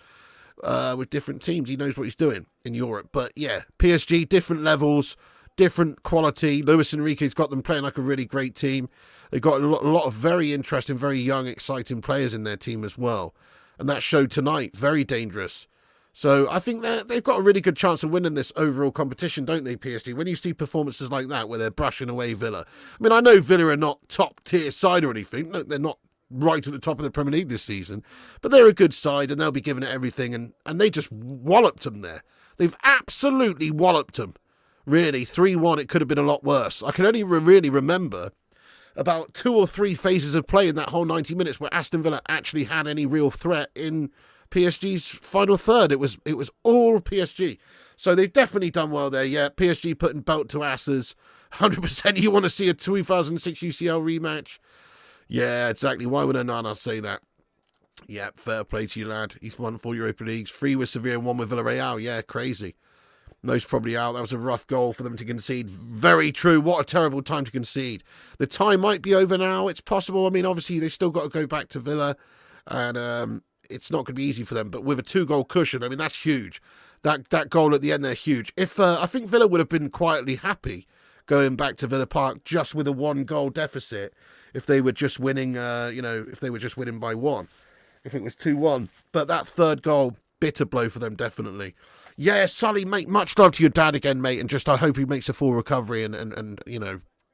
With different teams. He knows what he's doing in Europe. But yeah, PSG, different levels, different quality. Luis Enrique's got them playing like a really great team. They've got a lot of very interesting, very young, exciting players in their team as well. And that showed tonight. Very dangerous. So I think they've got a really good chance of winning this overall competition, don't they, PSG? When you see performances like that where they're brushing away Villa. I mean, I know Villa are not top tier side or anything. No, they're not right at the top of the Premier League this season, but they're a good side and they'll be giving it everything, and they just walloped them there. They've absolutely walloped them. Really, 3-1, it could have been a lot worse. I can only really remember about 2 or 3 phases of play in that whole 90 minutes where Aston Villa actually had any real threat in PSG's final third. It was all PSG. So they've definitely done well there. Yeah, PSG putting belt to asses. 100% you want to see a 2006 UCL rematch. Yeah, exactly. Why would Onana say that? Yeah, fair play to you, lad. He's won 4 Europa Leagues, 3 with Sevilla and 1 with Villarreal. Yeah, crazy. Most probably out. That was a rough goal for them to concede. Very true. What a terrible time to concede. The time might be over now. It's possible. I mean, obviously, they've still got to go back to Villa. And it's not going to be easy for them. But with a 2-goal cushion, I mean, that's huge. That goal at the end there, huge. If I think Villa would have been quietly happy going back to Villa Park just with a 1-goal deficit if they were just winning, if they were just winning by 1. If it was 2-1. But that third goal, bitter blow for them, definitely. Yeah, Sully, mate, much love to your dad again, mate, and just I hope he makes a full recovery and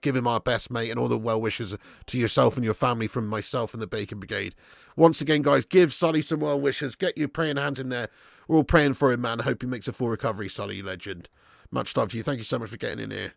give him our best, mate, and all the well wishes to yourself and your family from myself and the Bacon Brigade. Once again, guys, give Sully some well wishes. Get your praying hands in there. We're all praying for him, man. I hope he makes a full recovery, Sully, you legend. Much love to you. Thank you so much for getting in here.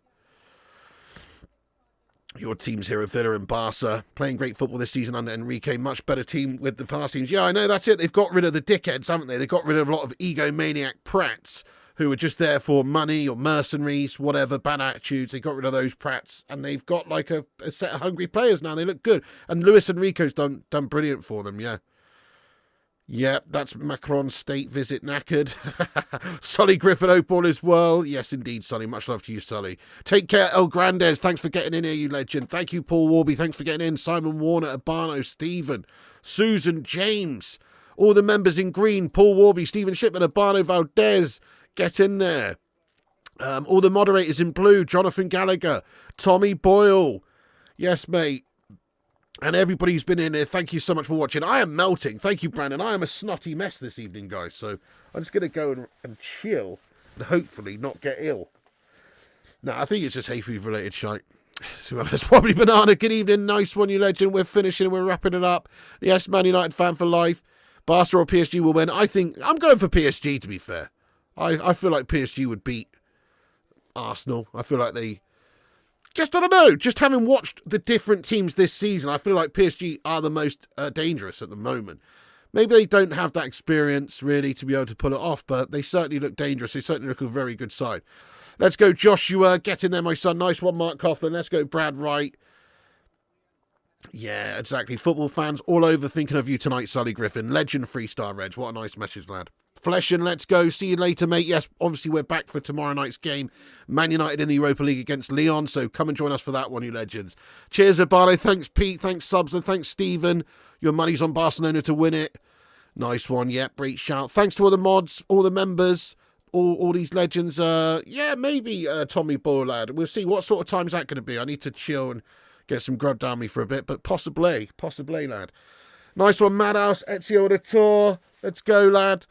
Your teams here at Villa and Barca, playing great football this season under Enrique. Much better team with the past teams. Yeah, I know, that's it. They've got rid of the dickheads, haven't they? They've got rid of a lot of egomaniac prats who are just there for money or mercenaries, whatever, bad attitudes. They got rid of those prats, and they've got like a set of hungry players now. They look good. And Luis Enrique's done brilliant for them, yeah. Yep, that's Macron's state visit knackered. Sully Griffin, hope all is well. Yes, indeed, Sully. Much love to you, Sully. Take care, El Grandes. Thanks for getting in here, you legend. Thank you, Paul Warby. Thanks for getting in. Simon Warner, Abano, Stephen, Susan, James. All the members in green. Paul Warby, Stephen Shipman, Abano, Valdez. Get in there. All the moderators in blue. Jonathan Gallagher. Tommy Boyle. Yes, mate. And everybody who's been in here, thank you so much for watching. I am melting. Thank you, Brandon. I am a snotty mess this evening, guys. So I'm just going to go and chill and hopefully not get ill. No, I think it's just hay fever related shite. So it's probably Banana. Good evening. Nice one, you legend. We're finishing. We're wrapping it up. Yes, Man United fan for life. Barca or PSG will win. I think I'm going for PSG, to be fair. I feel like PSG would beat Arsenal. I feel like they... I don't know, just having watched the different teams this season, I feel like PSG are the most dangerous at the moment. Maybe they don't have that experience, really, to be able to pull it off, but they certainly look dangerous. They certainly look a very good side. Let's go, Joshua. Get in there, my son. Nice one, Mark Coughlin. Let's go, Brad Wright. Yeah, exactly. Football fans all over thinking of you tonight, Sully Griffin. Legend 3-star Reg. What a nice message, lad. Fleshin, let's go. See you later, mate. Yes, obviously we're back for tomorrow night's game. Man United in the Europa League against Lyon, so come and join us for that one, you legends. Cheers, Abale. Thanks, Pete. Thanks, Subs. And thanks, Stephen. Your money's on Barcelona to win it. Nice one. Yep, great shout. Thanks to all the mods, all the members, all these legends. Yeah, maybe Tommy Boyle, lad. We'll see. What sort of time is that going to be? I need to chill and get some grub down me for a bit, but possibly, lad. Nice one, Madhouse. Ezio the Tour. Let's go, lad.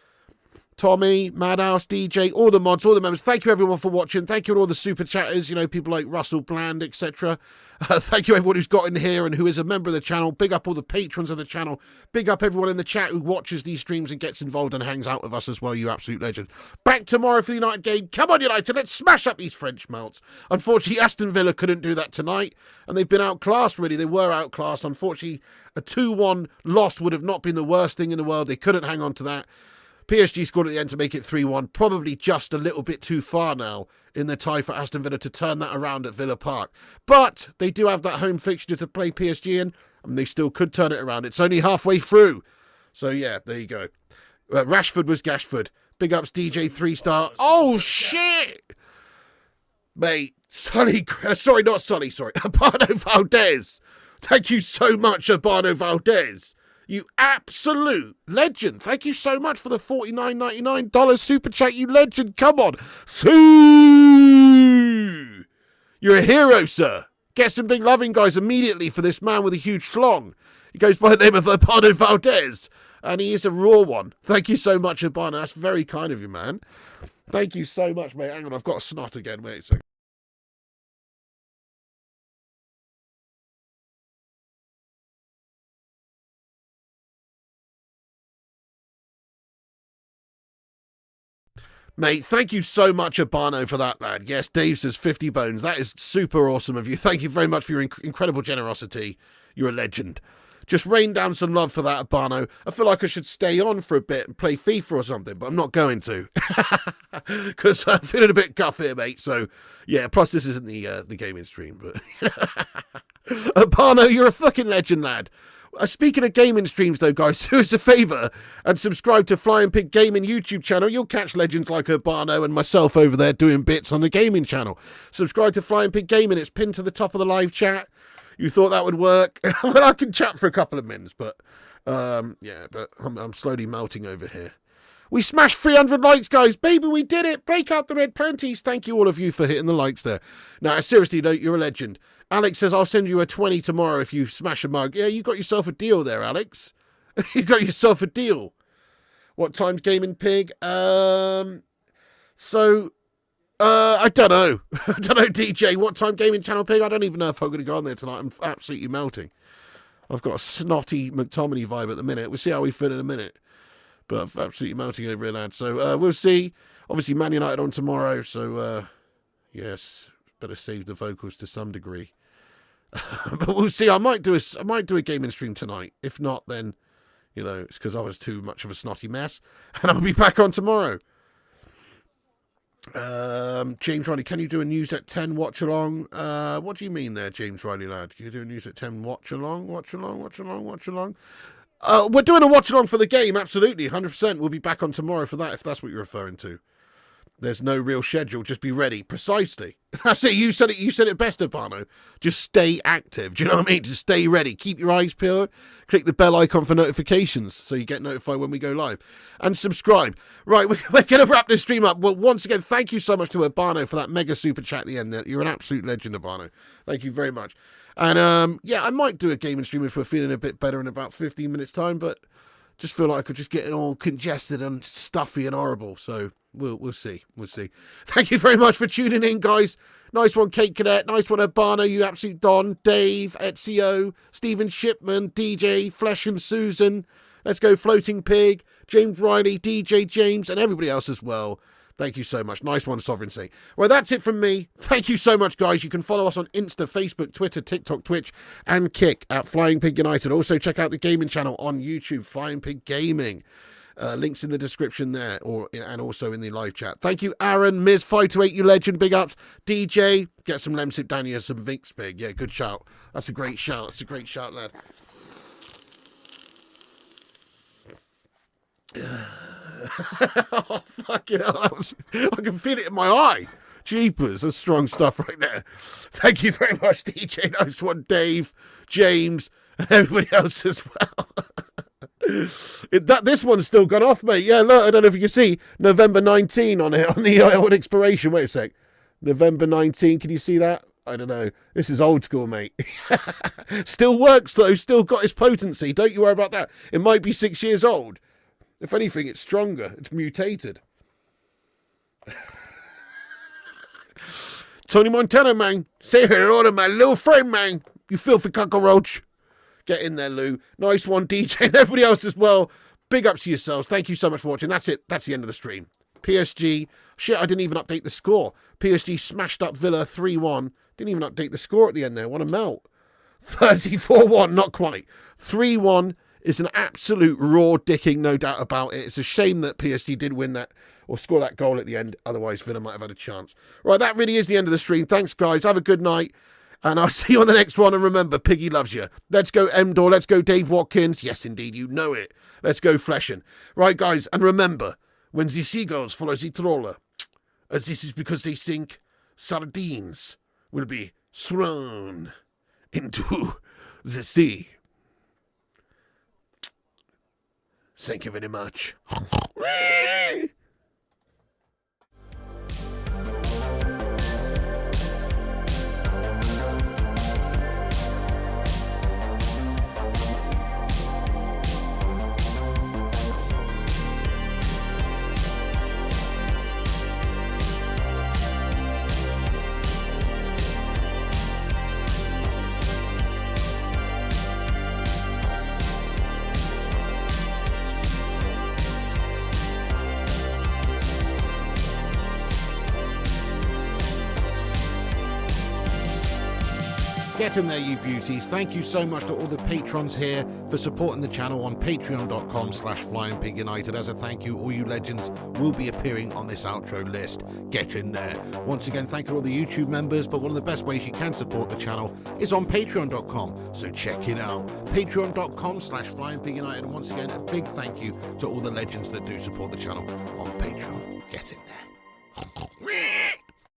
Tommy, Madhouse, DJ, all the mods, all the members. Thank you, everyone, for watching. Thank you to all the super chatters, people like Russell Bland, etc. Thank you, everyone who's got in here and who is a member of the channel. Big up all the patrons of the channel. Big up everyone in the chat who watches these streams and gets involved and hangs out with us as well, you absolute legends. Back tomorrow for the United game. Come on, United, let's smash up these French melts. Unfortunately, Aston Villa couldn't do that tonight, and they've been outclassed, really. They were outclassed. Unfortunately, a 2-1 loss would have not been the worst thing in the world. They couldn't hang on to that. PSG scored at the end to make it 3-1. Probably just a little bit too far now in the tie for Aston Villa to turn that around at Villa Park. But they do have that home fixture to play PSG in, and they still could turn it around. It's only halfway through. So, yeah, there you go. Rashford was Gashford. Big ups, DJ 3-star. Oh, shit! Mate, sorry, not Sully, sorry. Abano Valdez. Thank you so much, Abano Valdez. You absolute legend. Thank you so much for the $49.99 super chat, you legend. Come on. Sue! You're a hero, sir. Get some big loving, guys, immediately for this man with a huge schlong. He goes by the name of Abano Valdez, and he is a raw one. Thank you so much, Abano. That's very kind of you, man. Thank you so much, mate. Hang on, I've got a snot again. Wait a second. Mate, thank you so much, Abano, for that, lad. Yes, Dave says 50 bones. That is super awesome of you. Thank you very much for your incredible generosity. You're a legend. Just rain down some love for that, Abano. I feel like I should stay on for a bit and play FIFA or something, but I'm not going to. Because I'm feeling a bit guff here, mate. So, yeah, plus this isn't the gaming stream. But Abano, you're a fucking legend, lad. Speaking of gaming streams, though, guys, do us a favour and subscribe to Flying Pig Gaming YouTube channel. You'll catch legends like Urbano and myself over there doing bits on the gaming channel. Subscribe to Flying Pig Gaming. It's pinned to the top of the live chat. You thought that would work? Well, I can chat for a couple of minutes, but yeah, but I'm slowly melting over here. We smashed 300 likes, guys. Baby, we did it. Break out the red panties. Thank you, all of you, for hitting the likes there. Now, seriously, though, you're a legend. Alex says, I'll send you a 20 tomorrow if you smash a mug. Yeah, you got yourself a deal there, Alex. You got yourself a deal. What time's Gaming Pig? I don't know. I don't know, DJ. What time Gaming Channel Pig? I don't even know if I'm going to go on there tonight. I'm absolutely melting. I've got a snotty McTominay vibe at the minute. We'll see how we feel in a minute. But I'm absolutely melting over here, lad. So we'll see. Obviously, Man United on tomorrow. So, yes, better save the vocals to some degree. But we'll see. I might do a gaming stream tonight. If not, then, you know, it's because I was too much of a snotty mess. And I'll be back on tomorrow. James Riley, can you do a news at 10 watch along? What do you mean there, James Riley, lad? Can you do a news at 10 watch along? Watch along? We're doing a watch along for the game, absolutely, 100%. We'll be back on tomorrow for that, if that's what you're referring to. There's no real schedule, just be ready. Precisely. That's it, you said it best, Urbano. Just stay active, do you know what I mean? Just stay ready. Keep your eyes peeled. Click the bell icon for notifications so you get notified when we go live. And subscribe. Right, we're going to wrap this stream up. Well, once again, thank you so much to Urbano for that mega super chat at the end. You're an absolute legend, Urbano. Thank you very much. And, yeah, I might do a gaming stream if we're feeling a bit better in about 15 minutes' time, but just feel like I could just get it all congested and stuffy and horrible. So we'll see. We'll see. Thank you very much for tuning in, guys. Nice one, Kate Cadet. Nice one, Urbano. You absolute Don. Dave, Ezio, Stephen Shipman, DJ, Flesh and Susan. Let's go, Floating Pig, James Riley, DJ James, and everybody else as well. Thank you so much. Nice one, Sovereignty. Well, that's it from me. Thank you so much, guys. You can follow us on Insta, Facebook, Twitter, TikTok, Twitch, and Kick at Flying Pig United. Also, check out the gaming channel on YouTube, Flying Pig Gaming. Links in the description there, and also in the live chat. Thank you, Aaron, Miz528, you legend, big ups. DJ, get some Lemsip down here, some Vinks Pig. Yeah, good shout. That's a great shout. That's a great shout, lad. Oh, fucking hell. I can feel it in my eye. Jeepers, that's strong stuff right there. Thank you very much, DJ. Nice one, Dave, James, and everybody else as well. This one's still gone off, mate. Yeah, look, I don't know if you can see November 19 on it, on the old expiration. Wait a sec. November 19, can you see that? I don't know. This is old school, mate. Still works, though. Still got its potency. Don't you worry about that. It might be 6 years old. If anything, it's stronger. It's mutated. Tony Montana, man. Say hello to my little friend, man. You filthy cockroach. Get in there, Lou. Nice one, DJ, and everybody else as well. Big ups to yourselves. Thank you so much for watching. That's it. That's the end of the stream. PSG. Shit, I didn't even update the score. PSG smashed up Villa 3-1. Didn't even update the score at the end there. What a melt. 34-1. Not quite. 3-1. Is an absolute raw dicking, no doubt about it. It's a shame that PSG did win that or score that goal at the end. Otherwise, Villa might have had a chance. Right, that really is the end of the stream. Thanks, guys. Have a good night. And I'll see you on the next one. And remember, Piggy loves you. Let's go, Emdor. Let's go, Dave Watkins. Yes, indeed, you know it. Let's go, Fleshin. Right, guys. And remember, when the seagulls follow the trawler, this is because they think sardines will be thrown into the sea. Thank you very much. Get in there, you beauties. Thank you so much to all the patrons here for supporting the channel on patreon.com/FlyingPigUnited. As a thank you, all you legends will be appearing on this outro list. Get in there. Once again, thank you to all the YouTube members, but one of the best ways you can support the channel is on patreon.com, so check it out. Patreon.com/FlyingPigUnited. And once again, a big thank you to all the legends that do support the channel on Patreon. Get in there.